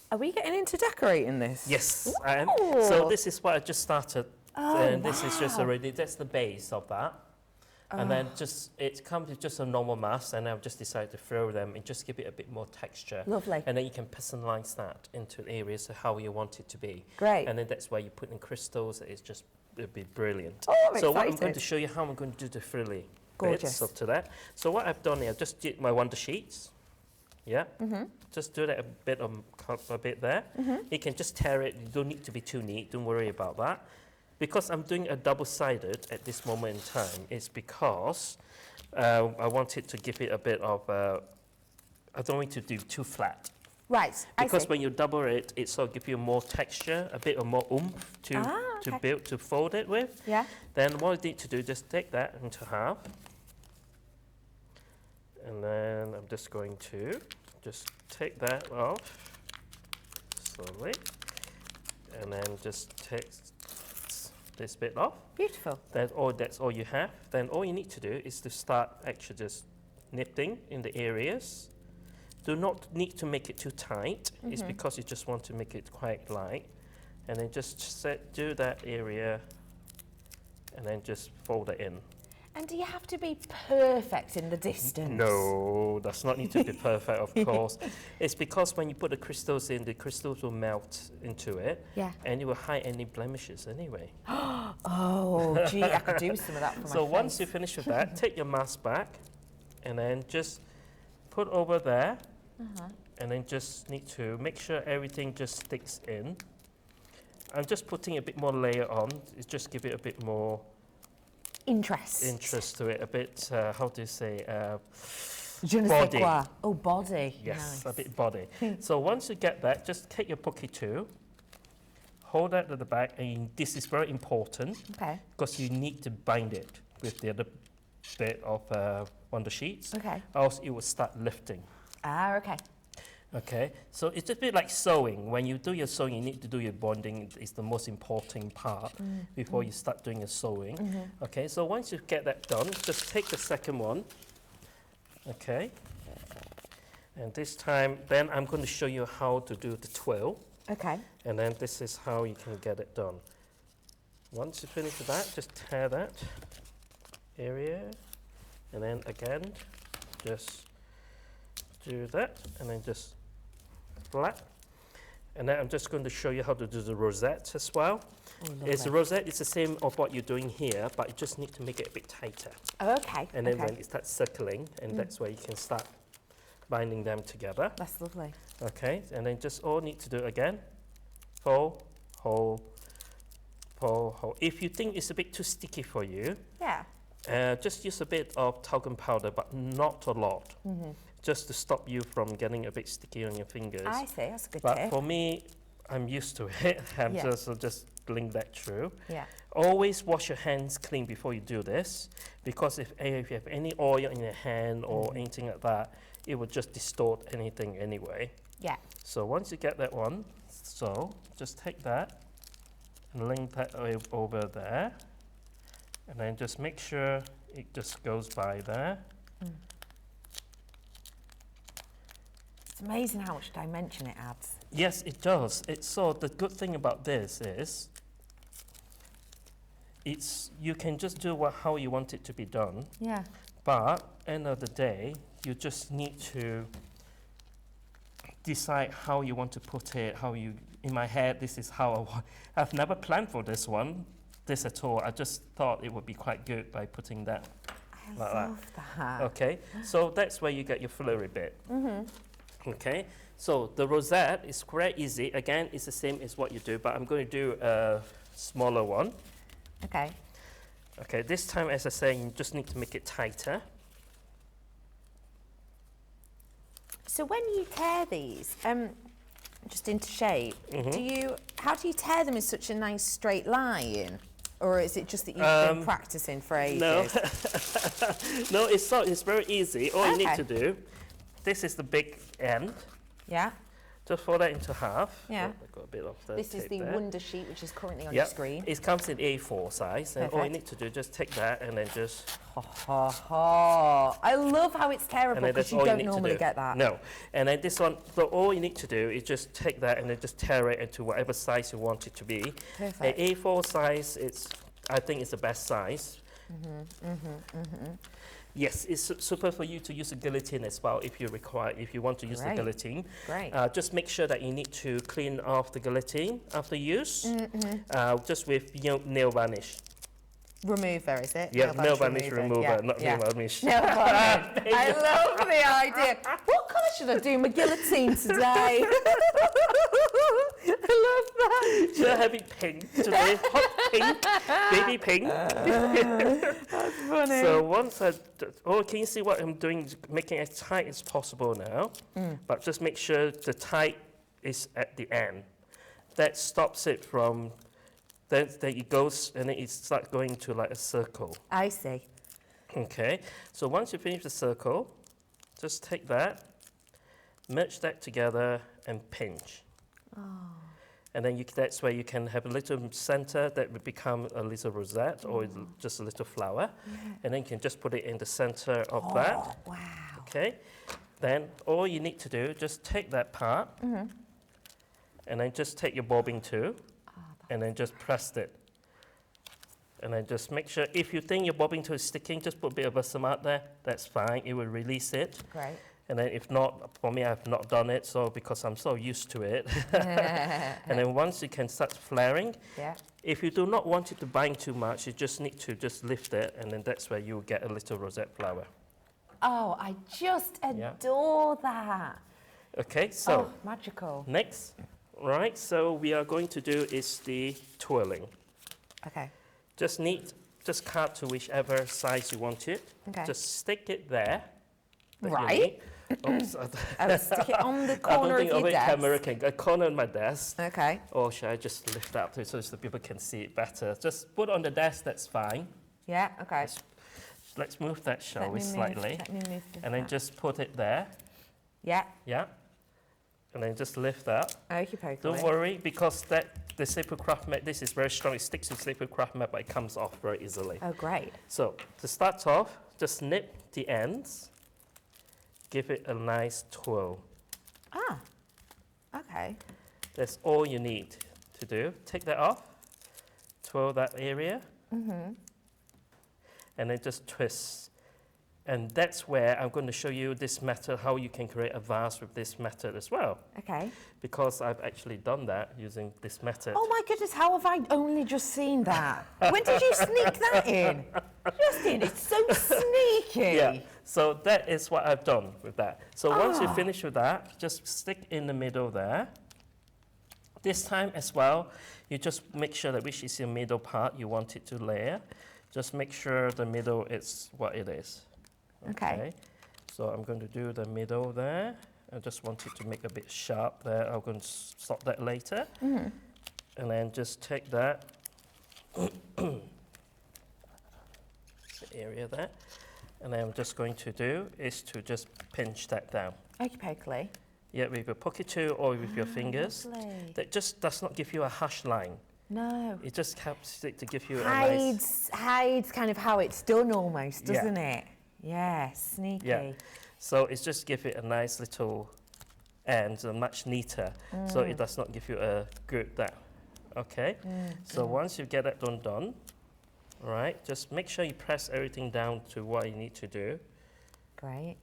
Are we getting into decorating this? Yes, I am. So this is what I just started, and this is just already, that's the base of that. And then it comes with just a normal mask, and I've just decided to throw them and just give it a bit more texture. Lovely. And then you can personalize that into areas of how you want it to be. Great. And then that's why you put in crystals. It'll be brilliant. Oh, I'm so what I'm excited. going to show you how I'm going to do the frilly Gorgeous. bits up to that. So what I've done here, I've just did my wonder sheets. Yeah. Just do that a bit there. You can just tear it. You don't need to be too neat. Don't worry about that. Because I'm doing a double-sided at this moment in time, it's because I wanted to give it a bit of, I don't want it to do too flat. Right, Because when you double it, it sort of gives you more texture, a bit of more oomph to fold it with. Yeah. Then what you need to do, just take that into half. And then I'm just going to just take that off slowly. And then just take this bit off. Beautiful. That's all you have. Then all you need to do is to start actually just knitting in the areas. Do not need to make it too tight. It's because you just want to make it quite light. And then just do that area and then just fold it in. And do you have to be perfect in the distance? No, does not need to be perfect, of course. It's because when you put the crystals in, the crystals will melt into it. Yeah. And it will hide any blemishes anyway. Oh, gee, I could do some of that for my So face. once you finish with that, take your mask back and then just put over there. And then just need to make sure everything just sticks in. I'm just putting a bit more layer on. It's just give it a bit more interest to it. A bit, how do you say? Je ne sais body. quoi. Oh, body. Yes, Nice. a bit body. So once you get that, just take your pocket tool, hold that at the back, and this is very important Okay. because you need to bind it with the other bit of wonder sheets. Okay. Else it will start lifting. Ah, okay. Okay, so it's a bit like sewing. When you do your sewing, you need to do your bonding. It's the most important part before you start doing your sewing. Okay, so once you get that done, just take the second one. Okay, and this time, then I'm going to show you how to do the twill. Okay. And then this is how you can get it done. Once you finish with that, just tear that area. And then again, just do that, and then just flat. And then I'm just going to show you how to do the rosette as well. Oh, It's the lovely. rosette is the same of what you're doing here, but you just need to make it a bit tighter. Oh, okay. And then okay. when it starts circling, and that's where you can start binding them together. That's lovely. Okay, and then just all need to do again. Fold, hold, fold, hold. If you think it's a bit too sticky for you, Yeah. just use a bit of talcum powder, but not a lot. Just to stop you from getting a bit sticky on your fingers. I see. That's a good But tip. for me, I'm used to it. I'm Yeah. just link that through. Yeah. Always wash your hands clean before you do this, because if you have any oil in your hand or anything like that, it will just distort anything anyway. Yeah. So once you get that one, so just take that and link that over there, and then just make sure it just goes by there. It's amazing how much dimension it adds. Yes, it does. It's so the good thing about this is you can just do how you want it to be done, Yeah. but end of the day, you just need to decide how you want to put it, in my head, this is how I've never planned for this at all. I just thought it would be quite good by putting that I like that. love that. Okay, so that's where you get your flurry bit. Okay, so the rosette is quite easy. Again, it's the same as what you do, but I'm going to do a smaller one. Okay. Okay, this time, as I say, you just need to make it tighter. So when you tear these, just into shape, how do you tear them in such a nice straight line? Or is it just that you've been practicing for ages? No, no, it's very easy. All you need to do, this is the big end. Yeah. Just fold that into half. Yeah. Oh, I got a bit of the This is tape the there. Wonder Sheet, which is currently on your Yep, screen. it comes in A4 size, and all you Perfect. need to do, just take that and then just... Ha ha ha. I love how it's tearable And then because that's you all you don't need to normally do. get that. No. And then this one, so all you need to do is just take that and then just tear it into whatever size you want it to be. Perfect. A4 size, I think it's the best size, Yes, it's super for you to use the guillotine as well if you require, if you want to use the guillotine. Great. Just make sure that you need to clean off the guillotine after use, just with nail varnish. Remover, is it? Yeah, nail varnish remover, not nail varnish. Nail varnish. I love the idea. What colour should I do my guillotine today? I love that. Should I have it pink today? Hot pink, baby pink. That's funny. So once can you see what I'm doing? Making it as tight as possible now, but just make sure the tight is at the end. That stops it from. Then it goes and then it starts going to like a circle. I see. Okay, so once you finish the circle, just take that, merge that together and pinch. And then that's where you can have a little center that will become a little rosette or just a little flower. And then you can just put it in the center of that. Wow. Okay, then all you need to do, just take that part and then just take your bobbin too. And then just press it. And then just make sure, if you think your bobbin tool is sticking, just put a bit of balsam out there. That's fine, it will release it. Great. And then if not, for me, I've not done it, so because I'm so used to it. And then once you can start flaring, if you do not want it to bind too much, you just need to just lift it, and then that's where you'll get a little rosette flower. Oh, I just adore that. Okay, so magical. Next. Right, so we are going to do is the twirling. Okay. Just cut to whichever size you want it. Okay. Just stick it there. Right. Oops. Stick it on the I don't corner think of your desk. camera can a corner of my desk. Okay. Or should I just lift up so the people can see it better? Just put it on the desk, that's fine. Yeah, okay. Let's move that, shall we, slightly. Let me move and then just put it there. Yeah. Yeah. And then just lift up. Okay. Don't worry, because the Slippery Craft mat, this is very strong. It sticks to Slippery Craft mat, but it comes off very easily. Oh, great. So to start off, just nip the ends. Give it a nice twirl. Ah, okay. That's all you need to do. Take that off, twirl that area, and then just twist. And that's where I'm going to show you this method, how you can create a vase with this method as well. Okay. Because I've actually done that using this method. Oh my goodness, how have I only just seen that? When did you sneak that in? Justin, it's so sneaky. Yeah, so that is what I've done with that. So once you finish with that, just stick in the middle there. This time as well, you just make sure that which is your middle part you want it to layer. Just make sure the middle is what it is. Okay. So I'm going to do the middle there. I just want it to make a bit sharp there. I'm going to stop that later. And then just take that the area there. And then I'm just going to do is to just pinch that down. Okay. Yeah, with your pocket tool or with your fingers. Lovely. That just does not give you a harsh line. No. It just helps it to give you a nice... Hides kind of how it's done almost, doesn't it? Yeah, sneaky. Yeah. So it's just give it a nice little end, much neater, so it does not give you a good that. Okay. So once you get that done, right, just make sure you press everything down to what you need to do. Great.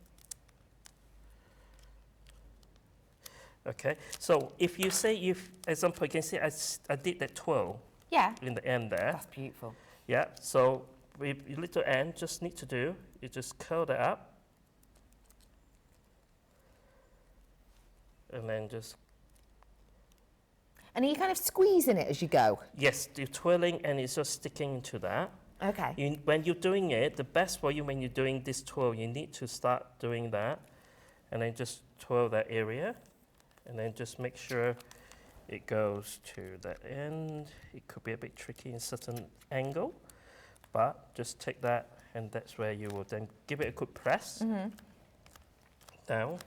Okay. So if you say, example, you can see I did that twirl. Yeah. In the end there. That's beautiful. Yeah. So with your little end, just need to do, you just curl that up. And then just... And are you kind of squeezing it as you go? Yes, you're twirling and it's just sticking into that. Okay. When you're doing it, the best for you when you're doing this twirl, you need to start doing that. And then just twirl that area. And then just make sure it goes to that end. It could be a bit tricky in certain angle. But just take that, and that's where you will then give it a good press down.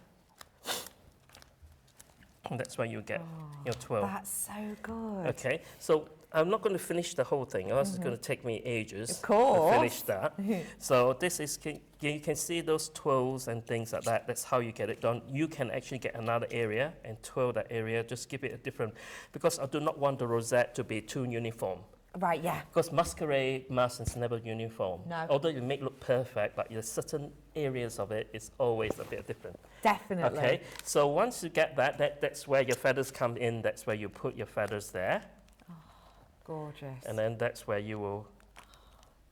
And that's where you get your twirl. That's so good. Okay, so I'm not going to finish the whole thing, else it's going to take me ages Of course. to finish that. So this is, you can see those twirls and things like that. That's how you get it done. You can actually get another area and twirl that area. Just give it a different, because I do not want the rosette to be too uniform. Right, yeah. Because masquerade mask is never uniform. No. Although it may look perfect, but there's certain areas of it is always a bit different. Definitely. Okay, so once you get that's where your feathers come in. That's where you put your feathers there. Gorgeous. And then that's where you will.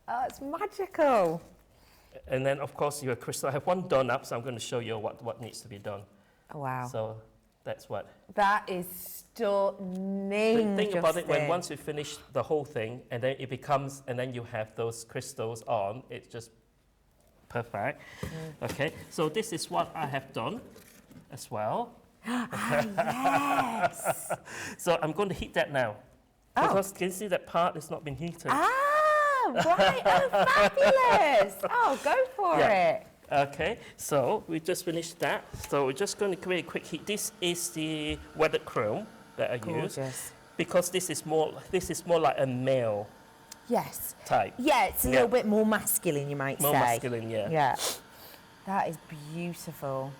Oh, it's magical. And then, of course, your crystal. I have one done up, so I'm going to show you what needs to be done. Oh, wow. So that's what. That is stunning. Think about it when Justin. once you finish the whole thing, and then it becomes, and then you have those crystals on. It's just perfect. Okay, so this is what I have done as well. Yes. So I'm going to heat that now. Oh. Because can you see that part has not been heated? Right. Oh, fabulous. Oh, go for Yeah. it. Okay, so we just finished that. So we're just going to create a quick heat. This is the weathered chrome that I use Gorgeous. because this is more like a male Yes. type. Yeah, it's a little bit more masculine, you might More say. masculine, yeah. Yeah. That is beautiful.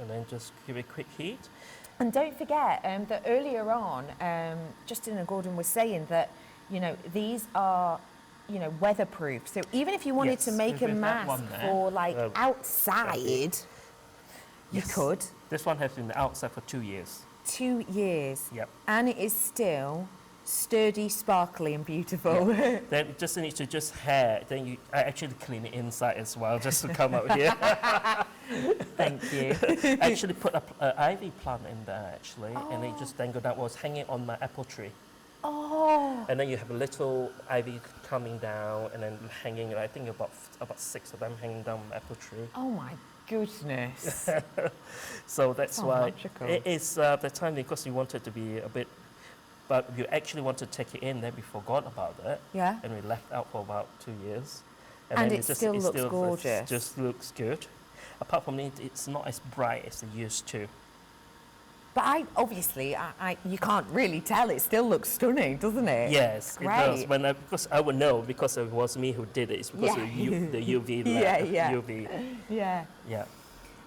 And then just give it a quick heat. And don't forget that earlier on, Justin and Gordon were saying that, these are, weatherproof. So even if you wanted to Yes, make a with that mask one there. for outside, you Yes. could. This one has been outside for 2 years. 2 years. Yep. And it is still sturdy, sparkly and beautiful. Then it just needs to then I actually clean it inside as well just to come out here. Thank you. Actually put an ivy plant in there actually, and it just then go down. Was hanging on my apple tree. Oh. And then you have a little ivy coming down and then hanging, I think about 6 of them hanging down my apple tree. Oh my goodness. So that's Oh, why magical. it is the time because you want it to be a bit, but you actually want to take it in, then we forgot about it. Yeah. And we left out for about 2 years. And then it still looks gorgeous. It just looks good. Apart from it, it's not as bright as it used to. But you can't really tell. It still looks stunning, doesn't it? Yes, it does. Great. Because I would know because it was me who did it. It's because of the UV lamp. Yeah. UV. Yeah. Yeah.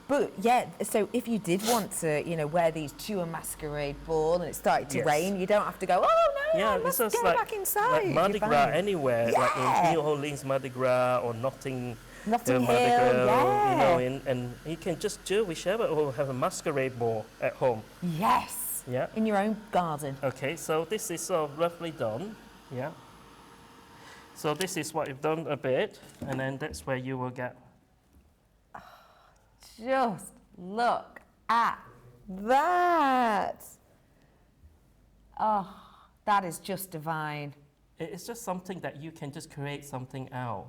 But yeah, so if you did want to, wear these to a masquerade ball and it started to Yes. rain, you don't have to go, oh no, Yeah, I it's must just go back inside. like Mardi You're Gras fine. anywhere, like Yeah. in New Orleans Mardi Gras or Notting Notting Mardi Hill, Gras, yeah. and you can just do whichever or have a masquerade ball at home. Yes. Yeah. In your own garden. Okay, so this is sort of roughly done. Yeah. So this is what you've done a bit, and then that's where you will get. Just look at that. Oh, that is just divine. It's just something that you can just create something out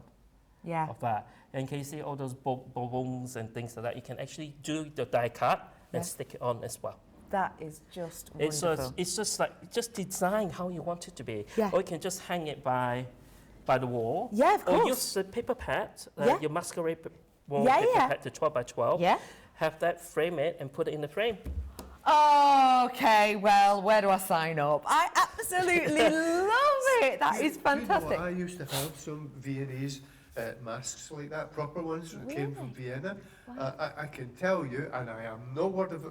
Yeah. of that. And can you see all those balloons and things like that? You can actually do the die cut and Yeah. stick it on as well. That is just It's wonderful. just design how you want it to be. Yeah. Or you can just hang it by the wall. Yeah, of Or course. use the paper pad, Yeah. your masquerade wall Yeah, paper yeah. pad to 12 by 12. Yeah. Have that, frame it, and put it in the frame. Okay, well, where do I sign up? I absolutely love it. That is fantastic. I used to have some Viennese masks like that, proper ones that came from Vienna. I can tell you, and I am no word of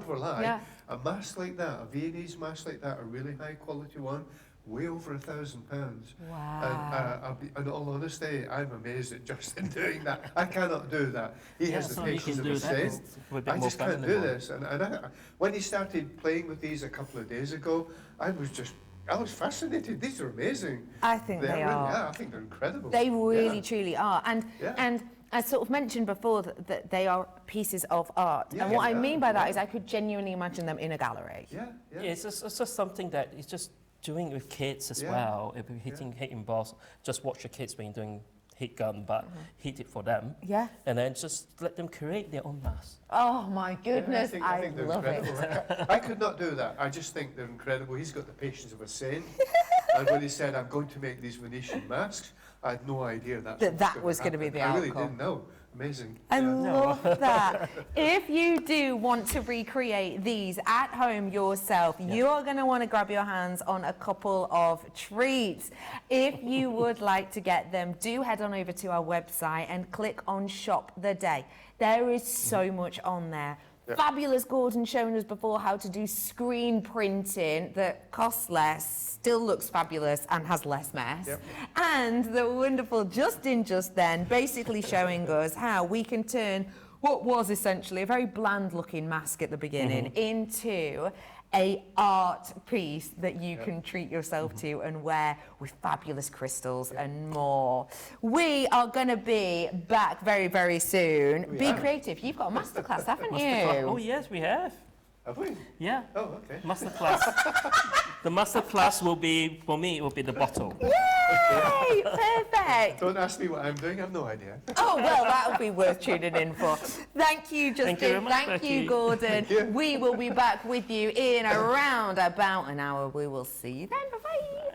a lie, Yeah. a mask like that, a Viennese mask like that, a really high quality one, way over £1,000. Wow. And in all honesty, I'm amazed at Justin doing that. I cannot do that. He has the so you patience can of do a that saint. with a bit I more just can't do fashionable. this. And when he started playing with these a couple of days ago, I was fascinated. These are amazing. I think they really- are. Yeah, I think they're incredible. They really, Yeah. truly are. Yeah. And I sort of mentioned before that they are pieces of art. Yeah, and what I yeah, mean by that yeah. is I could genuinely imagine them in a gallery. Yeah, yeah. Yeah, it's just something that it's just doing with kids as Yeah. well. If you're hitting balls, just watch your kids when you're doing heat gun, but heat it for them. Yeah. And then just let them create their own mask. Oh my goodness, I I think they're love it. incredible. I could not do that. I just think they're incredible. He's got the patience of a saint. And when he said, I'm going to make these Venetian masks, I had no idea That was gonna be the I really outcome. didn't know. Amazing. I Yeah. love that. If you do want to recreate these at home yourself, you are going to want to grab your hands on a couple of treats. If you would like to get them, do head on over to our website and click on Shop the Day. There is so much on there. Fabulous Gordon showing us before how to do screen printing that costs less, still looks fabulous and has less mess. Yep. And the wonderful Justin just then basically showing us how we can turn what was essentially a very bland looking mask at the beginning into a art piece that you can treat yourself to and wear with fabulous crystals and more. We are going to be back very, very soon. Be creative. You've got a masterclass, haven't you? Oh, yes, we have. Have we? Yeah. Oh, okay. Masterclass. The masterclass will be, for me, it will be the bottle. Yay! Perfect. Don't ask me what I'm doing, I've no idea. Oh, well, that'll be worth tuning in for. Thank you, Justin. Thank you very much, Thank you, Becky. Gordon. Thank you. We will be back with you in around about an hour. We will see you then. Bye-bye.